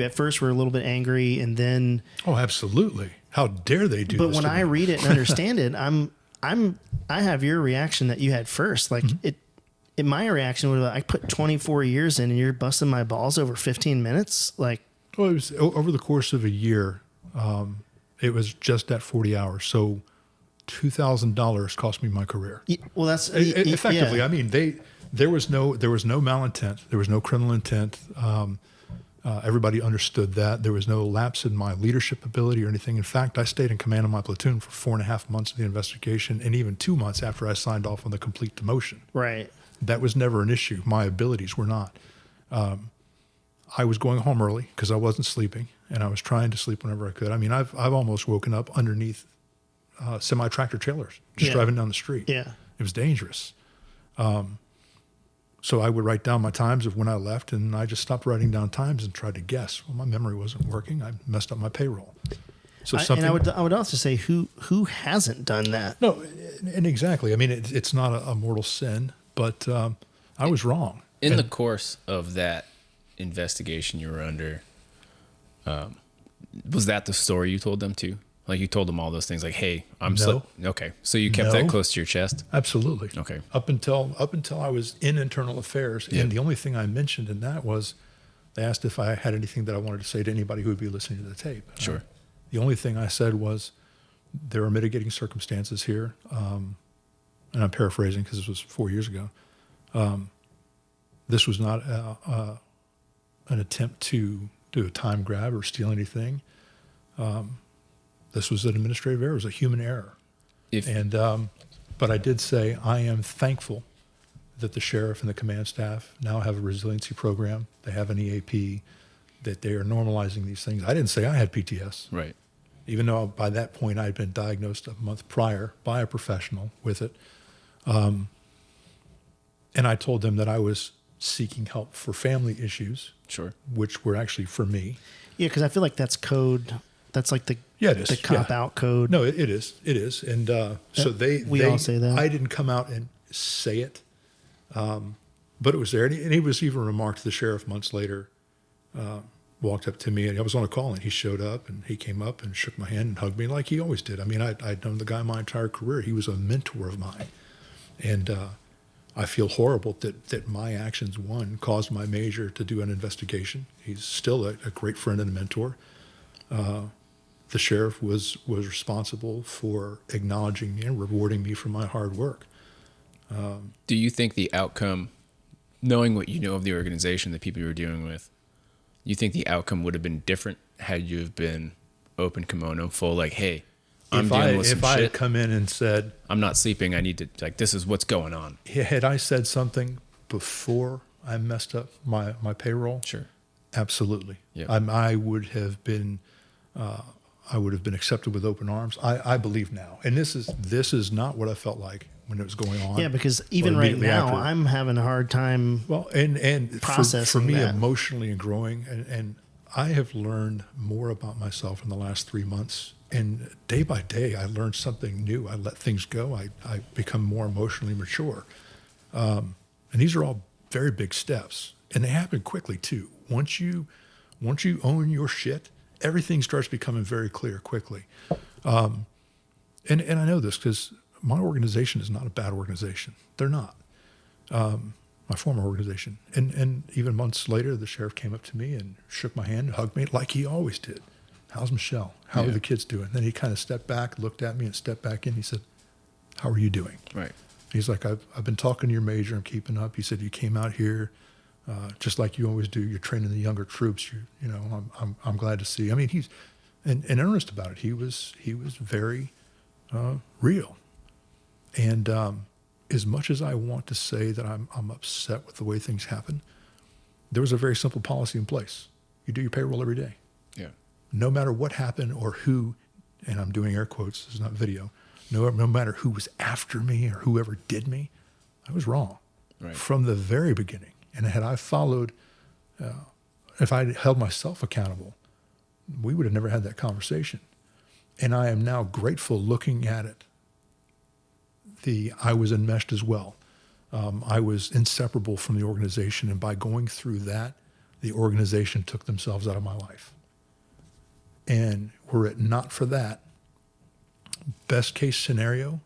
at first were a little bit angry, and then Oh, absolutely. How dare they do but this when to I me? read it and understand it, I have your reaction that you had first. Like my reaction would have been, I put 24 years in and you're busting my balls over 15 minutes. Like, Well, it was over the course of a year. It was just at 40 hours. So $2,000 cost me my career. well, that's Effectively, yeah. I mean, There was no malintent. There was no criminal intent. Everybody understood that. There was no lapse in my leadership ability or anything. In fact, I stayed in command of my platoon for 4.5 months of the investigation, and even 2 months after I signed off on the complete demotion. Right. That was never an issue. My abilities were not. I was going home early because I wasn't sleeping, and I was trying to sleep whenever I could. I mean, I've almost woken up underneath semi-tractor trailers just driving down the street. Yeah. It was dangerous. So I would write down my times of when I left, and I just stopped writing down times and tried to guess. Well, my memory wasn't working. I messed up my payroll. So and I would also say who hasn't done that? No, and exactly. I mean, it's not a mortal sin, but I was wrong. In the course of that investigation you were under, was that the story you told them too? Like you told them all those things, like, "Hey, I'm okay." So you kept that close to your chest. Absolutely. Okay. Up until I was in internal affairs, and the only thing I mentioned in that was they asked if I had anything that I wanted to say to anybody who would be listening to the tape. Sure. The only thing I said was there are mitigating circumstances here, and I'm paraphrasing because this was 4 years ago. This was not an attempt to do a time grab or steal anything. This was an administrative error. It was a human error. But I did say I am thankful that the sheriff and the command staff now have a resiliency program. They have an EAP, that they are normalizing these things. I didn't say I had PTS. Right. Even though by that point I had been diagnosed a month prior by a professional with it. And I told them that I was seeking help for family issues. Sure. Which were actually for me. Yeah, because I feel like that's code. That's like the it is. The cop-out code. No, it is. It is. And so they all say that. I didn't come out and say it, but it was there. And he was even remarked, the sheriff months later walked up to me, and I was on a call, and he showed up, and he came up and shook my hand and hugged me like he always did. I mean, I'd known the guy my entire career. He was a mentor of mine. And I feel horrible that my actions, one, caused my major to do an investigation. He's still a great friend and a mentor. The sheriff was responsible for acknowledging me and rewarding me for my hard work. Do you think the outcome, knowing what you know of the organization, the people you were dealing with, you think the outcome would have been different had you have been open kimono, full like, hey, I'm dealing with some shit. If I had come in and said, I'm not sleeping, I need to, like, this is what's going on. Had I said something before I messed up my payroll? Sure. Absolutely. Yeah. I would have been accepted with open arms. I believe now, and this is not what I felt like when it was going on. Yeah, because even right now, I'm having a hard time. Well, and processing for me that. emotionally and growing, and I have learned more about myself in the last 3 months. And day by day, I learned something new. I let things go. I become more emotionally mature, and these are all very big steps, and they happen quickly too. Once you own your shit, everything starts becoming very clear quickly. And I know this because my organization is not a bad organization. They're not. My former organization. And even months later, the sheriff came up to me and shook my hand and hugged me like he always did. How's Michelle? How are the kids doing? Then he kind of stepped back, looked at me and stepped back in. He said, how are you doing? Right. He's like, I've been talking to your major and keeping up. He said, you came out here just like you always do. You're training the younger troops. You know, I'm glad to see. I mean, he's in earnest about it. He was very real. And as much as I want to say that I'm upset with the way things happen, there was a very simple policy in place. You do your payroll every day. Yeah. No matter what happened or who, and I'm doing air quotes, this is not video, no matter who was after me or whoever did me, I was wrong from the very beginning. And had I followed, if I held myself accountable, we would have never had that conversation. And I am now grateful looking at it. I was enmeshed as well. I was inseparable from the organization. And by going through that, the organization took themselves out of my life. And were it not for that, best case scenario,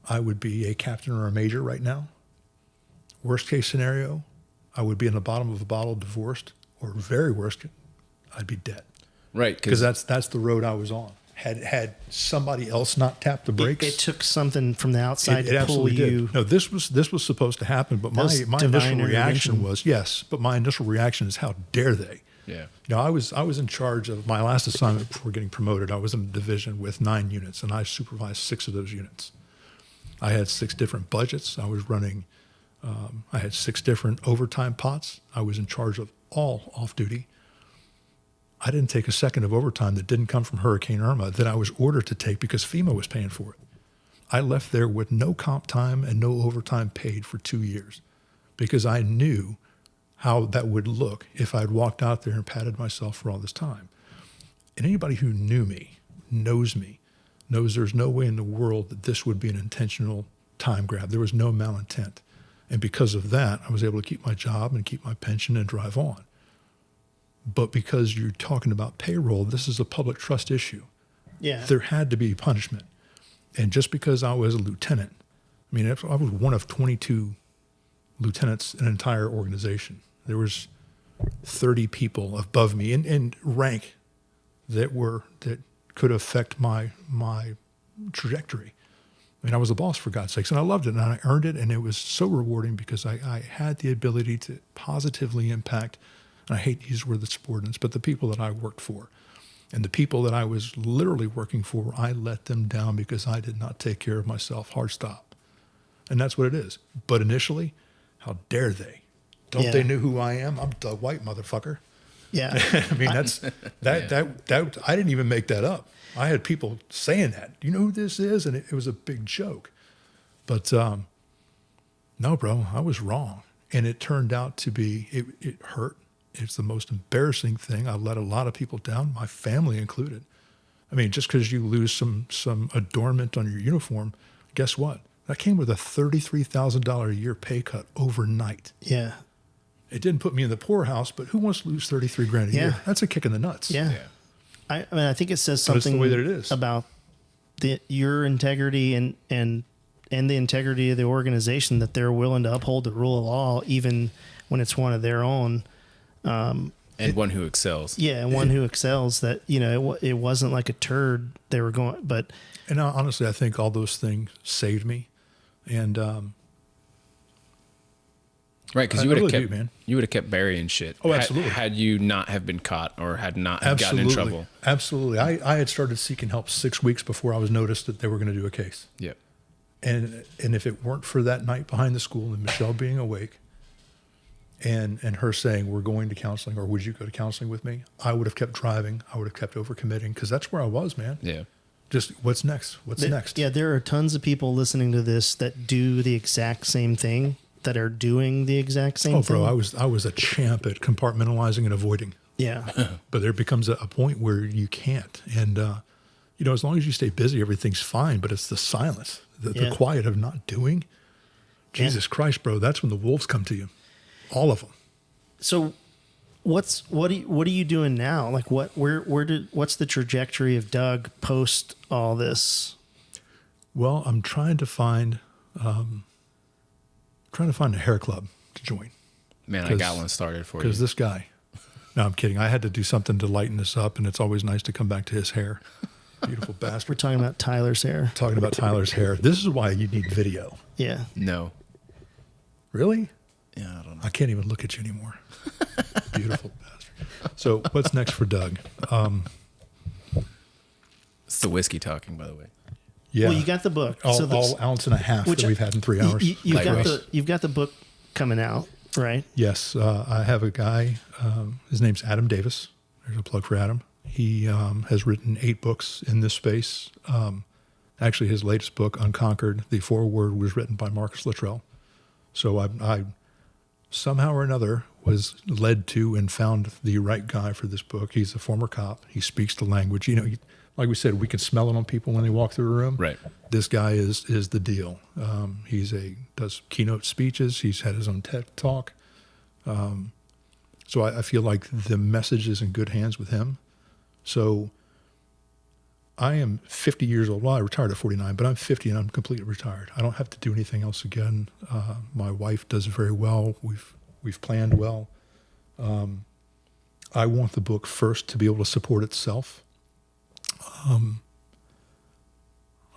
I would be a captain or a major right now. Worst case scenario, I would be in the bottom of a bottle, divorced, or very worst, I'd be dead. Right. Because that's the road I was on. Had somebody else not tapped the brakes, It took something from the outside to pull absolutely you. did. No, this was supposed to happen, but my initial reaction was yes. But my initial reaction is, how dare they? Yeah. You know, I was in charge of my last assignment before getting promoted. I was in a division with 9 units, and I supervised 6 of those units. I had 6 different budgets. I was running. I had 6 different overtime pots. I was in charge of all off duty. I didn't take a second of overtime that didn't come from Hurricane Irma that I was ordered to take because FEMA was paying for it. I left there with no comp time and no overtime paid for 2 years because I knew how that would look if I'd walked out there and patted myself for all this time. And anybody who knew me, knows there's no way in the world that this would be an intentional time grab. There was no malintent. And because of that, I was able to keep my job and keep my pension and drive on. But because you're talking about payroll, this is a public trust issue. Yeah. There had to be punishment. And just because I was a lieutenant, I mean, I was one of 22 lieutenants in an entire organization. There was 30 people above me in rank that could affect my trajectory. I mean, I was the boss, for God's sakes, and I loved it, and I earned it, and it was so rewarding because I had the ability to positively impact, and I hate to use the word the subordinates, but the people that I worked for. And the people that I was literally working for, I let them down because I did not take care of myself. Hard stop. And that's what it is. But initially, how dare they? Don't they know who I am? I'm Doug White, motherfucker. Yeah. I mean, that I didn't even make that up. I had people saying that. Do you know who this is? And it was a big joke. But no, bro, I was wrong. And it turned out to be, it hurt. It's the most embarrassing thing. I let a lot of people down, my family included. I mean, just because you lose some adornment on your uniform, guess what? That came with a $33,000 a year pay cut overnight. Yeah. It didn't put me in the poorhouse, but who wants to lose 33 grand a year? That's a kick in the nuts. Yeah. I mean, I think it says something the way that it is. about your integrity and the integrity of the organization, that they're willing to uphold the rule of law, even when it's one of their own. And one who excels. Yeah, and one who excels. That, you know, it wasn't like a turd they were going, but. And honestly, I think all those things saved me. And right, because you would have kept burying shit. Oh, absolutely. Had you not have been caught or had not have gotten in trouble. Absolutely. I had started seeking help 6 weeks before I was noticed that they were going to do a case. Yep. And if it weren't for that night behind the school and Michelle being awake and her saying, we're going to counseling, or would you go to counseling with me? I would have kept driving. I would have kept overcommitting, because that's where I was, man. Yeah. Just what's next? What's next? Yeah, there are tons of people listening to this that do the exact same thing, that are doing the exact same thing. Oh, bro, I was a champ at compartmentalizing and avoiding. Yeah. But there becomes a point where you can't. And, you know, as long as you stay busy, everything's fine. But it's the silence, the quiet of not doing. Jesus Christ, bro, that's when the wolves come to you. All of them. So what are you doing now? Like what's the trajectory of Doug post all this? Well, I'm trying to find a hair club to join. Man, I got one started for you. Because this guy, no, I'm kidding. I had to do something to lighten this up, and it's always nice to come back to his hair. Beautiful bastard. We're talking about Tyler's hair. Talking about Tyler's hair. This is why you need video. Yeah. No. Really? Yeah, I don't know. I can't even look at you anymore. Beautiful bastard. So what's next for Doug? It's the whiskey talking, by the way. Yeah. Well, you got the book. All ounce and a half that we've had in 3 hours. You've got the book coming out, right? Yes. I have a guy, his name's Adam Davis. There's a plug for Adam. He has written 8 books in this space. Actually, his latest book, Unconquered, the foreword was written by Marcus Luttrell. So I somehow or another was led to and found the right guy for this book. He's a former cop. He speaks the language. You know, like we said, we can smell it on people when they walk through a room. Right. This guy is the deal. Does keynote speeches. He's had his own TED Talk. So I feel like the message is in good hands with him. So I am 50 years old. Well, I retired at 49, but I'm 50 and I'm completely retired. I don't have to do anything else again. My wife does very well. We've planned well. I want the book first to be able to support itself.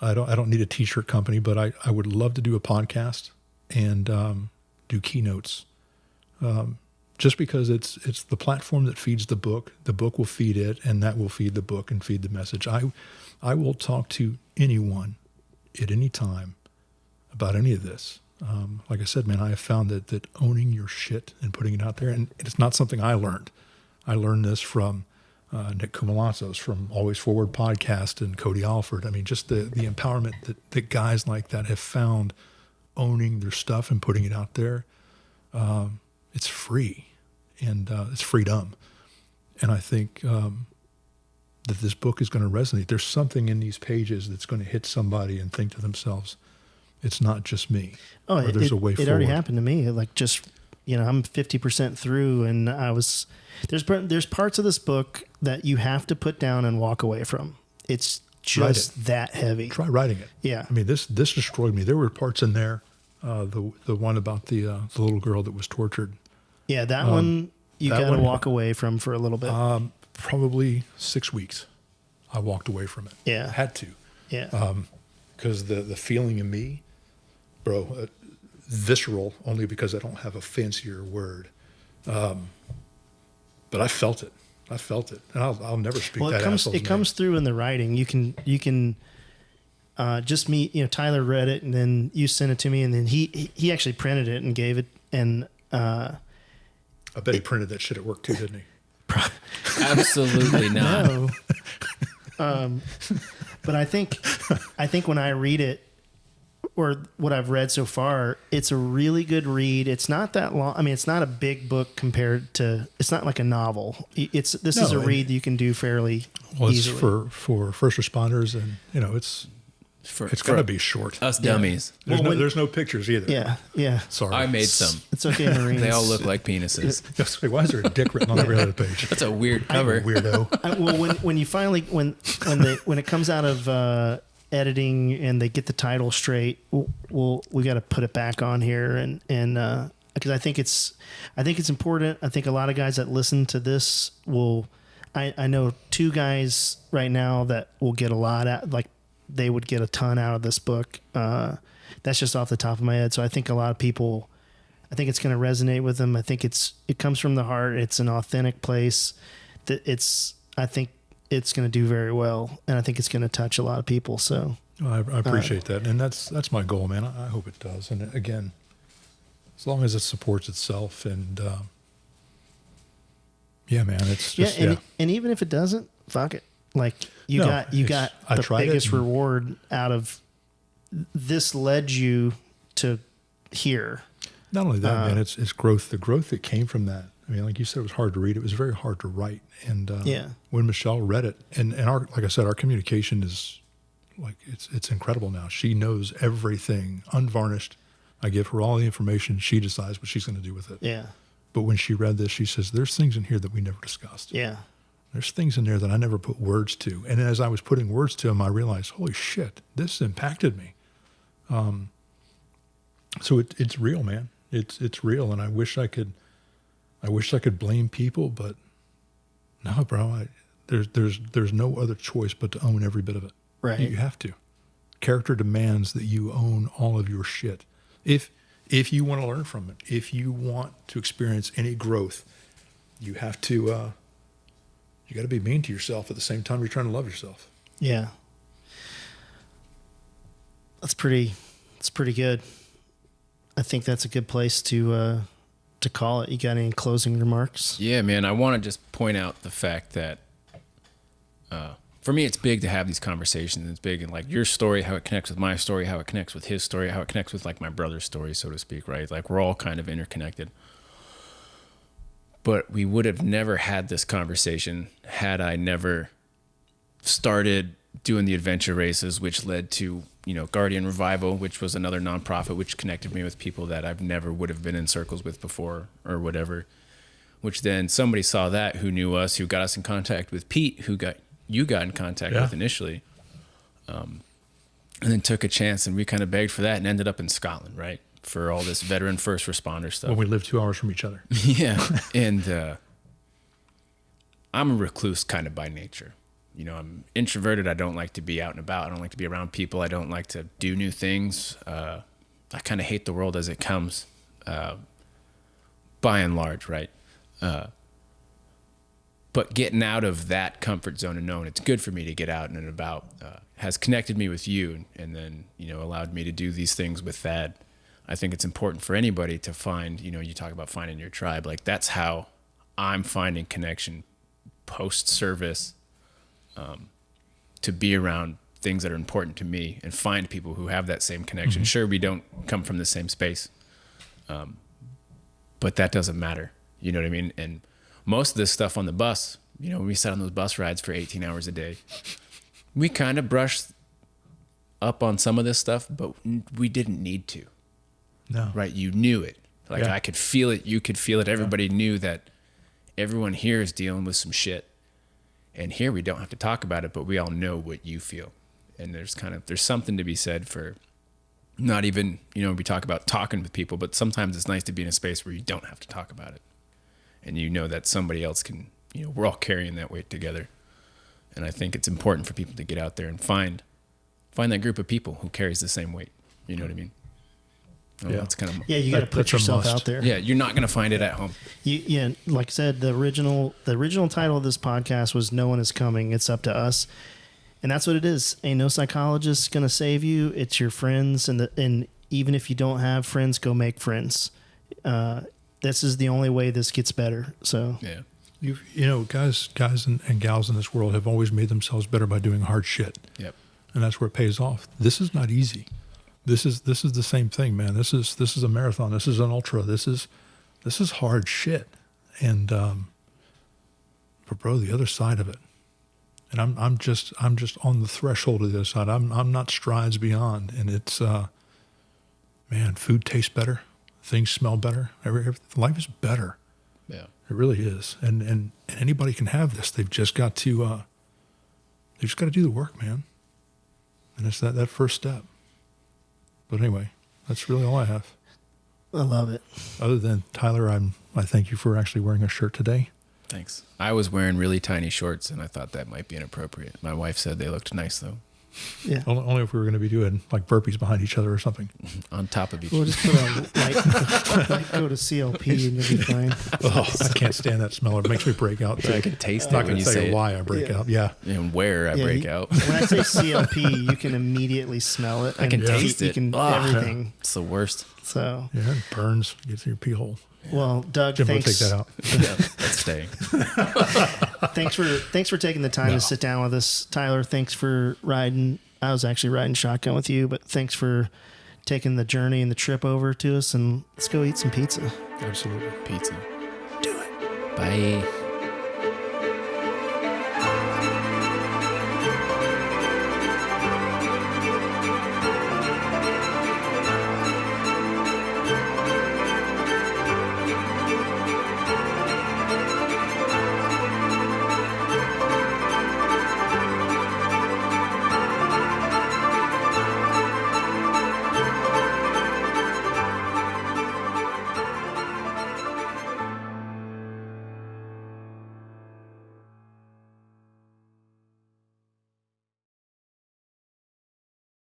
I don't need a t-shirt company, but I would love to do a podcast and do keynotes. Just because it's the platform that feeds the book will feed it, and that will feed the book and feed the message. I will talk to anyone at any time about any of this. Like I said, man, I have found that owning your shit and putting it out there, and it's not something I learned. I learned this from Nick Kumalazos from Always Forward podcast and Cody Alford. I mean, just the empowerment that guys like that have found owning their stuff and putting it out there. It's free, and it's freedom. And I think that this book is going to resonate. There's something in these pages that's going to hit somebody and think to themselves, it's not just me. Oh, or there's a way forward. It already happened to me. Like, just, I'm 50% through, and there's parts of this book that you have to put down and walk away from. It's just that heavy. Try writing it. Yeah. I mean, this destroyed me. There were parts in there, the one about the little girl that was tortured. Yeah, that one you got to walk away from for a little bit. Probably 6 weeks. I walked away from it. Yeah. Had to. Yeah. Because the feeling in me, bro, visceral, only because I don't have a fancier word. But I felt it. And I'll never speak that asshole's name. It comes through in the writing. You can just meet, Tyler read it, and then you sent it to me, and then he actually printed it and gave it, and I bet he printed that shit at work too, didn't he? Absolutely not. No. But I think when I read it, or what I've read so far, it's a really good read. It's not that long. I mean, it's not a big book compared to. It's not like a novel. This is a read that you can do fairly easily. It's for first responders, and it's got to be short. Us dummies. There's no pictures either. Yeah. Sorry, I made some. It's okay, Marines. They all look like penises. Why is there a dick written on every other page? That's a weird cover. Weirdo. Well, when you finally when it comes out of editing and they get the title straight, we got to put it back on here, and because I think it's important. I think a lot of guys that listen to this will. I know 2 guys right now that will get a lot out, like they would get a ton out of this book. That's just off the top of my head. So I think a lot of people, I think it's going to resonate with them. I think it comes from the heart. It's an authentic place. I think it's going to do very well, and I think it's going to touch a lot of people. So I appreciate that, and that's my goal, man. I hope it does. And again, as long as it supports itself, and yeah, man, it's just and even if it doesn't, fuck it. Like you got the biggest reward out of this. Led you to here. Not only that, man, it's growth. The growth that came from that. I mean, like you said, it was hard to read. It was very hard to write. And when Michelle read it, and like I said, our communication is like it's incredible now. She knows everything, unvarnished. I give her all the information. She decides what she's going to do with it. Yeah. But when she read this, she says, "There's things in here that we never discussed. Yeah. There's things in there that I never put words to." And as I was putting words to them, I realized, holy shit, this impacted me. So it's real, man. It's real, and I wish I could blame people, but no, bro. There's no other choice but to own every bit of it. Right. You have to. Character demands that you own all of your shit. If you want to learn from it, if you want to experience any growth, you have to. You got to be mean to yourself at the same time you're trying to love yourself. Yeah. That's pretty good. I think that's a good place to call it. You got any closing remarks? Yeah, man. I want to just point out the fact that for me, it's big to have these conversations. It's big in like your story, how it connects with my story, how it connects with his story, how it connects with like my brother's story, so to speak, right? Like we're all kind of interconnected. But we would have never had this conversation had I never started doing the adventure races, which led to, Guardian Revival, which was another nonprofit, which connected me with people that I've never would have been in circles with before or whatever, which then somebody saw that who knew us, who got us in contact with Pete, who you got in contact with initially, and then took a chance, and we kind of begged for that and ended up in Scotland, right? For all this veteran first responder stuff. When we live 2 hours from each other. Yeah. And I'm a recluse kind of by nature. I'm introverted. I don't like to be out and about. I don't like to be around people. I don't like to do new things. I kind of hate the world as it comes, by and large, right? But getting out of that comfort zone and knowing it's good for me to get out and about has connected me with you, and then, allowed me to do these things with Thad. I think it's important for anybody to find, you talk about finding your tribe. Like, that's how I'm finding connection post-service, to be around things that are important to me and find people who have that same connection. Sure, we don't come from the same space, but that doesn't matter. You know what I mean? And most of this stuff on the bus, we sat on those bus rides for 18 hours a day. We kind of brushed up on some of this stuff, but we didn't need to. No. Right? You knew it. Like, I could feel it. You could feel it. Everybody knew that everyone here is dealing with some shit. And here we don't have to talk about it, but we all know what you feel. And there's something to be said for not even, we talk about talking with people, but sometimes it's nice to be in a space where you don't have to talk about it. And that somebody else can, we're all carrying that weight together. And I think it's important for people to get out there and find that group of people who carries the same weight. You know what I mean? That's kind of, you got to put yourself out there. Yeah, you're not going to find it at home. Like I said, the original title of this podcast was "No One Is Coming. It's Up to Us," and that's what it is. Ain't no psychologist going to save you. It's your friends, and even if you don't have friends, go make friends. This is the only way this gets better. So yeah, guys and gals in this world have always made themselves better by doing hard shit. Yep, and that's where it pays off. This is not easy. This is the same thing, man. This is a marathon. This is an ultra. This is hard shit. And but bro, the other side of it. And I'm just on the threshold of the other side. I'm not strides beyond. And it's man, food tastes better. Things smell better. Life is better. Yeah. It really is. And anybody can have this. They've just got to do the work, man. And it's that first step. But anyway, that's really all I have. I love it. Other than Tyler, I thank you for actually wearing a shirt today. Thanks. I was wearing really tiny shorts, and I thought that might be inappropriate. My wife said they looked nice, though. Yeah. Only if we were going to be doing like burpees behind each other or something. On top of each other. We'll just put on light go to CLP and you'll be fine. Oh, I can't stand that smell. It makes me break out. I can taste it when when you say it. Why I break out. Yeah. And where I break out. When I say CLP, you can immediately smell it. I can taste it. You can everything. Yeah. It's the worst. So yeah, it burns. Gets in your pee hole. Well, Doug, Jim, thanks. Take that out. Yeah, that's staying. Thanks for taking the time to sit down with us, Tyler. Thanks for riding. I was actually riding shotgun with you, but thanks for taking the journey and the trip over to us, and let's go eat some pizza. Absolutely. Pizza. Do it. Bye.